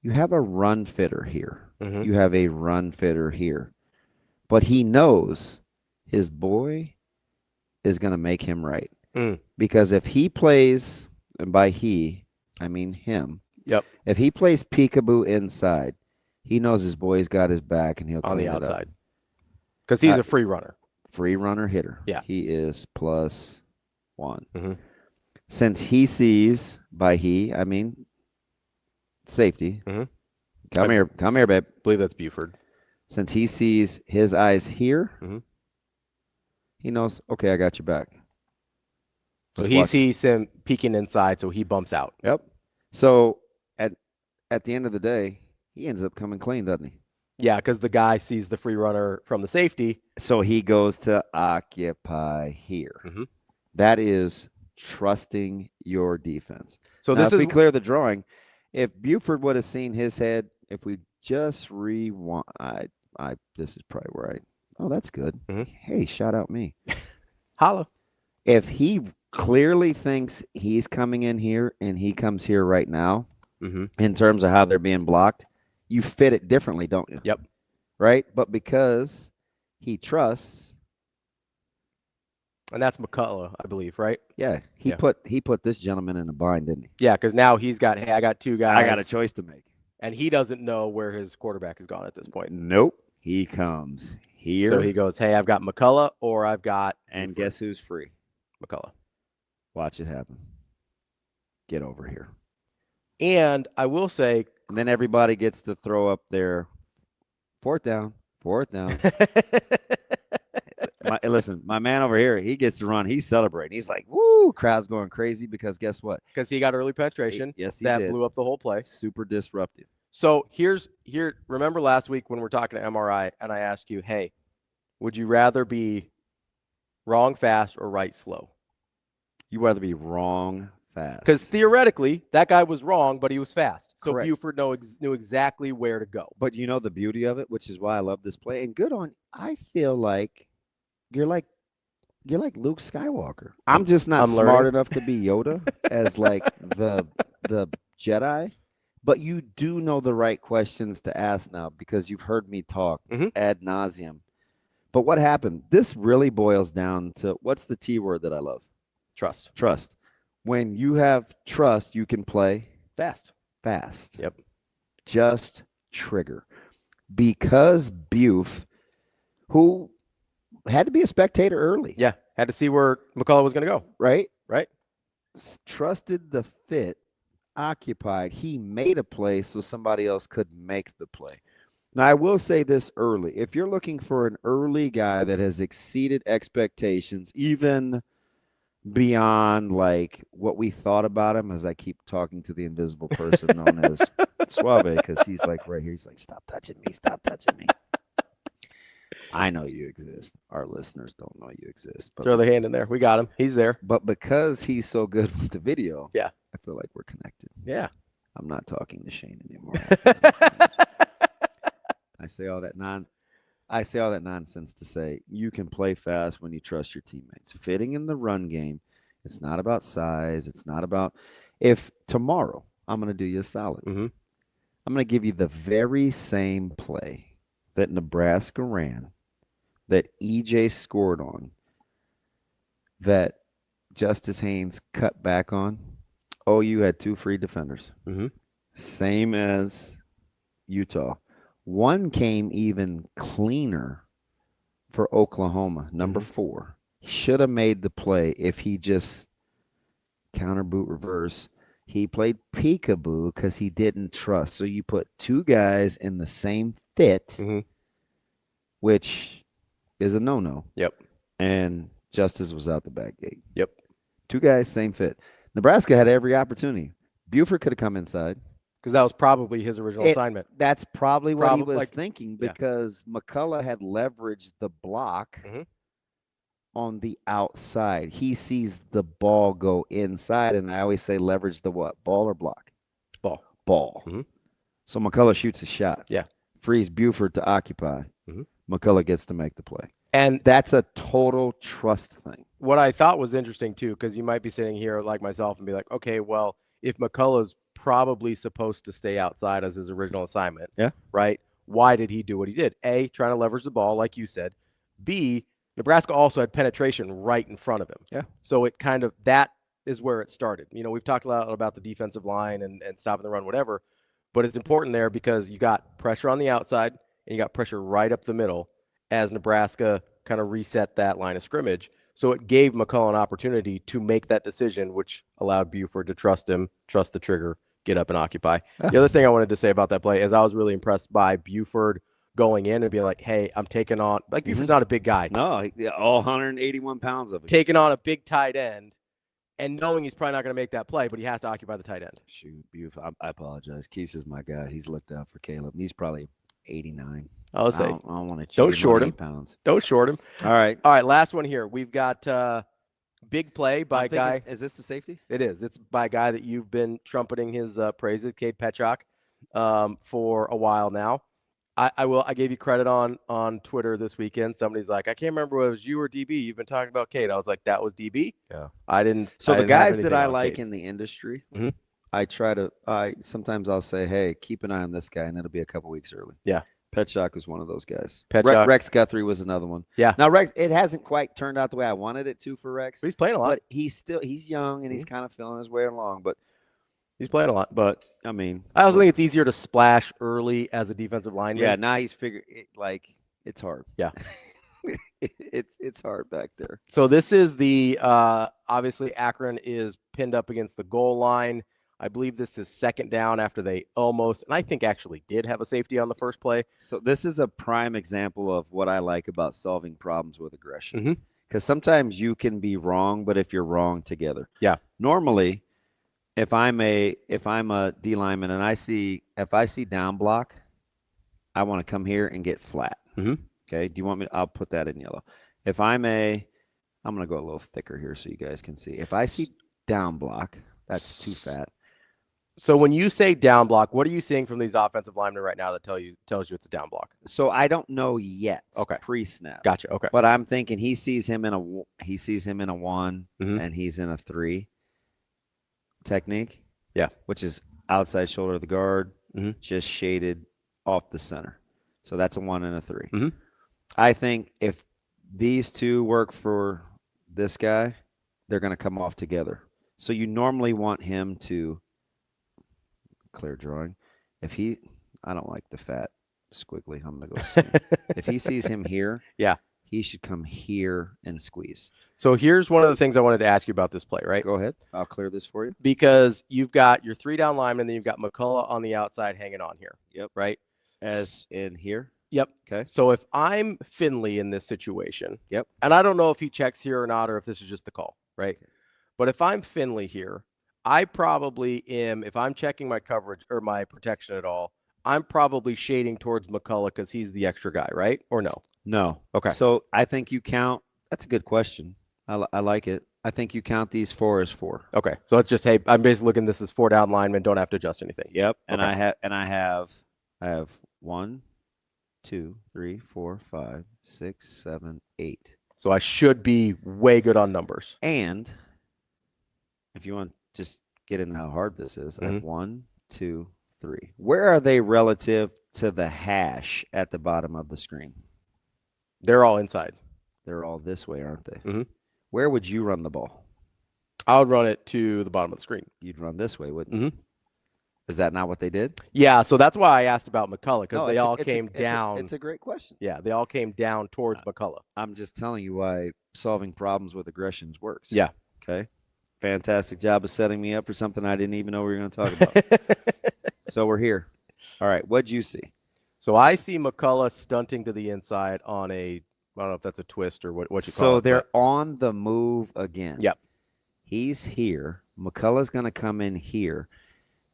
you have a run fitter here. Mm-hmm. You have a run fitter here. But he knows his boy is going to make him right. Because if he plays, and by he, I mean him. Yep. If he plays peekaboo inside, he knows his boy's got his back and he'll clean On the it up. outside. Because he's a free runner. Free runner hitter. Yeah. He is +1. Mm-hmm. Since he sees, by he, I mean safety. Mm-hmm. Come here, babe. I believe that's Buford. Since he sees his eyes here, mm-hmm. he knows, okay, I got your back. So he sees him peeking inside, so he bumps out. Yep. So at the end of the day, he ends up coming clean, doesn't he? Yeah, because the guy sees the free runner from the safety. So he goes to occupy here. Mm-hmm. That is trusting your defense. So now, this if is we clear the drawing, if Buford would have seen his head, if we just rewind, this is probably where oh, that's good. Mm-hmm. Hey, shout out me. Holla. If he clearly thinks he's coming in here and he comes here right now, mm-hmm. in terms of how they're being blocked, you fit it differently, don't you? Yep. Right? But because he trusts. And that's McCullough, I believe, right? Yeah. He put this gentleman in a bind, didn't he? Yeah, because now he's got, hey, I got two guys. I got a choice to make. And he doesn't know where his quarterback has gone at this point. Nope. He comes here. So he goes, hey, I've got McCullough or I've got. And guess who's free? McCullough. Watch it happen. Get over here. And I will say. And then everybody gets to throw up their fourth down. Listen, my man over here, he gets to run. He's celebrating. He's like, woo, crowd's going crazy because guess what? Because he got early penetration. Yes, he that did. Blew up the whole play. Super disruptive. So remember last week when we're talking to MRI and I asked you, hey, would you rather be wrong fast or right slow? You'd rather be wrong fast. Because theoretically, that guy was wrong, but he was fast. So Correct. Buford knew exactly where to go. But you know the beauty of it, which is why I love this play. And good on, I feel like you're like Luke Skywalker. I'm just not smart enough to be Yoda as like the Jedi. But you do know the right questions to ask now because you've heard me talk ad nauseum. But what happened? This really boils down to what's the T word that I love? Trust. Trust. When you have trust, you can play fast. Yep. Just trigger. Because Buf, who had to be a spectator early. Yeah. Had to see where McCullough was going to go. Right? Right. Trusted the fit, occupied. He made a play so somebody else could make the play. Now, I will say this early. If you're looking for an early guy that has exceeded expectations, even beyond like what we thought about him, as I keep talking to the invisible person known as Suave, because he's like right here. He's like, stop touching me. Stop touching me. I know you exist. Our listeners don't know you exist. But throw the hand in there. We got him. He's there. But because he's so good with the video, yeah, I feel like we're connected. Yeah. I'm not talking to Shane anymore. I say all that nonsense to say you can play fast when you trust your teammates. Fitting in the run game, it's not about size. It's not about if tomorrow I'm going to do you a solid. Mm-hmm. I'm going to give you the very same play that Nebraska ran, that EJ scored on, that Justice Haynes cut back on. OU had 2 free defenders. Mm-hmm. Same as Utah. One came even cleaner for Oklahoma, number 4. Should have made the play if he just counter boot reverse. He played peekaboo because he didn't trust. So you put 2 guys in the same fit, which is a no-no. Yep. And Justice was out the back gate. Yep. 2 guys, same fit. Nebraska had every opportunity. Buford could have come inside. Because that was probably his original assignment. That's probably what he was thinking because McCullough had leveraged the block on the outside. He sees the ball go inside, and I always say leverage the what? Ball or block? Ball. So McCullough shoots a shot. Yeah. Frees Buford to occupy. McCullough gets to make the play. And that's a total trust thing. What I thought was interesting, too, because you might be sitting here like myself and be like, okay, well, if McCullough's probably supposed to stay outside as his original assignment, right? Why did he do what he did? A, trying to leverage the ball, like you said. B, Nebraska also had penetration right in front of him. Yeah. So it kind of, that is where it started. You know, we've talked a lot about the defensive line and stopping the run, whatever, but it's important there because you got pressure on the outside and you got pressure right up the middle as Nebraska kind of reset that line of scrimmage. So it gave McCullough an opportunity to make that decision, which allowed Buford to trust him, trust the trigger, get up and occupy. The other thing I wanted to say about that play is I was really impressed by Buford going in and being like, hey, I'm taking on – like Buford's not a big guy. No, all 181 pounds of it. Taking on a big tight end and knowing he's probably not going to make that play, but he has to occupy the tight end. Shoot, Buford. I apologize. Keith is my guy. He's looked out for Caleb. He's probably 89. I'll say. I don't want to cheat. Don't short him. Pounds. Don't short him. All right. All right, last one here. We've got big play by a guy. Is this the safety? It is. It's by a guy that you've been trumpeting his praises, Cade Petchak, for a while now. I gave you credit on Twitter this weekend. Somebody's like, I can't remember whether it was you or DB. You've been talking about Cade. I was like, that was DB. Yeah. I didn't. So I the didn't have guys that anything I on like Cade. in the industry, Mhm. sometimes I'll say, hey, keep an eye on this guy, and it'll be a couple weeks early. Yeah. Petchak was one of those guys. Petchak. Rex Guthrie was another one. Yeah. Now Rex, it hasn't quite turned out the way I wanted it to for Rex. But he's playing a lot. But he's young and he's kind of feeling his way along. But He's playing a lot. But I mean, I also think it's easier to splash early as a defensive lineman. yeah. Now he's figured it's hard. Yeah. it's hard back there. So this is the obviously Akron is pinned up against the goal line. I believe this is second down after they almost, and I think actually did have a safety on the first play. So this is a prime example of what I like about solving problems with aggression. Mhm. Because sometimes you can be wrong, but if you're wrong together. Yeah. Normally, if I'm a D lineman and if I see down block, I want to come here and get flat. Mhm. Okay. Do you want me? I'll put that in yellow. If I'm going to go a little thicker here so you guys can see. If I see down block, that's too fat. So when you say down block, what are you seeing from these offensive linemen right now that tells you it's a down block? So I don't know yet. Okay. Pre-snap. Gotcha. Okay. But I'm thinking he sees him in a 1 Mhm. and he's in a 3 technique. Yeah. Which is outside shoulder of the guard, Mhm. just shaded off the center. So that's a 1 and a 3. Mhm. I think if these two work for this guy, they're going to come off together. So you normally want him to clear drawing. I don't like the fat squiggly. I'm going to go see. If he sees him here, Yeah. he should come here and squeeze. So here's one of the things I wanted to ask you about this play, right? Go ahead. I'll clear this for you. Because you've got your 3 down linemen, then you've got McCullough on the outside hanging on here. Yep. Right? As in here. Yep. Okay. So if I'm Finley in this situation, Yep. and I don't know if he checks here or not, or if this is just the call, right? But if I'm Finley here, I probably am, if I'm checking my coverage or my protection at all, I'm probably shading towards McCullough because he's the extra guy, right? Or no? No. Okay. So I think you count. That's a good question. I like it. I think you count these 4 as 4. Okay. So it's just, hey, I'm basically looking, this is 4 down linemen, don't have to adjust anything. Yep. And Okay. I have 1, 2, 3, 4, 5, 6, 7, 8. So I should be way good on numbers. And if you want to just get into how hard this is, I have 1, 2, 3. Where are they relative to the hash at the bottom of the screen? They're all inside. They're all this way, aren't they? Mhm. Where would you run the ball? I would run it to the bottom of the screen. You'd run this way, wouldn't you? you? Is that not what they did? Yeah, so that's why I asked about McCullough, because No, they it's a- all it's a- came it's a- down. it's a great question. Yeah, they all came down towards McCullough. I'm just telling you why solving problems with aggressions works. Yeah. Okay. Fantastic job of setting me up for something I didn't even know we were going to talk about. So we're here. All right. What'd you see? So I see McCullough stunting to the inside on a, I don't know if that's a twist or what you call it. So they're but- on the move again. Yep. He's here. McCullough's going to come in here.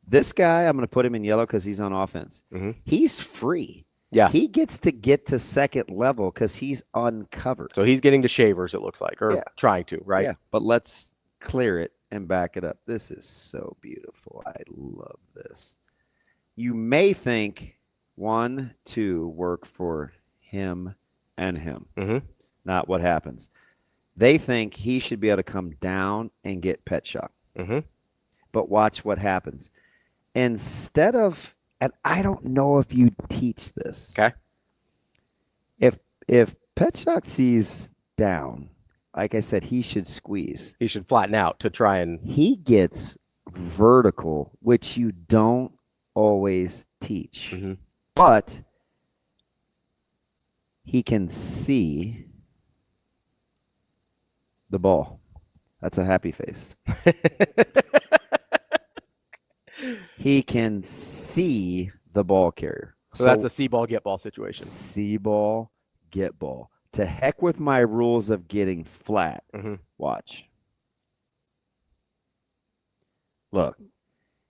This guy, I'm going to put him in yellow because he's on offense. Mhm. He's free. Yeah. He gets to get to second level because he's uncovered. So he's getting to shavers, it looks like, or Yeah. trying to, right? Yeah. But let's clear it and back it up. This is so beautiful. I love this. You may think 1, 2 work for him and him. Mhm. not what happens. They think he should be able to come down and get pet shock. Mm-hmm. But watch what happens. Instead of, and I don't know if you teach this. Okay. If pet shock sees down, like I said, he should squeeze. He should flatten out to try and. He gets vertical, which you don't always teach. Mm-hmm. But he can see the ball. That's a happy face. He can see the ball carrier. So that's a see ball, get ball situation. See ball, get ball. To heck with my rules of getting flat. Mm-hmm. Watch. Look.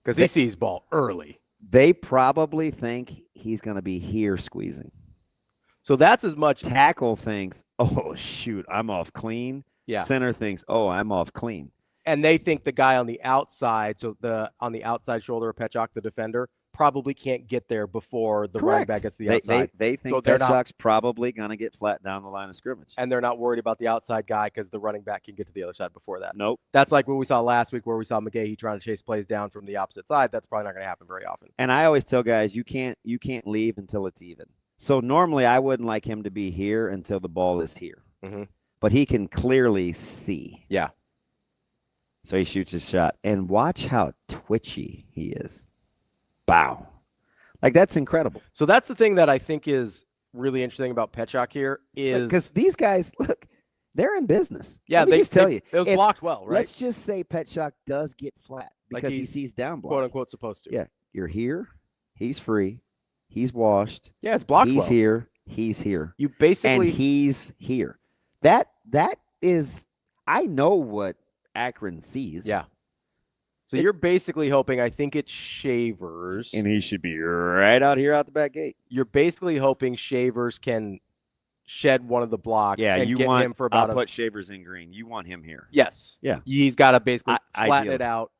Because he sees ball early. They probably think he's going to be here squeezing. So that's as much. Tackle thinks, oh, shoot, I'm off clean. Yeah. Center thinks, oh, I'm off clean. And they think the guy on the outside, so on the outside shoulder of Petchak, the defender, probably can't get there before the running back gets to the outside. They think Petchak's probably going to get flat down the line of scrimmage. And they're not worried about the outside guy because the running back can get to the other side before that. Nope. That's like what we saw last week where we saw McGahee trying to chase plays down from the opposite side. That's probably not going to happen very often. And I always tell guys, you can't leave until it's even. So normally I wouldn't like him to be here until the ball is here. Mm-hmm. But he can clearly see. Yeah. So he shoots his shot. And watch how twitchy he is. Bow. Like, that's incredible. So that's the thing that I think is really interesting about Petchak here is... Because these guys, look, they're in business. Yeah, Let me just tell you. It was blocked well, right? Let's just say Petchak does get flat because he sees down block. Quote-unquote supposed to. Yeah. You're here. He's free. He's washed. Yeah, it's blocked He's here. He's here. You basically... And he's here. That is... I know what Akron sees. Yeah. So you're basically hoping, I think it's Shavers. And he should be right out here out the back gate. You're basically hoping Shavers can shed one of the blocks and you get want him for about I'll put Shavers in green. You want him here. Yes. Yeah. He's got to basically flatten ideally. it out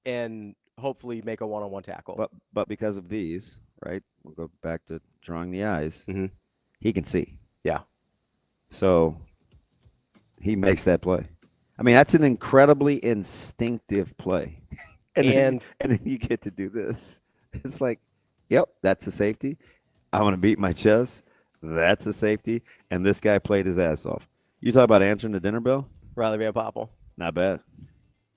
and hopefully make a one-on-one tackle. But because of these, right, we'll go back to drawing the eyes. Mm-hmm. He can see. Yeah. So he makes that play. I mean, that's an incredibly instinctive play. And then you get to do this. It's like, yep, that's a safety. I'm going to beat my chest. That's a safety. And this guy played his ass off. You talk about answering the dinner bell? Riley Van Poppel. Not bad.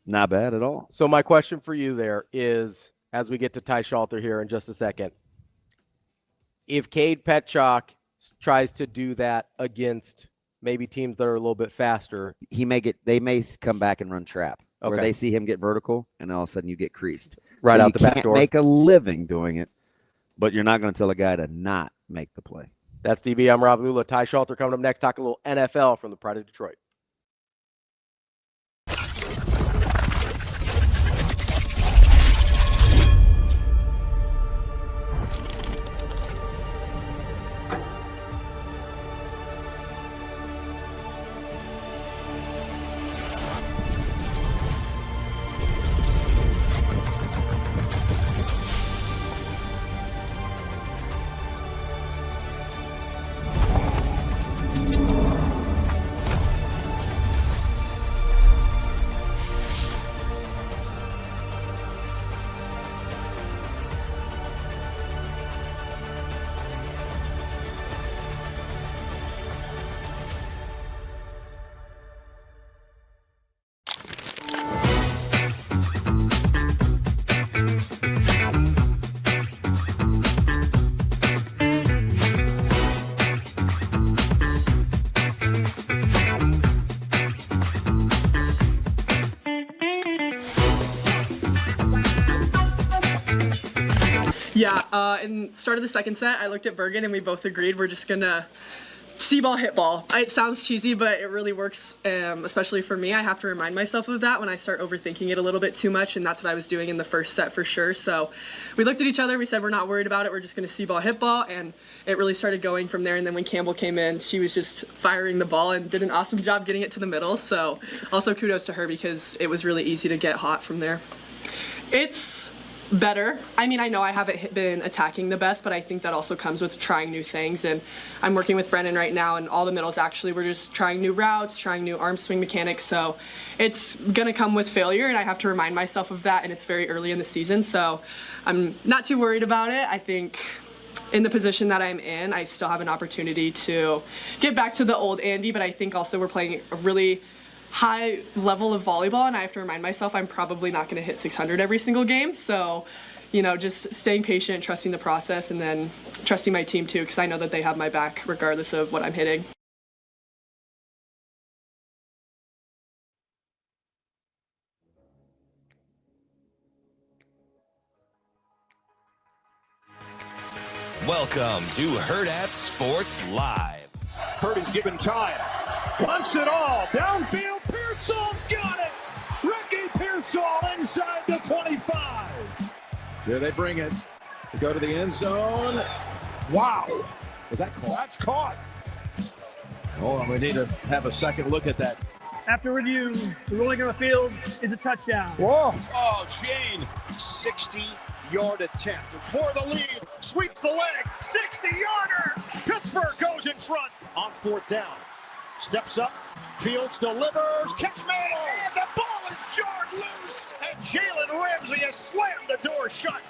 Not bad at all. So my question for you there is, as we get to Ty Schalter here in just a second, if Cade Petchak tries to do that against maybe teams that are a little bit faster, they may come back and run trap. Where Okay. they see him get vertical, and all of a sudden you get creased. Right So out you the back can't door. make a living doing it, but you're not going to tell a guy to not make the play. That's DB. I'm Ravi. Lulla. Ty Schalter coming up next. Talk a little NFL from the Pride of Detroit. Yeah, in start of the second set, I looked at Bergen and we both agreed we're just gonna see ball, hit ball. It sounds cheesy, but it really works, especially for me. I have to remind myself of that when I start overthinking it a little bit too much, and that's what I was doing in the first set for sure. So we looked at each other, we said we're not worried about it, we're just gonna see ball, hit ball, and it really started going from there. And then when Campbell came in, she was just firing the ball and did an awesome job getting it to the middle. So also kudos to her because it was really easy to get hot from there. It's better. I mean, I know I haven't been attacking the best, but I think that also comes with trying new things. And I'm working with Brennan right now, and all the middles actually, we're just trying new routes, trying new arm swing mechanics. So it's going to come with failure, and I have to remind myself of that, and it's very early in the season. So I'm not too worried about it. I think in the position that I'm in, I still have an opportunity to get back to the old Andy, but I think also we're playing a really high level of volleyball, and I have to remind myself I'm probably not going to hit 600 every single game. So, just staying patient, trusting the process, and then trusting my team too, because I know that they have my back regardless of what I'm hitting. Welcome to Hurrdat Sports Live. Purdy's given time. Punts it all. Downfield. Pearsall's got it. Ricky Pearsall inside the 25. There they bring it. They go to the end zone. Wow. Was that caught? That's caught. Oh, we need to have a second look at that. After review, the ruling on the field is a touchdown. Whoa. Oh, Gene. 60-yard attempt for the lead. Sweeps the leg. 60-yarder. Pittsburgh goes in front on 4th down. Steps up. Fields delivers. Catch made. And the ball is jarred loose. And Jalen Ramsey has slammed the door shut.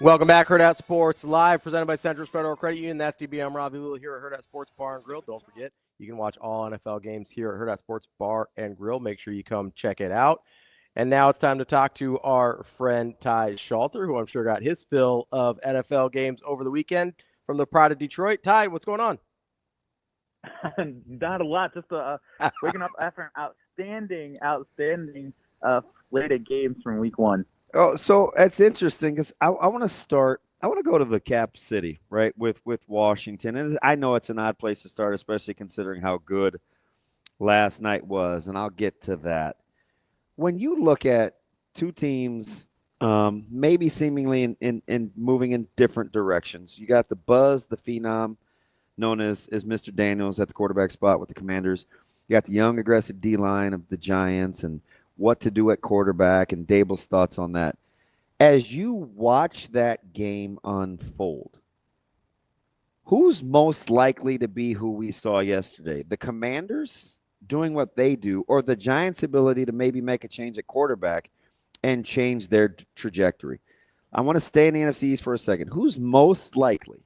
Welcome back, Hurrdat Sports Live, presented by Central Federal Credit Union. That's DB. I'm Ravi Lulla here at Hurrdat Sports Bar and Grill. Don't forget, you can watch all NFL games here at Hurrdat Sports Bar and Grill. Make sure you come check it out. And now it's time to talk to our friend Ty Schalter, who I'm sure got his fill of NFL games over the weekend from the Pride of Detroit. Ty, what's going on? Not a lot, just waking up after an outstanding slate of games from week one. Oh, so that's interesting because I want to go to the Cap City, right, with Washington. And I know it's an odd place to start, especially considering how good last night was, and I'll get to that. When you look at two teams maybe seemingly in moving in different directions, you got the buzz, the phenom, known as Mr. Daniels at the quarterback spot with the Commanders. You got the young, aggressive D-line of the Giants and what to do at quarterback and Dable's thoughts on that. As you watch that game unfold, who's most likely to be who we saw yesterday? The Commanders doing what they do, or the Giants' ability to maybe make a change at quarterback and change their trajectory? I want to stay in the NFC East for a second. Who's most likely,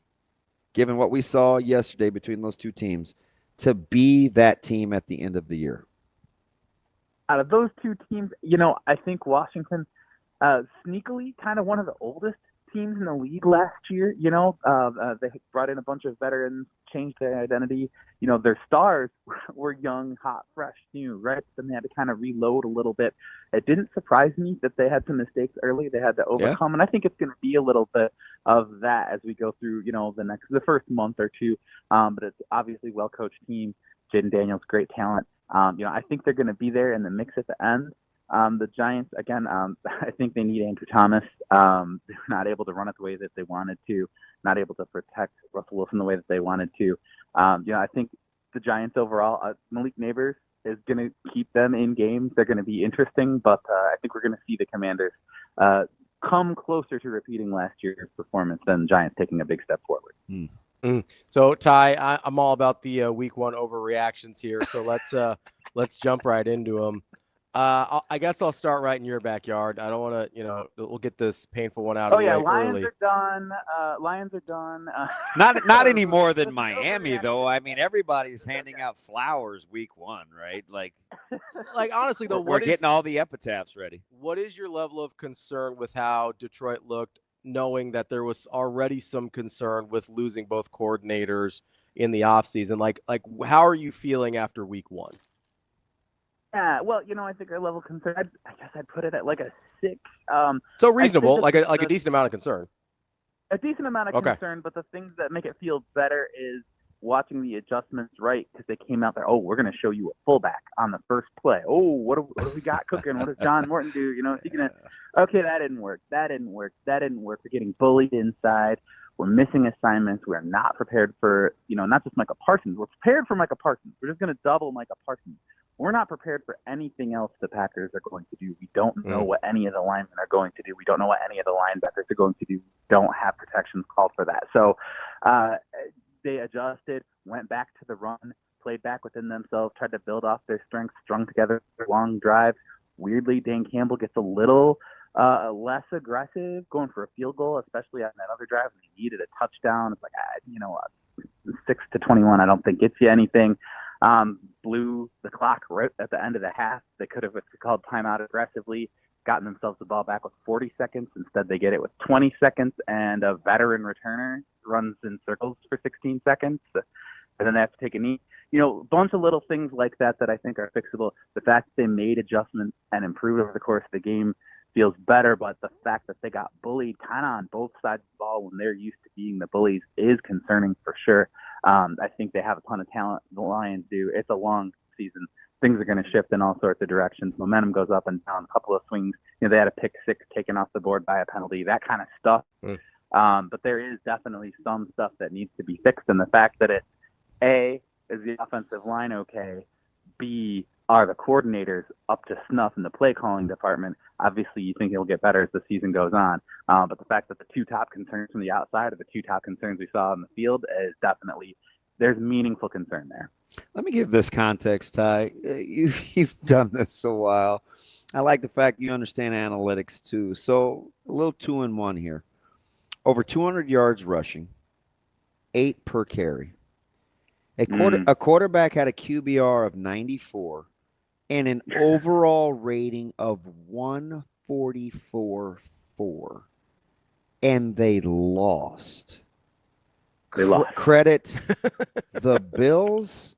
given what we saw yesterday between those two teams, to be that team at the end of the year? Out of those two teams, I think Washington, sneakily kind of one of the oldest teams in the league last year. They brought in a bunch of veterans, changed their identity. Their stars were young, hot, fresh, new, right? Then they had to kind of reload a little bit. It didn't surprise me that they had some mistakes early they had to overcome, and I think it's going to be a little bit of that as we go through, the first month or two. But it's obviously well-coached team. Jaden Daniels, great talent. I think they're going to be there in the mix at the end. The Giants, again, I think they need Andrew Thomas. They're not able to run it the way that they wanted to, not able to protect Russell Wilson the way that they wanted to. I think the Giants overall, Malik Neighbors is going to keep them in games. They're going to be interesting, but I think we're going to see the Commanders come closer to repeating last year's performance than Giants taking a big step forward. So, Ty, I'm all about the week one overreactions here. So let's jump right into them. I guess I'll start right in your backyard. I don't want to, we'll get this painful one out of the way Lions early. are done. Lions are done. Not any more than Miami, though. I mean, everybody's handing out flowers week one, right? Like honestly, though, we're getting all the epitaphs ready. What is your level of concern with how Detroit looked, knowing that there was already some concern with losing both coordinators in the offseason? Like how are you feeling after week one? Yeah, well, I think our level of concern, I guess I'd put it at like a 6. So reasonable, like a decent amount of concern. A decent amount of concern, but the things that make it feel better is watching the adjustments right, because they came out there, we're going to show you a fullback on the first play. What do we got cooking? What does John Morton do? Is he going to, okay, that didn't work. We're getting bullied inside. We're missing assignments. We're not prepared for, not just Micah Parsons. We're prepared for Micah Parsons. We're just going to double Micah Parsons. we're not prepared for anything else the Packers are going to do. We don't know what any of the linemen are going to do. We don't know what any of the linebackers are going to do. We don't have protections called for that. So they adjusted, went back to the run, played back within themselves, tried to build off their strengths, strung together long drives. Weirdly, Dan Campbell gets a little less aggressive going for a field goal, especially on that other drive when he needed a touchdown. It's like, 6-21, I don't think gets you anything. Blew the clock right at the end of the half. They could have called timeout aggressively, gotten themselves the ball back with 40 seconds. Instead, they get it with 20 seconds, and a veteran returner runs in circles for 16 seconds, and then they have to take a knee. A bunch of little things like that I think are fixable. The fact that they made adjustments and improved over the course of the game feels better, but the fact that they got bullied kind of on both sides of the ball when they're used to being the bullies is concerning for sure. I think they have a ton of talent. The Lions do. It's a long season. Things are going to shift in all sorts of directions. Momentum goes up and down. A couple of swings. They had a pick six taken off the board by a penalty, that kind of stuff. But there is definitely some stuff that needs to be fixed. And the fact that it's A, is the offensive line okay? B, are the coordinators up to snuff in the play calling department? Obviously, you think it'll get better as the season goes on. But the fact that the two top concerns from the outside are the two top concerns we saw in the field is definitely, there's meaningful concern there. Let me give this context, Ty. You've done this a while. I like the fact you understand analytics too. So a little 2-in-1 here. Over 200 yards rushing, 8 per carry. A quarterback had a QBR of 94 and an overall rating of 144.4, and they lost. Credit the Bills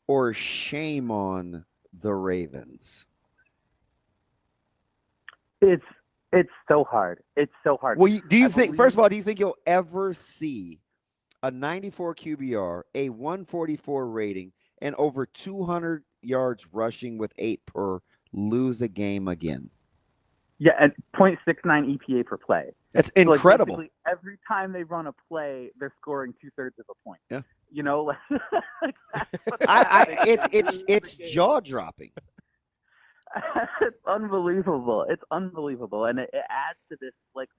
or shame on the Ravens? It's so hard. It's so hard. Well, do you think you'll ever see a 94 QBR, a 144 rating, and over 200 yards rushing with 8 per lose a game again? Yeah, and 0.69 EPA per play. That's incredible. Like every time they run a play, they're scoring 2/3 of a point. Yeah. It's jaw dropping. It's unbelievable. It's unbelievable, and it adds to this. Look,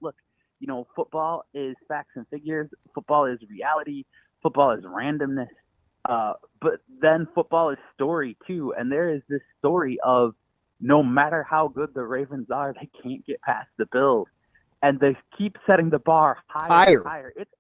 football is facts and figures. Football is reality. Football is randomness. But then football is story too, and there is this story of no matter how good the Ravens are, they can't get past the Bills, and they keep setting the bar higher and higher. It's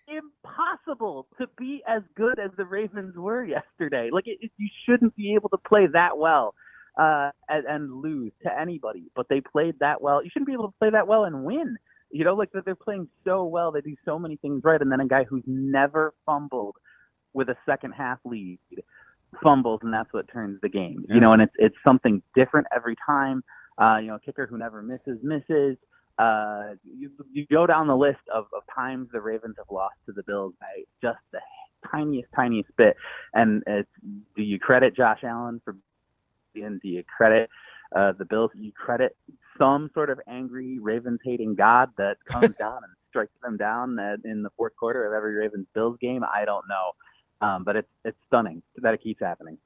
impossible to be as good as the Ravens were yesterday. You shouldn't be able to play that well and lose to anybody, but they played that well. You shouldn't be able to play that well and win. That they're playing so well. They do so many things right, and then a guy who's never fumbled with a second half lead fumbles, and that's what turns the game. Yeah. And it's something different every time. A kicker who never misses. You go down the list of times the Ravens have lost to the Bills by just the tiniest bit. And do you credit Josh Allen for being? Do you credit the Bills? Do you credit some sort of angry Ravens hating God that comes down and strikes them down in the fourth quarter of every Ravens Bills game? I don't know. But it's stunning that it keeps happening.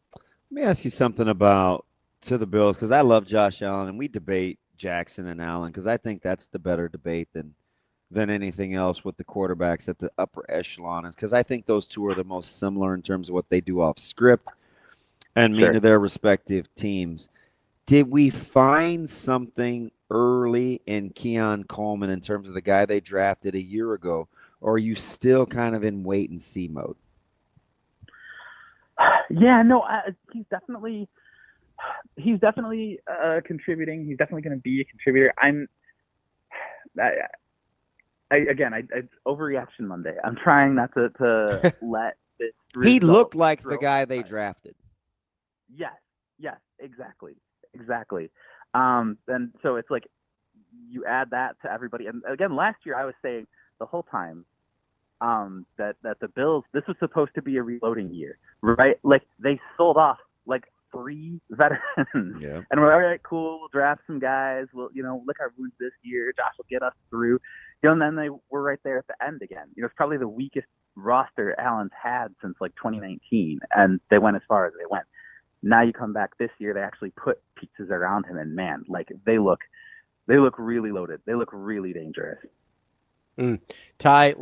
Let me ask you something about to the Bills, because I love Josh Allen, and we debate Jackson and Allen because I think that's the better debate than anything else with the quarterbacks at the upper echelon, because I think those two are the most similar in terms of what they do off script and mean to their respective teams. Did we find something early in Keon Coleman in terms of the guy they drafted a year ago, or are you still kind of in wait and see mode? Yeah, no, he's definitely contributing. He's definitely going to be a contributor. It's overreaction Monday. I'm trying not to let this. He looked like the guy they drafted. Yes, exactly. And so it's like you add that to everybody. And again, last year I was saying the whole time that the Bills, this was supposed to be a reloading year, right? Like they sold off 3 veterans. Yeah. And we're all right, cool, we'll draft some guys, we'll lick our wounds this year, Josh will get us through. And then they were right there at the end again. It's probably the weakest roster Allen's had since 2019, and they went as far as they went. Now you come back this year, they actually put pieces around him, and man, like they look really loaded. They look really dangerous. Ty,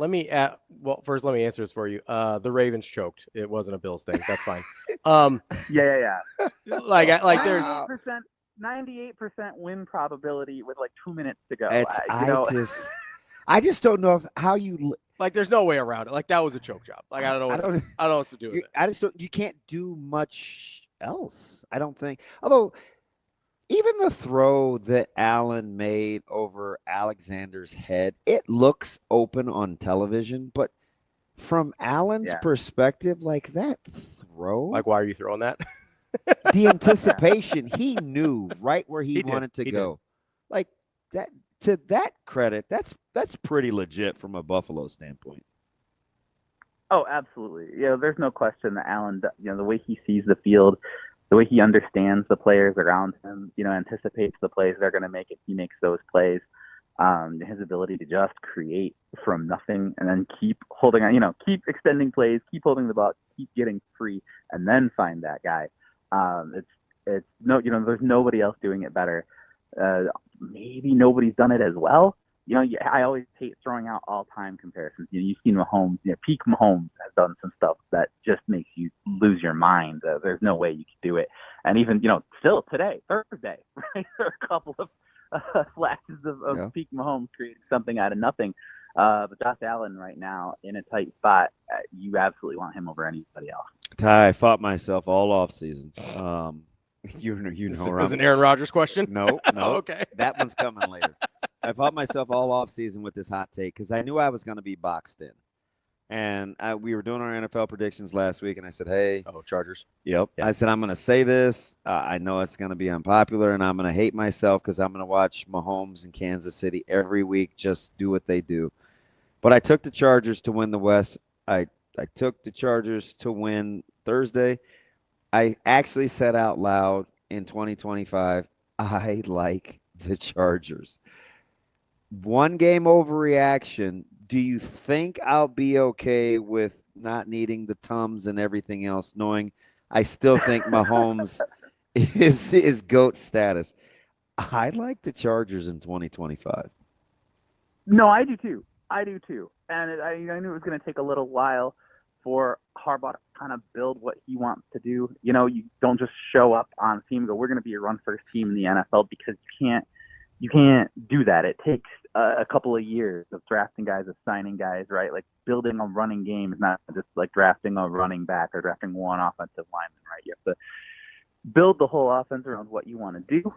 first let me answer this for you. The Ravens choked. It wasn't a Bills thing. That's fine. Yeah. Like there's 98% win probability with like 2 minutes to go. I just don't know how you like. There's no way around it. Like that was a choke job. Like I don't know what else to do with it. I just don't. You can't do much else. I don't think. Although even the throw that Allen made over Alexander's head, it looks open on television, but from Allen's perspective, like that throw, like why are you throwing that? The anticipation, he knew right where he wanted to go. Like that. To that credit, that's pretty legit from a Buffalo standpoint. Oh, absolutely. There's no question that Allen, the way he sees the field, the way he understands the players around him, anticipates the plays they're going to make it. He makes those plays. His ability to just create from nothing and then keep holding on, keep extending plays, keep holding the ball, keep getting free, and then find that guy. It's no, there's nobody else doing it better. Maybe nobody's done it as well. I always hate throwing out all-time comparisons. You've seen Mahomes. Peak Mahomes has done some stuff that just makes you lose your mind. There's no way you could do it. And even, still today, Thursday, right? There are a couple of flashes of peak Mahomes creating something out of nothing. But Josh Allen right now in a tight spot, you absolutely want him over anybody else. Ty, I fought myself all off season. You know, is an Aaron Rodgers question? No. Okay. That one's coming later. I fought myself all off season with this hot take because I knew I was going to be boxed in. And we were doing our NFL predictions last week, and I said, hey. Oh, Chargers. Yep. Yeah. I said, I'm going to say this. I know it's going to be unpopular, and I'm going to hate myself because I'm going to watch Mahomes in Kansas City every week just do what they do. But I took the Chargers to win the West. I took the Chargers to win Thursday. I actually said out loud in 2025, I like the Chargers. One game overreaction. Do you think I'll be okay with not needing the Tums and everything else, knowing I still think Mahomes is GOAT status? I like the Chargers in 2025. No, I do too. And I knew it was going to take a little while for Harbaugh to kind of build what he wants to do. You don't just show up on a team and go, we're going to be a run-first team in the NFL, because you can't do that. It takes a couple of years of drafting guys, of signing guys, right? Like building a running game is not just like drafting a running back or drafting one offensive lineman, right? You have to build the whole offense around what you want to do.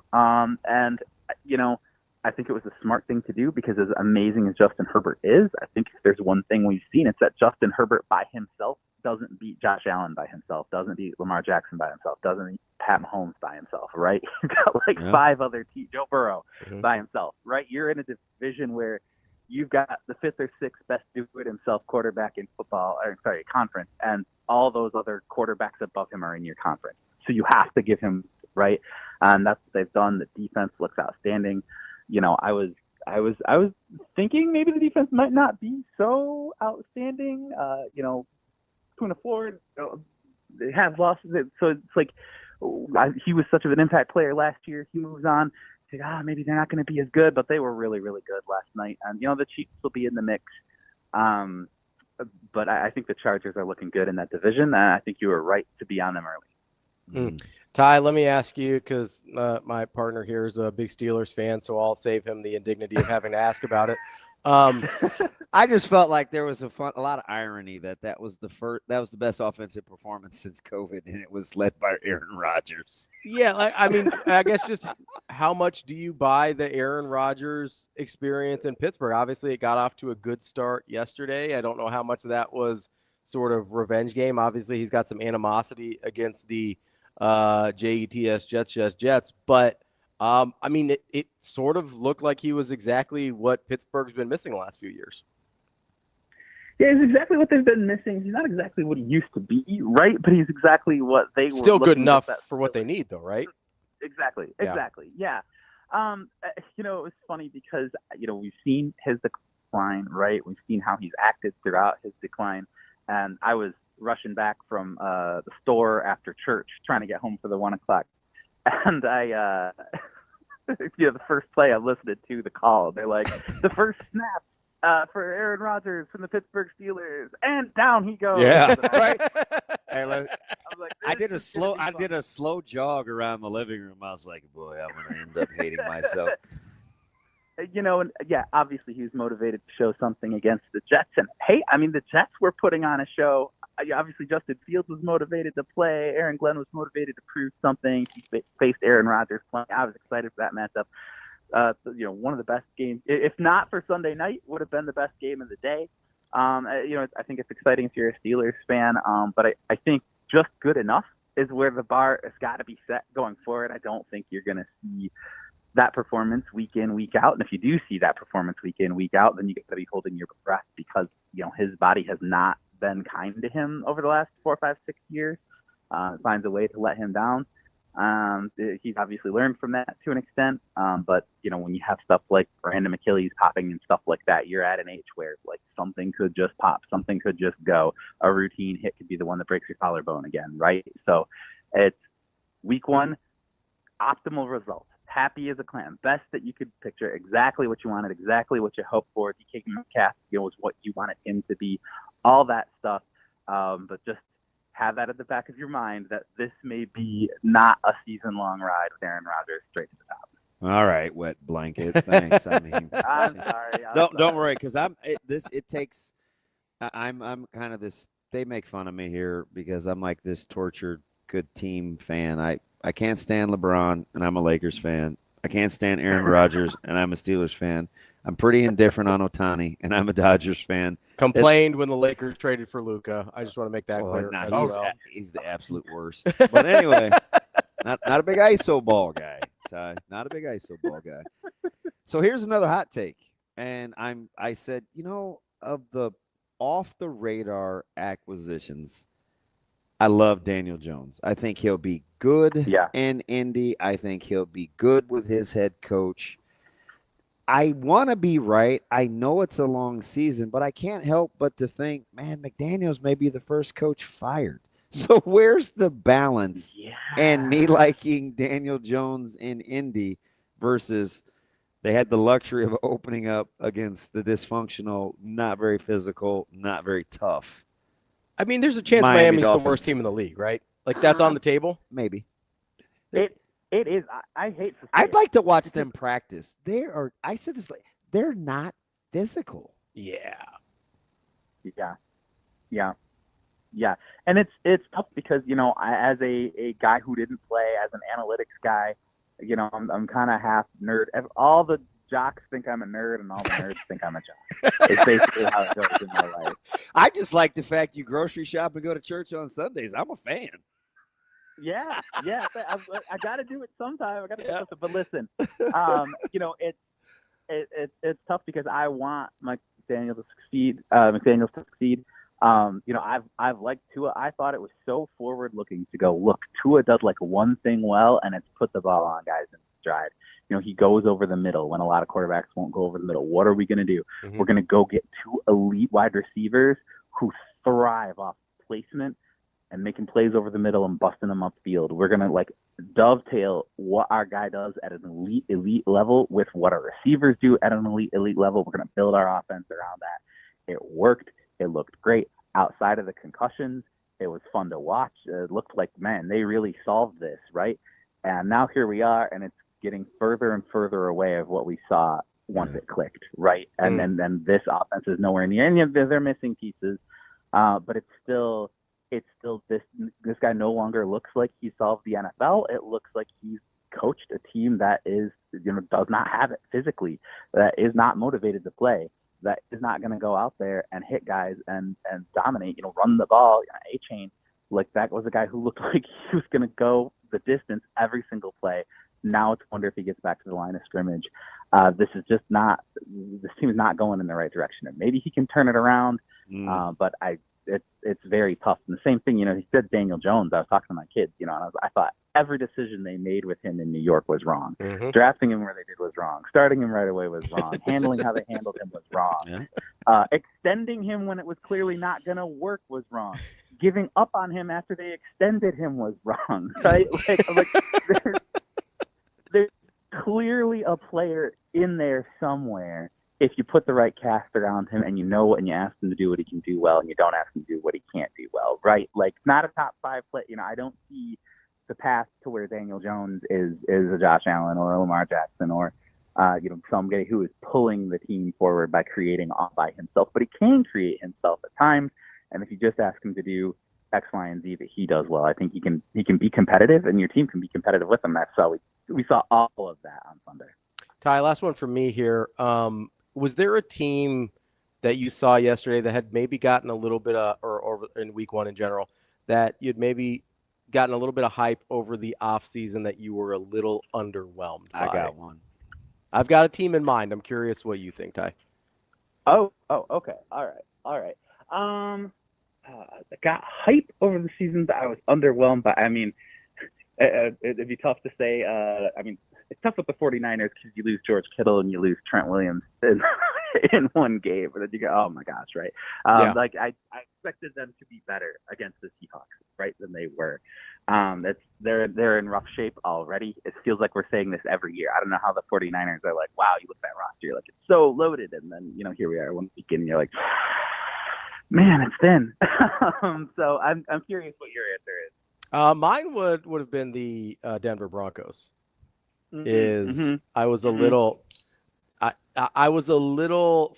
I think it was a smart thing to do, because as amazing as Justin Herbert is, I think if there's one thing we've seen, it's that Justin Herbert by himself doesn't beat Josh Allen by himself, doesn't beat Lamar Jackson by himself, doesn't beat Pat Mahomes by himself, right? You've got like five other teams, Joe Burrow by himself, right? You're in a division where you've got the fifth or sixth best do-it-himself quarterback in conference, and all those other quarterbacks above him are in your conference. So you have to give him, right? And that's what they've done. The defense looks outstanding. I was thinking maybe the defense might not be so outstanding. Puna Ford, they have losses. So it's like he was such of an impact player last year. He moves on. It's like, maybe they're not going to be as good, but they were really, really good last night. And, the Chiefs will be in the mix. But I think the Chargers are looking good in that division. And I think you were right to be on them early. Ty, let me ask you, because my partner here is a big Steelers fan, so I'll save him the indignity of having to ask about it. I just felt like there was a lot of irony that was the best offensive performance since COVID, and it was led by Aaron Rodgers. Yeah, I guess just how much do you buy the Aaron Rodgers experience in Pittsburgh? Obviously, it got off to a good start yesterday. I don't know how much of that was sort of revenge game. Obviously, he's got some animosity against the Jets, but it sort of looked like he was exactly what Pittsburgh's been missing the last few years. Yeah, he's exactly what they've been missing. He's not exactly what he used to be, right? But he's exactly what they were. Still good enough for what they need, though, right? Exactly. Yeah. It was funny because we've seen his decline, right? We've seen how he's acted throughout his decline, and I was rushing back from the store after church, trying to get home for the 1 o'clock. And I, the first play I listened to the call. They're like, the first snap for Aaron Rodgers from the Pittsburgh Steelers, and down he goes. Yeah, right. I did a slow jog around the living room. I was like, boy, I'm gonna end up hating myself. And yeah, obviously he was motivated to show something against the Jets. And hey, I mean, the Jets were putting on a show. Obviously, Justin Fields was motivated to play. Aaron Glenn was motivated to prove something. He faced Aaron Rodgers playing. I was excited for that matchup. One of the best games, if not for Sunday night, would have been the best game of the day. I think it's exciting if you're a Steelers fan. But I think just good enough is where the bar has got to be set going forward. I don't think you're going to see that performance week in, week out. And if you do see that performance week in, week out, then you got to be holding your breath because, his body has not been kind to him over the last 4, 5, 6 years. Finds a way to let him down. He's obviously learned from that to an extent. But, when you have stuff like random Achilles popping and stuff like that, you're at an age where like something could just pop, something could just go. A routine hit could be the one that breaks your collarbone again, right? So it's week 1, optimal results. Happy as a clam. Best that you could picture. Exactly what you wanted, exactly what you hoped for. DK Metcalf was what you wanted him to be. All that stuff. But just have that at the back of your mind that this may be not a season-long ride with Aaron Rodgers straight to the top. All right, wet blanket. Thanks. I mean, I'm sorry. Don't worry, because I'm kind of this. They make fun of me here because I'm like this tortured good team fan. I can't stand LeBron, and I'm a Lakers fan. I can't stand Aaron Rodgers, and I'm a Steelers fan. I'm pretty indifferent on Ohtani, and I'm a Dodgers fan. Complained when the Lakers traded for Lulla. I just want to make that clear. He's the absolute worst. But anyway, not a big ISO ball guy, Ty. Not a big ISO ball guy. So here's another hot take, and I said, of the off the radar acquisitions, I love Daniel Jones. I think he'll be good in Indy. I think he'll be good with his head coach. I want to be right. I know it's a long season, but I can't help but to think, man, McDaniels may be the first coach fired. So where's the balance and me liking Daniel Jones in Indy versus they had the luxury of opening up against the dysfunctional, not very physical, not very tough. I mean, there's a chance Miami's the worst team in the league, right? Like that's on the table? Maybe. It is. I hate to say I'd like to watch them practice. I said this, they're not physical. Yeah. And it's tough because, as a guy who didn't play, as an analytics guy, I'm kind of half nerd. All the jocks think I'm a nerd and all the nerds think I'm a jock. It's basically how it goes in my life. I just like the fact you grocery shop and go to church on Sundays. I'm a fan. Yeah. I got to do it sometime. I got to do something. But listen, it's tough because I want McDaniels to succeed. I've liked Tua. I thought it was so forward looking to go, look, Tua does like one thing well, and it's put the ball on guys in stride. He goes over the middle when a lot of quarterbacks won't go over the middle. What are we going to do? Mm-hmm. We're going to go get 2 elite wide receivers who thrive off placement and making plays over the middle and busting them upfield. We're going to dovetail what our guy does at an elite level with what our receivers do at an elite level. We're going to build our offense around that. It worked. It looked great. Outside of the concussions, it was fun to watch. It looked like, man, they really solved this, right? And now here we are, and it's getting further and further away of what we saw once it clicked, right? And then this offense is nowhere near, and they're missing pieces, but it's still this guy no longer looks like he solved the NFL. It looks like he's coached a team that is does not have it physically, that is not motivated to play, that is not going to go out there and hit guys and dominate, run the ball, A-chain. Like that was a guy who looked like he was going to go the distance every single play. Now it's a wonder if he gets back to the line of scrimmage. This team is not going in the right direction. And maybe he can turn it around, but it's very tough. And the same thing, he said Daniel Jones. I was talking to my kids, and I thought every decision they made with him in New York was wrong. Mm-hmm. Drafting him where they did was wrong. Starting him right away was wrong. Handling how they handled him was wrong. Yeah. Extending him when it was clearly not going to work was wrong. giving up on him after they extended him was wrong, right? Like there's clearly a player in there somewhere if you put the right cast around him and you ask him to do what he can do well and you don't ask him to do what he can't do well, right? Like, not a top 5 play. I don't see the path to where Daniel Jones is a Josh Allen or a Lamar Jackson or somebody who is pulling the team forward by creating all by himself. But he can create himself at times, and if you just ask him to do X, Y, and Z that he does well, I think he can be competitive, and your team can be competitive with him. That's how we saw all of that on Sunday. Ty, last one for me here. Was there a team that you saw yesterday that had maybe gotten a little bit or in week 1 in general, that you'd maybe gotten a little bit of hype over the offseason that you were a little underwhelmed by? I got one. I've got a team in mind. I'm curious what you think, Ty. Oh, okay. All right. I got hype over the season that I was underwhelmed by. I mean, it'd be tough to say. It's tough with the 49ers because you lose George Kittle and you lose Trent Williams in one game. But then you go, oh my gosh, right? Like I expected them to be better against the Seahawks, right, than they were. They're in rough shape already. It feels like we're saying this every year. I don't know how the 49ers are like, wow, you look at that roster, you're like, it's so loaded, and then here we are one week and you're like, man, it's thin. So I'm curious what your answer is. Mine would have been the Denver Broncos. I was a little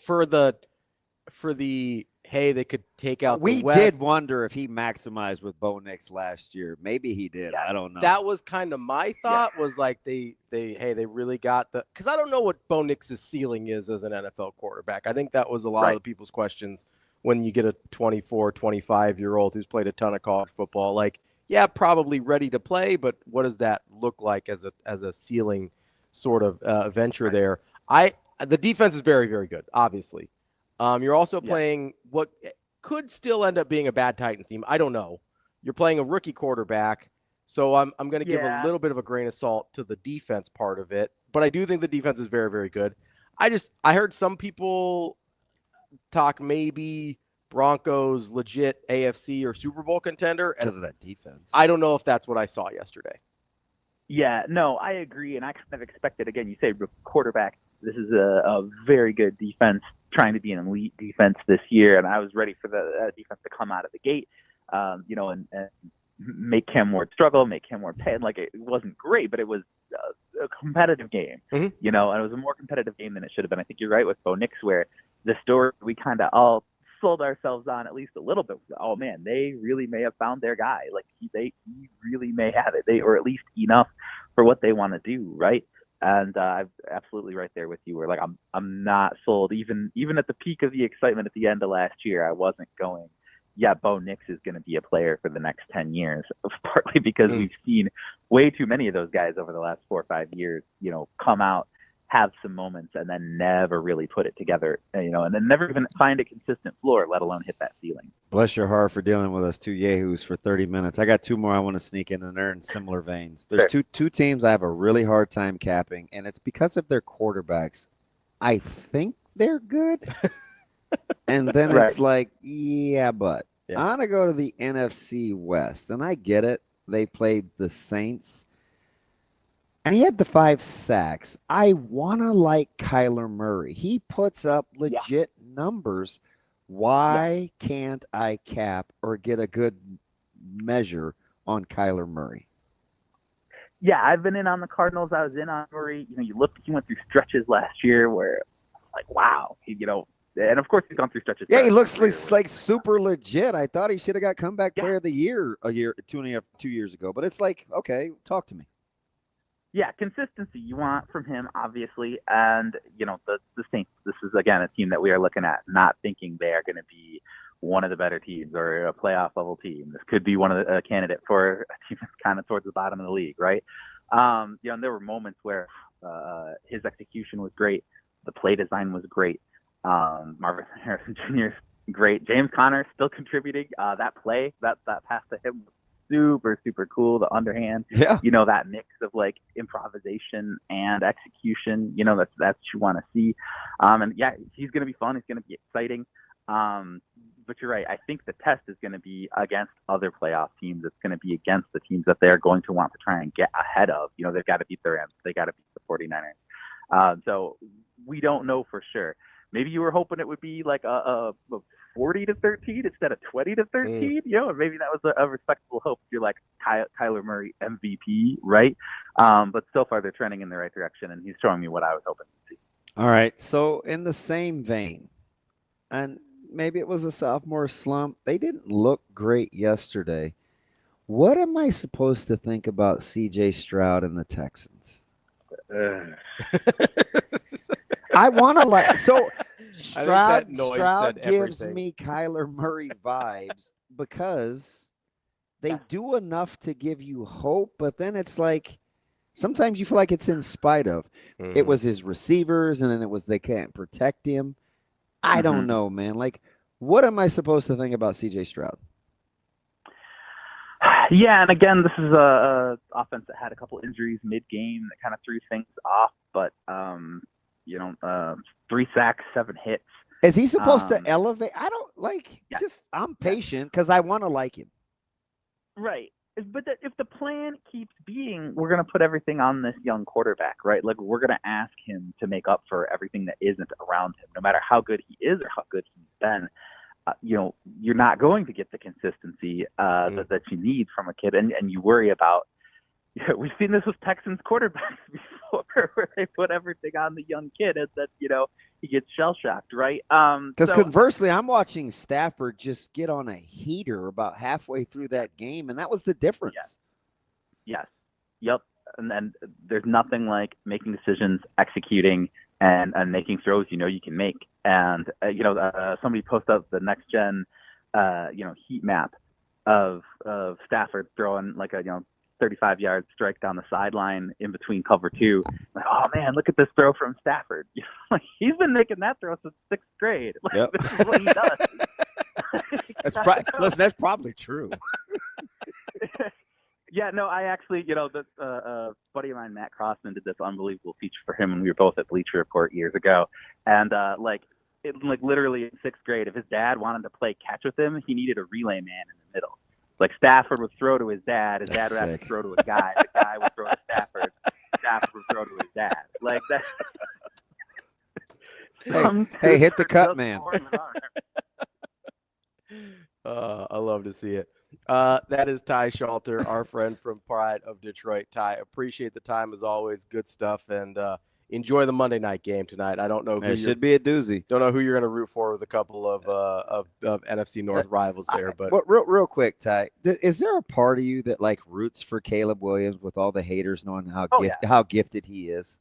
for the hey, they could take out we the West. Did wonder if he maximized with Bo Nix last year. Maybe he did. I don't know. That was kind of my thought, was like they really got because I don't know what Bo Nix's ceiling is as an NFL quarterback. I think that was a lot of the people's questions when you get a 24, 25-year-old who's played a ton of college football. Like, yeah, probably ready to play, but what does that look like as a ceiling sort of venture there? The defense is very, very good, obviously. You're also playing what could still end up being a bad Titans team. I don't know. You're playing a rookie quarterback, so I'm going to give a little bit of a grain of salt to the defense part of it, but I do think the defense is very, very good. I heard some people talk maybe Broncos legit AFC or Super Bowl contender because of that defense. I don't know if that's what I saw yesterday. Yeah, no, I agree, and I kind of expected, again, you say quarterback, this is a very good defense, trying to be an elite defense this year, and I was ready for the defense to come out of the gate, and make Cam Ward struggle, make Cam Ward pay. Like, it wasn't great, but it was a competitive game, and it was a more competitive game than it should have been. I think you're right with Bo Nix, where the story we kind of all sold ourselves on at least a little bit. Oh man, they really may have found their guy. Like he really may have it. Or at least enough for what they want to do, right? And I'm absolutely right there with you. Where like I'm not sold. Even at the peak of the excitement at the end of last year, I wasn't going, yeah, Bo Nix is going to be a player for the next 10 years. Partly because we've seen way too many of those guys over the last 4 or 5 years, come out, have some moments, and then never really put it together, and then never even find a consistent floor, let alone hit that ceiling. Bless your heart for dealing with us two yahoos for 30 minutes. I got 2 more I want to sneak in, and they're in similar veins. There's two teams I have a really hard time capping, and it's because of their quarterbacks. I think they're good. And then it's like, but. I want to go to the NFC West, and I get it. They played the Saints. And he had the 5 sacks. I want to like Kyler Murray. He puts up legit numbers. Why can't I cap or get a good measure on Kyler Murray? Yeah, I've been in on the Cardinals. I was in on Murray. He went through stretches last year where, like, wow, and of course he's gone through stretches. Yeah, he looks like super legit. I thought he should have got comeback player of the year 2 years ago. But it's like, okay, talk to me. Yeah, consistency you want from him, obviously. And, the Saints, this is, again, a team that we are looking at, not thinking they are going to be one of the better teams or a playoff level team. This could be one of the candidate for a team that's kind of towards the bottom of the league, right? And there were moments where his execution was great. The play design was great. Marvin Harrison Jr. is great. James Conner still contributing. That play, that pass to him was super, super cool. The underhand, that mix of like improvisation and execution, that's what you want to see. And yeah, he's going to be fun. He's going to be exciting. but you're right. I think the test is going to be against other playoff teams. It's going to be against the teams that they're going to want to try and get ahead of. They've got to beat the Rams. They got to beat the 49ers. So we don't know for sure. Maybe you were hoping it would be like a 40-13 instead of 20-13. Or maybe that was a respectable hope. You're like Kyler Murray MVP, right? But so far they're trending in the right direction, and he's showing me what I was hoping to see. All right. So in the same vein, and maybe it was a sophomore slump, they didn't look great yesterday. What am I supposed to think about C.J. Stroud and the Texans? I want to so Stroud gives me Kyler Murray vibes because they do enough to give you hope, but then it's like sometimes you feel like it's in spite of. It was his receivers, and then it was they can't protect him. I don't know, man. Like, what am I supposed to think about C.J. Stroud? Yeah, and again, this is a offense that had a couple injuries mid-game that kind of threw things off, but 3 sacks, 7 hits. Is he supposed to elevate? I don't I'm patient because I want to like him. Right. But if the plan keeps being, we're going to put everything on this young quarterback, right? Like, we're going to ask him to make up for everything that isn't around him, no matter how good he is or how good he's been. You're not going to get the consistency that you need from a kid, and you worry about. We've seen this with Texans quarterbacks before, where they put everything on the young kid, and then he gets shell shocked, right? Because conversely, I'm watching Stafford just get on a heater about halfway through that game, and that was the difference. Yes. Yep. And then there's nothing like making decisions, executing, and making throws you can make. And somebody posted up the next gen heat map of Stafford throwing like a 35-yard strike down the sideline in between cover 2. Like, oh man, look at this throw from Stafford. Like, he's been making that throw since 6th grade. Like, This is what he does. That's probably true. Yeah, no, I actually, buddy of mine, Matt Crossman, did this unbelievable feature for him when we were both at Bleacher Report years ago. And literally in 6th grade, if his dad wanted to play catch with him, he needed a relay man in the middle. Like, Stafford would throw to his dad would have to throw to a guy, the guy would throw to Stafford would throw to his dad. Like that. Hey, hit the cut, man. I love to see it. That is Ty Schalter, our friend from Pride of Detroit. Ty, appreciate the time as always. Good stuff, and enjoy the Monday night game tonight. I don't know who it should be a doozy. Don't know who you're going to root for with a couple of NFC North rivals there. But real quick, Ty, is there a part of you that roots for Caleb Williams with all the haters knowing how gifted he is?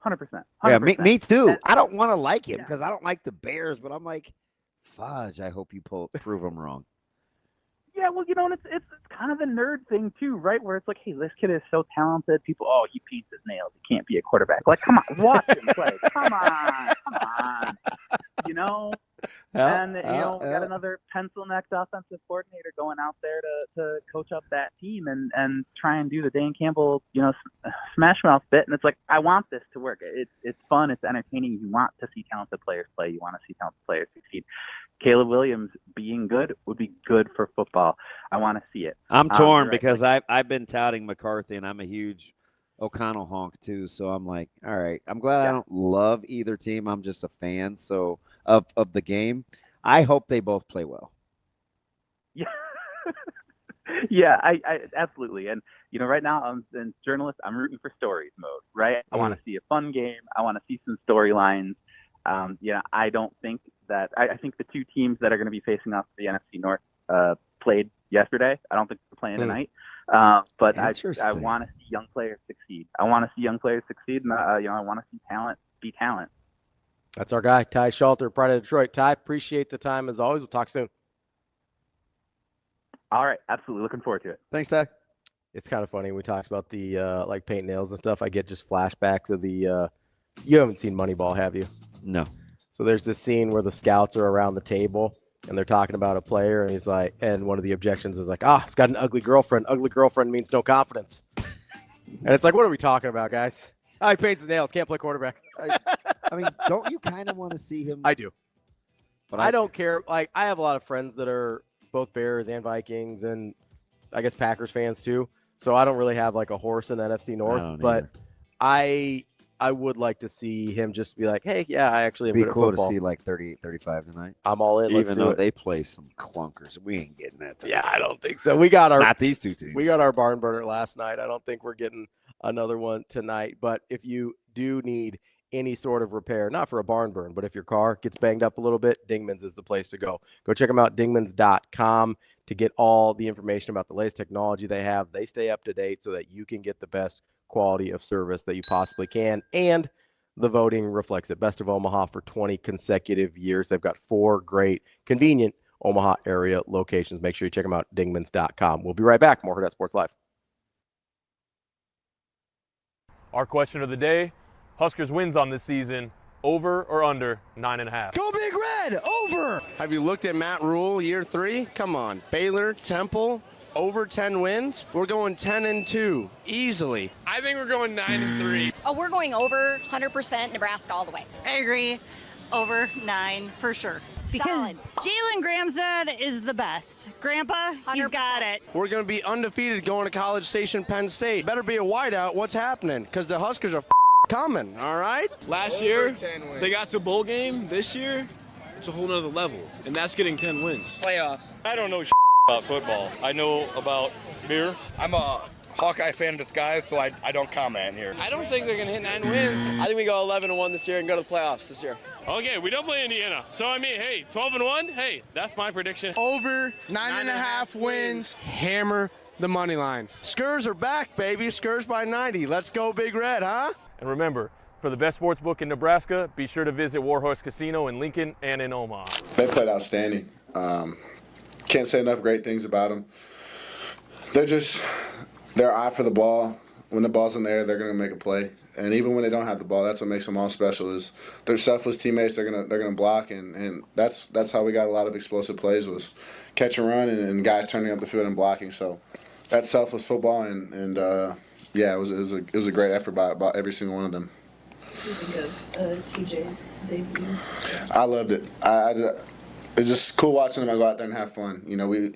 100%. Yeah, me too. I don't want to like him because I don't like the Bears, but I'm like, fudge, I hope you prove them wrong. Yeah, well, it's kind of a nerd thing too, right? Where it's like, hey, this kid is so talented. People, he paints his nails. He can't be a quarterback. Like, come on, watch him play. Come on. And we got another pencil-necked offensive coordinator going out there to coach up that team and try and do the Dan Campbell, smash mouth bit. And it's like, I want this to work. It's fun. It's entertaining. You want to see talented players play. You want to see talented players succeed. Caleb Williams being good would be good for football. I want to see it. I'm torn because I've been touting McCarthy, and I'm a huge O'Connell honk too. So I'm like, all right. I'm glad I don't love either team. I'm just a fan of the game. I hope they both play well. Yeah. Yeah, I absolutely. And right now I'm a journalist. I'm rooting for stories mode. Right. I want to see a fun game. I want to see some storylines. I don't think that I think the two teams that are going to be facing off the NFC North played yesterday. I don't think they're playing tonight. But I want to see young players succeed. And I want to see talent be talent. That's our guy, Ty Schalter, Pride of Detroit. Ty, appreciate the time as always. We'll talk soon. All right, absolutely. Looking forward to it. Thanks, Ty. It's kind of funny when we talk about the paint nails and stuff. I get just flashbacks of the you haven't seen Moneyball, have you? No. So there's this scene where the scouts are around the table and they're talking about a player, and he's like, and one of the objections is like, it's got an ugly girlfriend. Ugly girlfriend means no confidence. And it's like, what are we talking about, guys? He paints his nails, can't play quarterback. I mean, don't you kind of want to see him? I do. But I don't care. Like, I have a lot of friends that are both Bears and Vikings, and I guess Packers fans too. So I don't really have like a horse in the NFC North. But I would like to see him just be like, hey, yeah, I actually am It'd good be at cool football. to see like 38-35 tonight. I'm all in. Let's Even do though it. they play some clunkers, we ain't getting that tonight. Yeah, I don't think so. We got not these two teams. We got our barn burner last night. I don't think we're getting another one tonight. But if you do need any sort of repair, not for a barn burn, but if your car gets banged up a little bit, Dingman's is the place to go. Go check them out, dingmans.com, to get all the information about the latest technology they have. They stay up to date so that you can get the best quality of service that you possibly can. And the voting reflects it. Best of Omaha for 20 consecutive years. They've got 4 great, convenient Omaha area locations. Make sure you check them out, dingmans.com. We'll be right back. More Hurrdat Sports Live. Our question of the day, Huskers wins on this season, over or under 9.5? Go Big Red, over! Have you looked at Matt Rule year 3? Come on. Baylor, Temple, over 10 wins. We're going 10-2, easily. I think we're going 9-3. Oh, we're going over 100% Nebraska all the way. I agree. Over 9 for sure. Because Jalen Gramstad is the best. Grandpa, he's got it. We're going to be undefeated going to College Station, Penn State. Better be a whiteout. What's happening? Because the Huskers are coming, all right? Last year, they got to a bowl game. This year, it's a whole nother level. And that's getting 10 wins. Playoffs. I don't know about football. I know about beer. I'm a Hawkeye fan in disguise, so I don't comment here. I don't think they're going to hit 9 wins. I think we go 11-1 this year and go to the playoffs this year. Okay, we don't play Indiana. So, I mean, hey, 12-1, hey, that's my prediction. Over 9.5 wins. Hammer the money line. Skurs are back, baby. Skurs by 90. Let's go Big Red, huh? And remember, for the best sports book in Nebraska, be sure to visit Warhorse Casino in Lincoln and in Omaha. They played outstanding. Can't say enough great things about them. Their eye for the ball. When the ball's in the air, they're going to make a play. And even when they don't have the ball, that's what makes them all special. Is they're selfless teammates. They're gonna block, and that's how we got a lot of explosive plays, was catch and run and guys turning up the field and blocking. So that's selfless football, and yeah, it was a great effort by every single one of them. What do you think of TJ's debut? I loved it. It's just cool watching them go out there and have fun. You know, we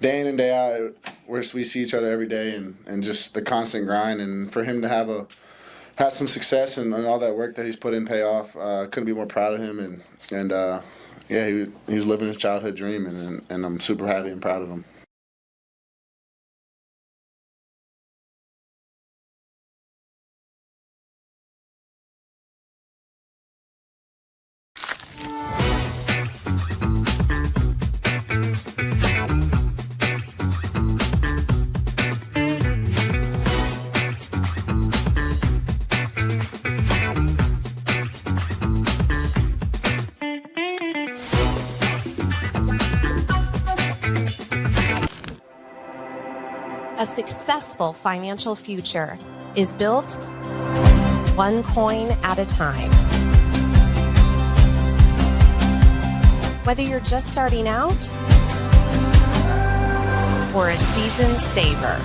day in and day out, we see each other every day, and just the constant grind. And for him to have some success and all that work that he's put in pay off, couldn't be more proud of him. And yeah, he was living his childhood dream, and I'm super happy and proud of him. A successful financial future is built one coin at a time. Whether you're just starting out or a seasoned saver,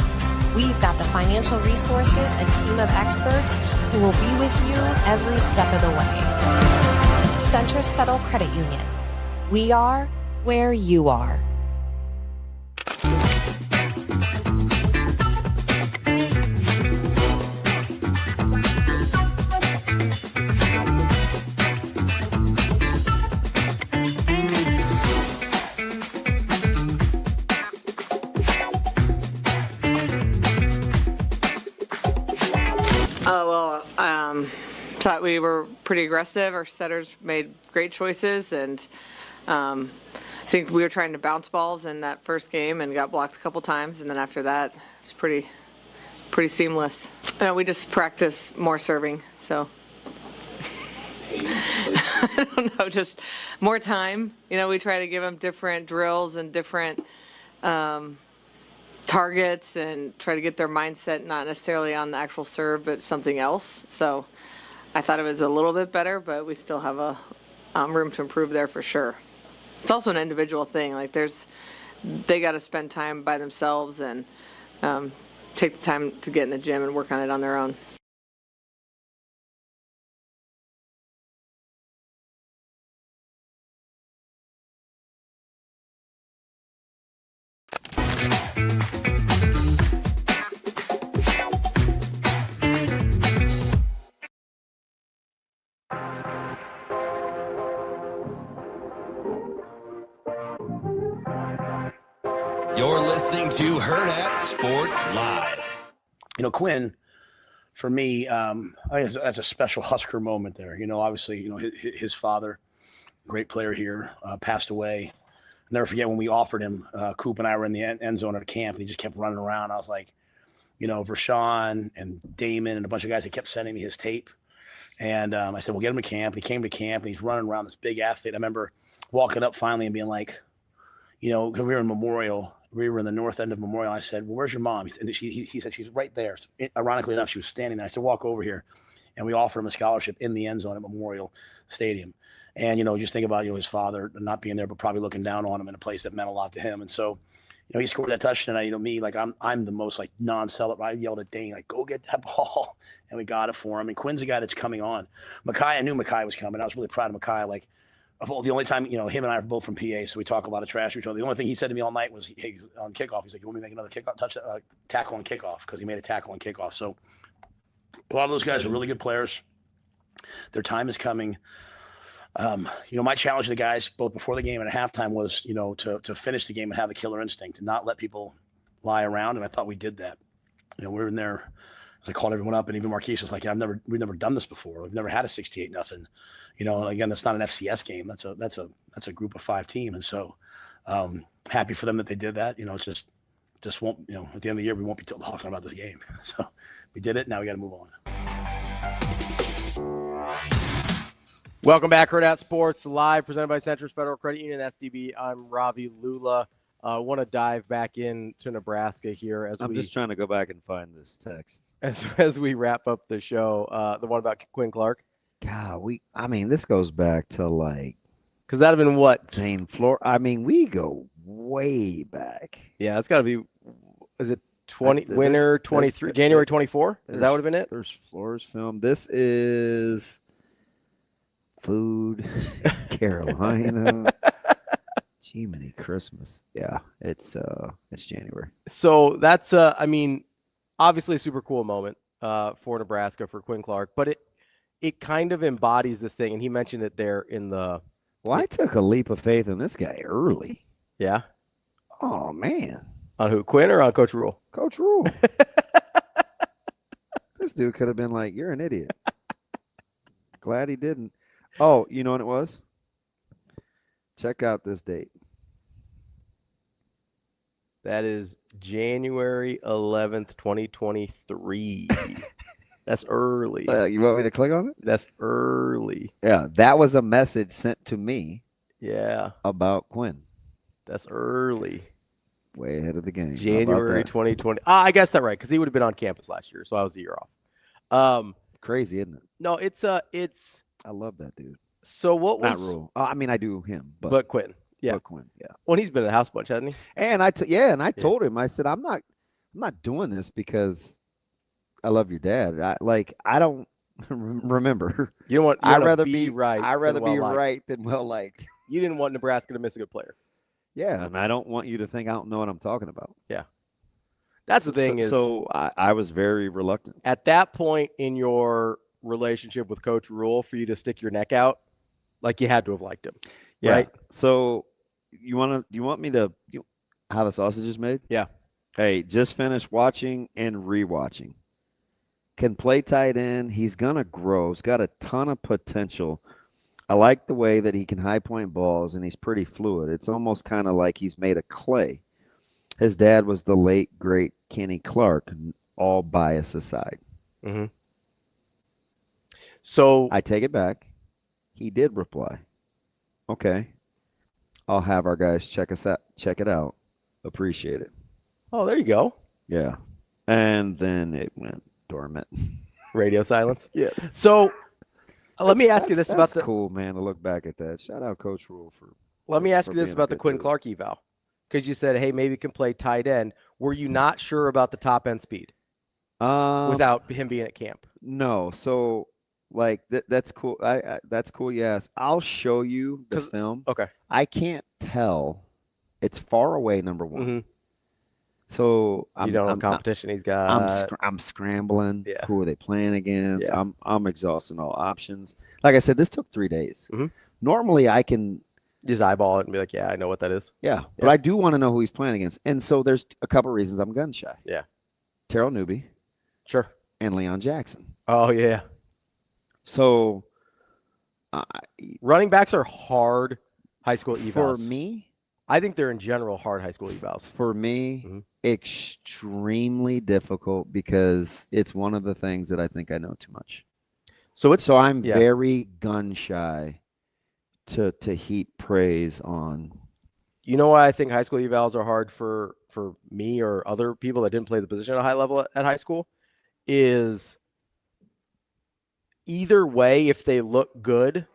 we've got the financial resources and team of experts who will be with you every step of the way. Centris Federal Credit Union. We are where you are. Thought we were pretty aggressive. Our setters made great choices, and I think we were trying to bounce balls in that first game and got blocked a couple times, and then after that, it's pretty seamless. We just practice more serving, so I don't know, just more time. We try to give them different drills and different targets and try to get their mindset not necessarily on the actual serve, but something else. So I thought it was a little bit better, but we still have a room to improve there for sure. It's also an individual thing. Like they got to spend time by themselves and take the time to get in the gym and work on it on their own. You're listening to Hurrdat Sports Live. You know, Quinn, for me, I think that's a special Husker moment there. You know, obviously, you know, his father, great player here, passed away. I'll never forget when we offered him, Coop and I were in the end zone at a camp, and he just kept running around. I was like, you know, Vershawn and Damon and a bunch of guys that kept sending me his tape. And I said, we'll get him to camp. And he came to camp, and he's running around, this big athlete. I remember walking up finally and being like, you know, because we were in Memorial. We were in the north end of Memorial. I said, well, where's your mom? He said, she's right there. So, ironically enough, she was standing there. I said, walk over here. And we offered him a scholarship in the end zone at Memorial Stadium. And, you know, just think about, you know, his father not being there, but probably looking down on him in a place that meant a lot to him. And so, you know, he scored that touchdown. You know, me, like I'm the most like non-celebrant. I yelled at Dane, like, go get that ball. And we got it for him. And Quinn's a guy that's coming on. Mackay, I knew Mackay was coming. I was really proud of Mackay. Like, the only time, you know, him and I are both from PA, so we talk a lot of trash to each other. The only thing he said to me all night was, hey, on kickoff, he's like, you want me to make another tackle on kickoff? Because he made a tackle on kickoff. So a lot of those guys are really good players. Their time is coming. You know, my challenge to the guys, both before the game and at halftime, was, you know, to finish the game and have a killer instinct and not let people lie around. And I thought we did that. You know, we were in there. I called everyone up, and even Marquise was like, yeah, we've never done this before. We've never had a 68-0. You know, and again, that's not an FCS game. That's a group of 5 team. And so happy for them that they did that. You know, it's just won't, you know, at the end of the year, we won't be talking about this game. So we did it. Now we got to move on. Welcome back, Hurrdat Sports Live, presented by Centris Federal Credit Union, SDB. I'm Ravi, Lulla. I want to dive back into Nebraska here. I'm just trying to go back and find this text. As we wrap up the show, the one about Quinn Clark. God, this goes back to like, because that'd have been what? Zane Floor. I mean, we go way back. Yeah, it's got to be, is it 20, winter 23, January 24? Is that would have been it? There's Floors film. This is Food, Carolina. Jiminy Christmas. Yeah, it's January. So that's, obviously a super cool moment for Nebraska, for Quinn Clark, but it kind of embodies this thing, and he mentioned it there in the. Well, I took a leap of faith in this guy early. Yeah. Oh man. On who, Quinn or on Coach Rule? Coach Rule. This dude could have been like, "You're an idiot." Glad he didn't. Oh, you know what it was? Check out this date. That is January 11th, 2023. That's early. You want me to click on it? That's early. Yeah, that was a message sent to me. Yeah. About Quinn. That's early. Way ahead of the game. January 2020. I guessed that right, because he would have been on campus last year, so I was a year off. Crazy, isn't it? No, it's. I love that dude. So what was? Not Rule. I mean, I do him, but Quinn. Yeah, but Quinn. Yeah. Well, he's been in the house a bunch, hasn't he? And I told him. I said, I'm not doing this because I love your dad. I don't remember. You don't want. I'd rather be right. I'd rather be right than well liked. You didn't want Nebraska to miss a good player. Yeah, and I don't want you to think I don't know what I'm talking about. Yeah, that's the thing. So I was very reluctant at that point in your relationship with Coach Rule for you to stick your neck out, like you had to have liked him. Yeah. Right? So you want me to how the sausage is made? Yeah. Hey, just finished watching and rewatching. Can play tight end. He's gonna grow. He's got a ton of potential. I like the way that he can high point balls, and he's pretty fluid. It's almost kind of like he's made of clay. His dad was the late, great Kenny Clark, all bias aside. Mm-hmm. So I take it back. He did reply. Okay. I'll have our guys check it out. Appreciate it. Oh, there you go. Yeah. And then it went dormant. Radio silence? Yes. So let me ask you this about the cool, man, to look back at that. Shout out Coach Rule for. Let me ask you this about the Quinn Clark eval, because you said, hey, maybe he can play tight end. Were you not sure about the top end speed without him being at camp? No. So like that's cool. That's cool. Yes. I'll show you the film. Okay. I can't tell. It's far away, number one. Mm-hmm. So you don't know what competition he's got. I'm scrambling. Yeah. Who are they playing against? Yeah. I'm exhausting all options. Like I said, this took 3 days. Normally I can just eyeball it and be like, yeah, I know what that is. Yeah. But I do want to know who he's playing against. And so there's a couple reasons I'm gun shy. Yeah. Terrell Newby. Sure. And Leon Jackson. Oh, yeah. So running backs are hard high school evals. For me, I think they're in general hard high school evals. For me, extremely difficult because it's one of the things that I think I know too much. So I'm very gun shy to heap praise on. You know why I think high school evals are hard for me or other people that didn't play the position at a high level at high school is either way, if they look good,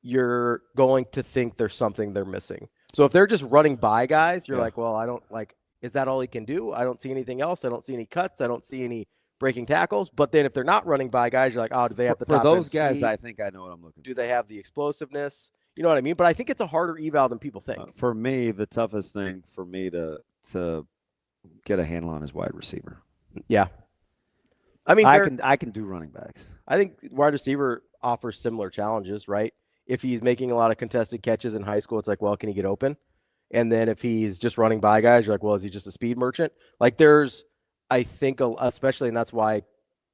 you're going to think there's something they're missing. So if they're just running by guys, you're like, well, I don't like, is that all he can do? I don't see anything else. I don't see any cuts. I don't see any breaking tackles. But then if they're not running by guys, you're like, oh, do they have the top for those end guys? speed? I think I know what I'm looking for. Do they have the explosiveness? You know what I mean? But I think it's a harder eval than people think. For me, the toughest thing for me to get a handle on is wide receiver. Yeah. I mean, I can do running backs. I think wide receiver offers similar challenges, right? If he's making a lot of contested catches in high school, it's like, well, can he get open? And then if he's just running by guys, you're like, well, is he just a speed merchant? Like there's, I think, especially, and that's why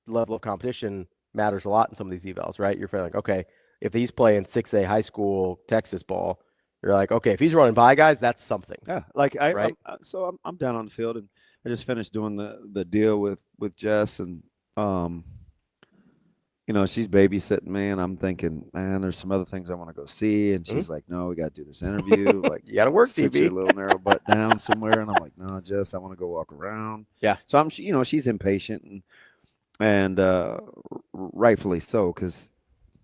level of competition matters a lot in some of these evals, right? You're feeling like, okay, if he's playing 6A high school Texas ball, you're like, okay, if he's running by guys, that's something. Yeah, like right? I'm down on the field, and I just finished doing the deal with Jess, and you know, she's babysitting me, and I'm thinking, man, there's some other things I want to go see. And she's like, no, we got to do this interview. Like, you got to work, sit TV. your little narrow butt down somewhere. And I'm like, no, Jess, I want to go walk around. Yeah. So I'm, you know, she's impatient, and rightfully so, because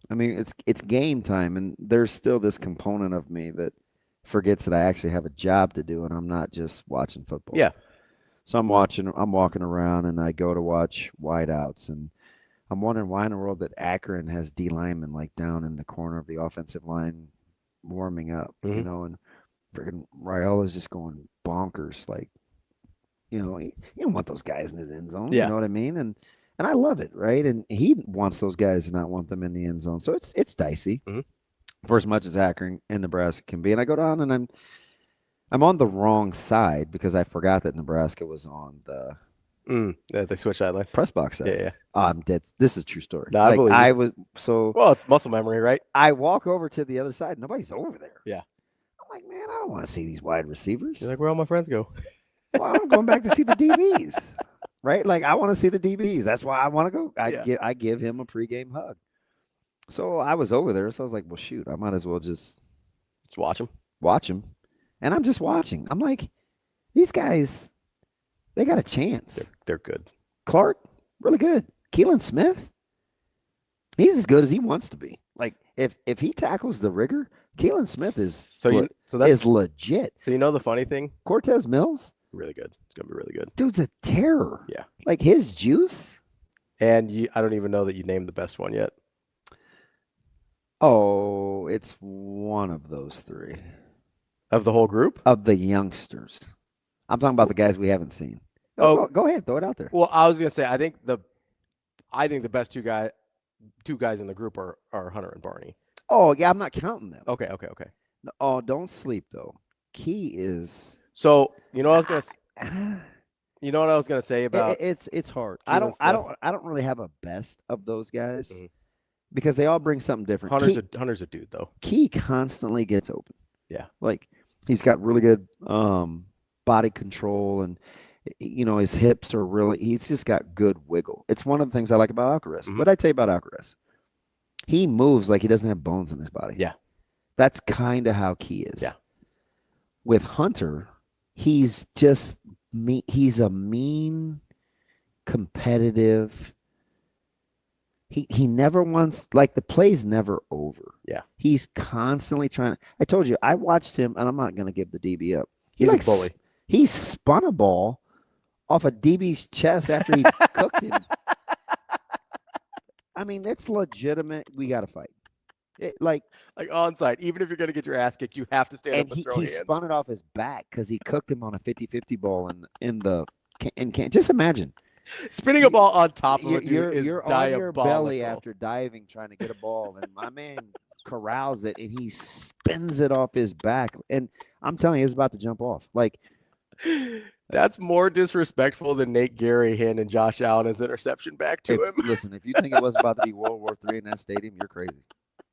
I mean, it's game time, and there's still this component of me that forgets that I actually have a job to do, and I'm not just watching football. Yeah. So I'm walking around, and I go to watch wideouts, and I'm wondering why in the world that Akron has D linemen like down in the corner of the offensive line warming up, you know, and freaking Raiola is just going bonkers. Like, you know, you don't want those guys in his end zone. Yeah. You know what I mean? And I love it, right? And he wants those guys to not want them in the end zone. So it's dicey for as much as Akron and Nebraska can be. And I go down, and I'm on the wrong side because I forgot that Nebraska was on the yeah, they switched sidelines. Press box side. Yeah. I'm dead. This is a true story. No, I believe I you. was so well, it's muscle memory, right? I walk over to the other side. Nobody's over there. Yeah. I'm like, man, I don't want to see these wide receivers. You're like, where all my friends go? Well, I'm going back to see the DBs, right? Like, I want to see the DBs. That's why I want to go. I give him a pregame hug. So I was over there. So I was like, well, shoot, I might as well just watch him. Watch him. And I'm just watching. I'm like, these guys, they got a chance. They're good. Clark, really good. Keelan Smith, he's as good as he wants to be. Like, if he tackles the rigger, Keelan Smith is is legit. So you know the funny thing? Cortez Mills, really good. It's gonna be really good. Dude's a terror. Yeah. Like his juice. And I don't even know that you named the best one yet. Oh, it's one of those three. Of the whole group? Of the youngsters. I'm talking about the guys we haven't seen. Oh, go ahead, throw it out there. Well, I was gonna say I think the best two guys in the group are Hunter and Barney. Oh yeah, I'm not counting them. Okay. Oh, don't sleep though. Key is so you know what I was gonna say about it's hard. I don't really have a best of those guys because they all bring something different. Hunter's a dude though. Key constantly gets open. Yeah, like he's got really good body control, and you know his hips are really. He's just got good wiggle. It's one of the things I like about Alcaraz. What I tell you about Alcaraz, he moves like he doesn't have bones in his body. Yeah, that's kind of how Key is. Yeah, with Hunter, he's just he's a mean, competitive. He never wants, like, the play's never over. Yeah. He's constantly trying. I told you, I watched him, and I'm not going to give the DB up. He's like a bully. He spun a ball off a DB's chest after he cooked him. I mean, it's legitimate. We got to fight. Like onside. Even if you're going to get your ass kicked, you have to stand up and throw he hands. spun it off his back because he cooked him on a 50-50 ball just imagine. Spinning a ball on top of a dude you're is on diabolical. your belly after diving trying to get a ball, and my man corrals it, and he spins it off his back. And I'm telling you, he was about to jump off. Like, that's more disrespectful than Nate Gary handing Josh Allen his interception back to him. Listen, if you think it was about to be World War III in that stadium, you're crazy.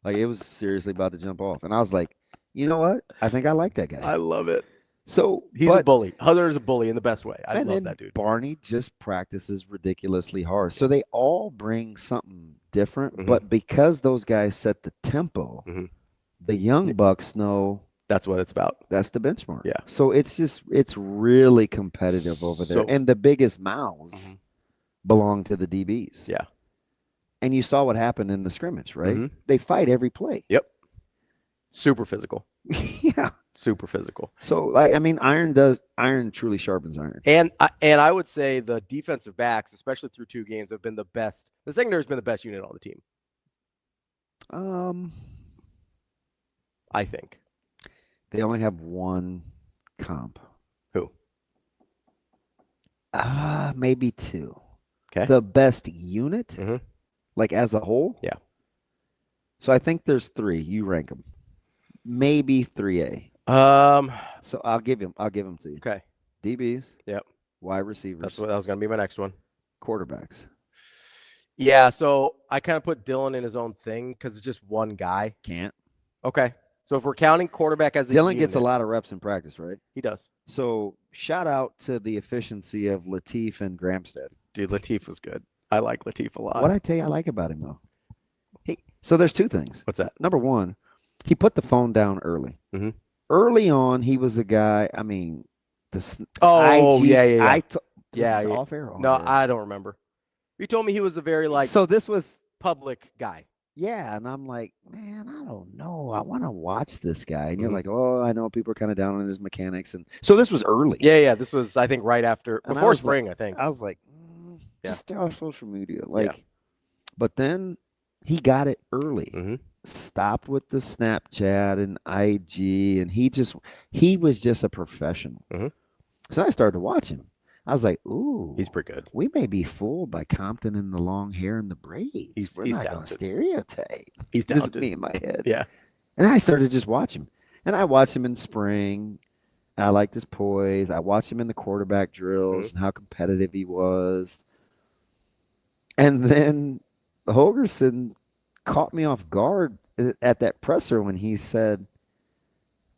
Like, it was seriously about to jump off. And I was like, you know what? I think I like that guy. I love it. So he's a bully. Hunter's a bully in the best way. I love that dude. Barney just practices ridiculously hard. So they all bring something different. But because those guys set the tempo, the young bucks know that's what it's about. That's the benchmark. Yeah. So it's really competitive over there. And the biggest mouths belong to the DBs. Yeah. And you saw what happened in the scrimmage, right? They fight every play. Yep. Super physical. Yeah. Super physical. So, iron truly sharpens iron. And I would say the defensive backs, especially through 2 games, have been the best. The secondary has been the best unit on the team. I think. They only have one comp. Who? Maybe 2. Okay. The best unit, like as a whole? Yeah. So I think there's 3. You rank them. Maybe 3A. So I'll give them to you. Okay. DBs. Yep. Wide receivers. That was going to be my next one. Quarterbacks. Yeah, so I kind of put Dylan in his own thing because it's just one guy. Can't. Okay. So if we're counting quarterback as a Dylan unit, gets a lot of reps in practice, right? He does. So shout out to the efficiency of Latif and Gramstead. Dude, Latif was good. I like Latif a lot. What I tell you I like about him, though? So there's 2 things. What's that? Number 1, he put the phone down early. Early on, he was a guy, I mean, yeah. Off air. No, I don't remember. You told me he was a very So this was public guy. Yeah, and I'm like, man, I don't know. I want to watch this guy. And you're like, oh, I know people are kind of down on his mechanics. And so this was early. Yeah. This was, I think, right after, before spring, I think. I was like, just stay off social media. But then he got it early. Stopped with the Snapchat and IG, and he was just a professional. So I started to watch him. I was like, ooh, he's pretty good. We may be fooled by Compton and the long hair and the braids. We're not going to stereotype. He's talented. This is me in my head. Yeah. And I started to just watch him. And I watched him in spring. I liked his poise. I watched him in the quarterback drills and how competitive he was. And then Holgerson caught me off guard at that presser when he said,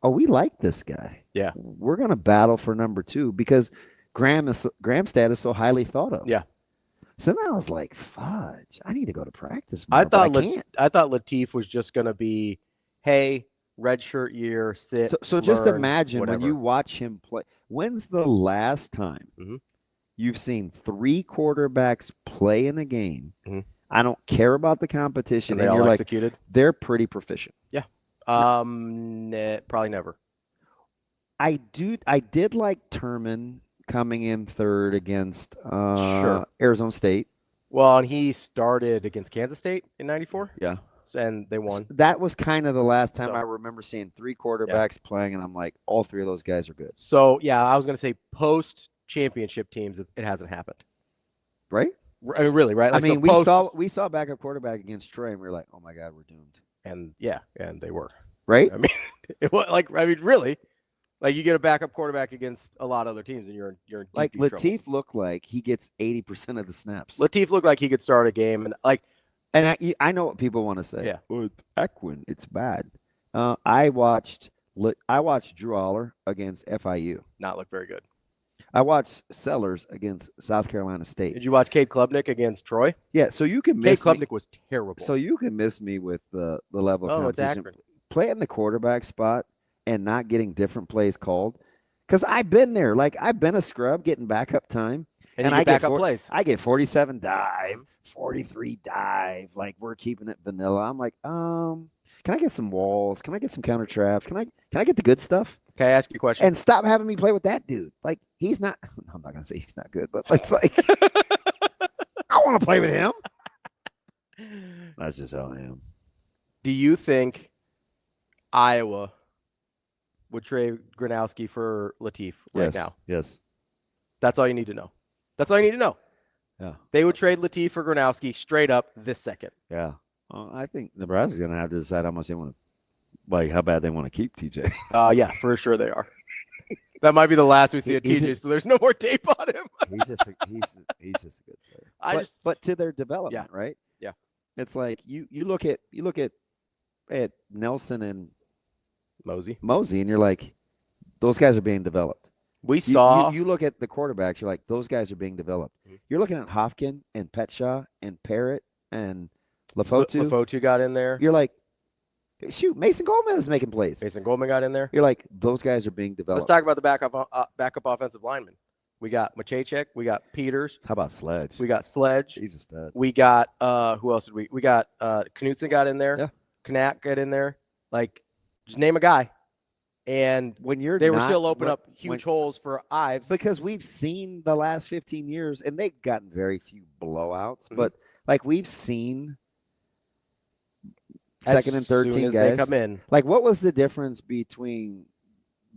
oh, we like this guy. Yeah. We're going to battle for number 2 because Gramstad is so highly thought of. Yeah. So then I was like, fudge, I need to go to practice I more, thought Latif was just going to be, hey, redshirt year, sit. So just imagine when you watch him play. When's the last time you've seen 3 quarterbacks play in a game? I don't care about the competition. And you're executed? They're pretty proficient. Yeah. Probably never. I did like Turman coming in 3rd against Arizona State. Well, and he started against Kansas State in '94. Yeah. And they won. That was kind of the last time I remember seeing 3 quarterbacks playing, and I'm like, all 3 of those guys are good. So, yeah, I was going to say post-championship teams, it hasn't happened. Right? I mean, really, right? Like, I mean, we saw backup quarterback against Troy, and we were like, oh, my God, we're doomed. And, yeah, and they were. Right? I mean, really. Like, you get a backup quarterback against a lot of other teams, and you're in like deep Latif trouble. looked like he gets 80% of the snaps. Latif looked like he could start a game, and I know what people want to say. Yeah. Oh, it's Akron, it's bad. I watched Drew Aller against FIU. Not look very good. I watched Sellers against South Carolina State. Did you watch Cade Klubnik against Troy? Yeah, so you can miss Cade Klubnik was terrible. So you can miss me with the level of competition. It's Akron. Playing the quarterback spot and not getting different plays called. Because I've been there. Like, I've been a scrub getting backup time. And I get backup plays. I get 47 dive, 43 dive. Like, we're keeping it vanilla. I'm like, can I get some walls? Can I get some counter traps? Can I get the good stuff? Can I ask you a question? And stop having me play with that dude. Like, he's not – I'm not going to say he's not good, but it's like I want to play with him. That's just how I am. Do you think Iowa would trade Gronowski for Latif right now? Yes. That's all you need to know. That's all you need to know. Yeah. They would trade Latif for Gronowski straight up this second. Yeah. Well, I think Nebraska's going to have to decide how much they want to, like, how bad they want to keep TJ. Yeah, for sure they are. That might be the last we see of TJ, so there's no more tape on him. he's just a good player. But to their development, right? Yeah. It's like you look at Nelson and Mosey, and you're like, those guys are being developed. You look at the quarterbacks, you're like, those guys are being developed. Mm-hmm. You're looking at Hofkin and Petshaw and Parrott and Lafotu. Lafotu got in there. You're like, shoot, Mason Goldman is making plays. Mason Goldman got in there. You're like, those guys are being developed. Let's talk about the backup offensive linemen. We got Machacek. We got Peters. How about Sledge? We got Sledge. He's a stud. We got who else did we? We got Knutson got in there. Yeah. Knack got in there. Like, just name a guy. And they were still opening up huge holes for Ives. Because we've seen the last 15 years, and they've gotten very few blowouts, but like we've seen second and third team guys they come in. Like, what was the difference between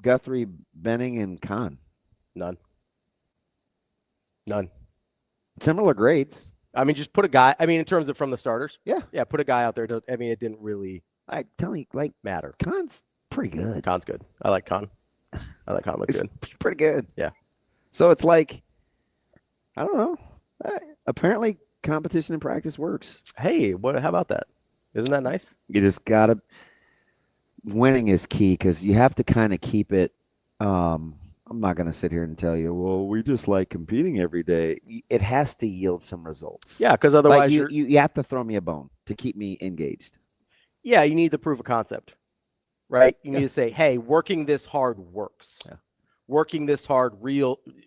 Guthrie, Benning, and Kahn? None. Similar grades. I mean, just put a guy. I mean, in terms of from the starters. Yeah. Yeah, put a guy out there. I mean, it didn't really matter. Kahn's pretty good. Kahn's good. I like Kahn. Looks good. Pretty good. Yeah. So it's like, I don't know. Apparently, competition in practice works. Hey, how about that? Isn't that nice? You just got to – winning is key because you have to kind of keep it I'm not going to sit here and tell you, well, we just like competing every day. It has to yield some results. Yeah, because otherwise you have to throw me a bone to keep me engaged. Yeah, you need to prove a concept, right? You need to say, hey, working this hard works. Yeah. Working this hard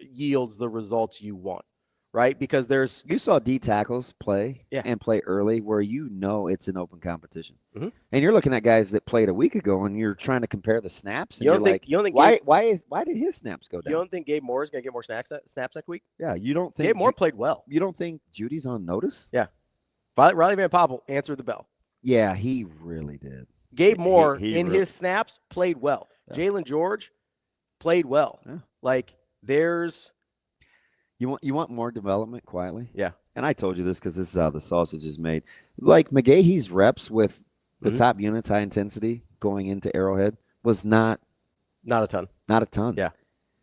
yields the results you want, right? Because you saw D tackles play Yeah. and play early where you know it's an open competition. Mm-hmm. And you're looking at guys that played a week ago and you're trying to compare the snaps. And You don't think why did his snaps go down? You don't think Gabe Moore is going to get more snaps next week? Yeah, you don't think Gabe Moore played well. You don't think Judy's on notice? Yeah. Riley Van Poppel answered the bell. Yeah, he really did. Gabe Moore his snaps played well. Yeah. Jalen George played well. Yeah. Like there's you want more development quietly. Yeah. And I told you this because this is how the sausage is made. Like McGahee's reps with the top units, high intensity going into Arrowhead was not a ton. Not a ton. Yeah.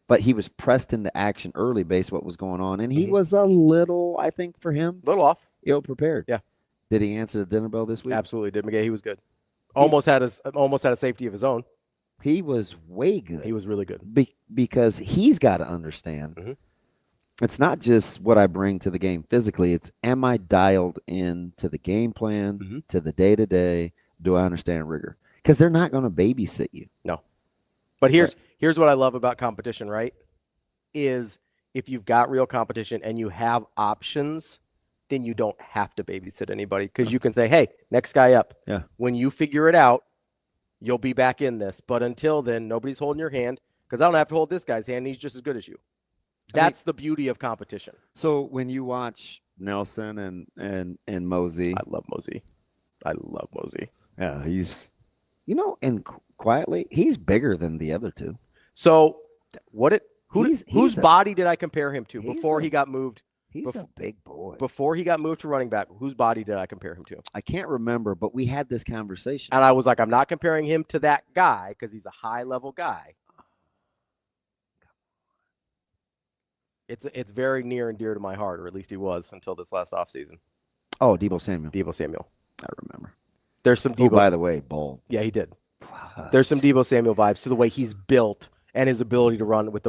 But he was pressed into action early based what was going on. And he was a little, I think, for him, little off. Ill prepared. Yeah. Did he answer the dinner bell this week? Absolutely did. McGahee was good. Almost had a safety of his own. He was way good. He was really good. Because he's got to understand it's not just what I bring to the game physically. It's am I dialed in to the game plan, to the day-to-day? Do I understand rigor? Because they're not going to babysit you. No. But here's what I love about competition, right? Is if you've got real competition and you have options, then you don't have to babysit anybody because you can say, hey, next guy up. Yeah. When you figure it out, you'll be back in this. But until then, nobody's holding your hand because I don't have to hold this guy's hand. And he's just as good as you. That's the beauty of competition. So when you watch Nelson and Mosey. I love Mosey. Yeah, he's, and quietly, he's bigger than the other two. So whose body did I compare him to before he got moved? He's a big boy. Before he got moved to running back, whose body did I compare him to? I can't remember, but we had this conversation. And I was like, I'm not comparing him to that guy because he's a high-level guy. It's very near and dear to my heart, or at least he was until this last offseason. Oh, Deebo Samuel. I remember. There's some Deebo. Oh, by the way, bald. Yeah, he did. There's some Deebo Samuel vibes to the way he's built and his ability to run with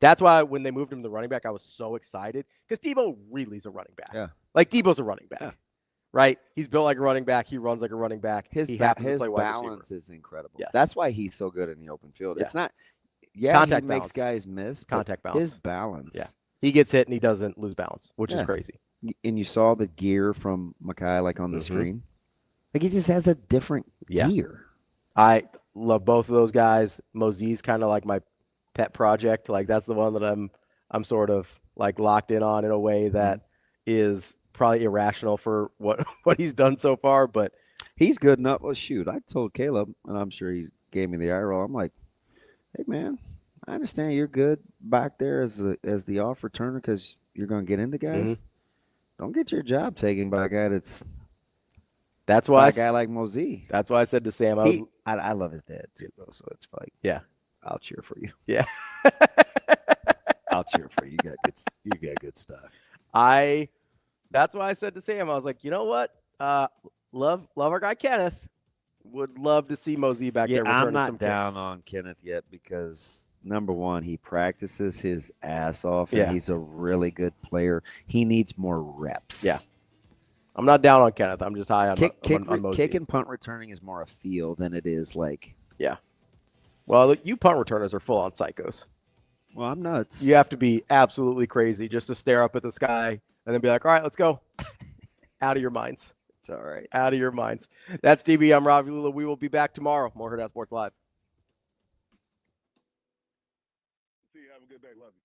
that's why when they moved him to the running back, I was so excited because Deebo really is a running back. Yeah. Like Deebo's a running back, right? He's built like a running back. He runs like a running back. His balance is incredible. Yes. That's why he's so good in the open field. Yeah. It's not, contact he balance. makes guys miss. Contact balance. His balance. Yeah. He gets hit and he doesn't lose balance, which is crazy. And you saw the gear from Mackay like on the screen. Like he just has a different gear. I love both of those guys. Mosey's kind of like my pet project. Like that's the one that I'm sort of like locked in on in a way that is probably irrational for what he's done so far, but He's good enough. Well, shoot, I told Caleb, and I'm sure he gave me the eye roll. I'm like, hey, man, I understand you're good back there as the off returner because you're going to get into guys. Mm-hmm. Don't get your job taken by a guy that's why a guy like Mosey. That's why I said to Sam, I love his dad too, though. So it's like, yeah, I'll cheer for you. Yeah, I'll cheer for you. You got good stuff. That's why I said to Sam, I was like, you know what? Love our guy Kenneth. Would love to see Mosey back there returning I'm not some down kicks. on Kenneth yet because number one, he practices his ass off, and he's a really good player. He needs more reps. Yeah, I'm not down on Kenneth. I'm just high on on Mosey. Kick and punt returning is more a feel than it is like. Yeah. Well, you punt returners are full on psychos. Well, I'm nuts. You have to be absolutely crazy just to stare up at the sky and then be like, all right, let's go. Out of your minds. It's all right. Out of your minds. That's DB. I'm Ravi Lulla. We will be back tomorrow. More Hurrdat Sports Live. See you. Have a good day. Love you.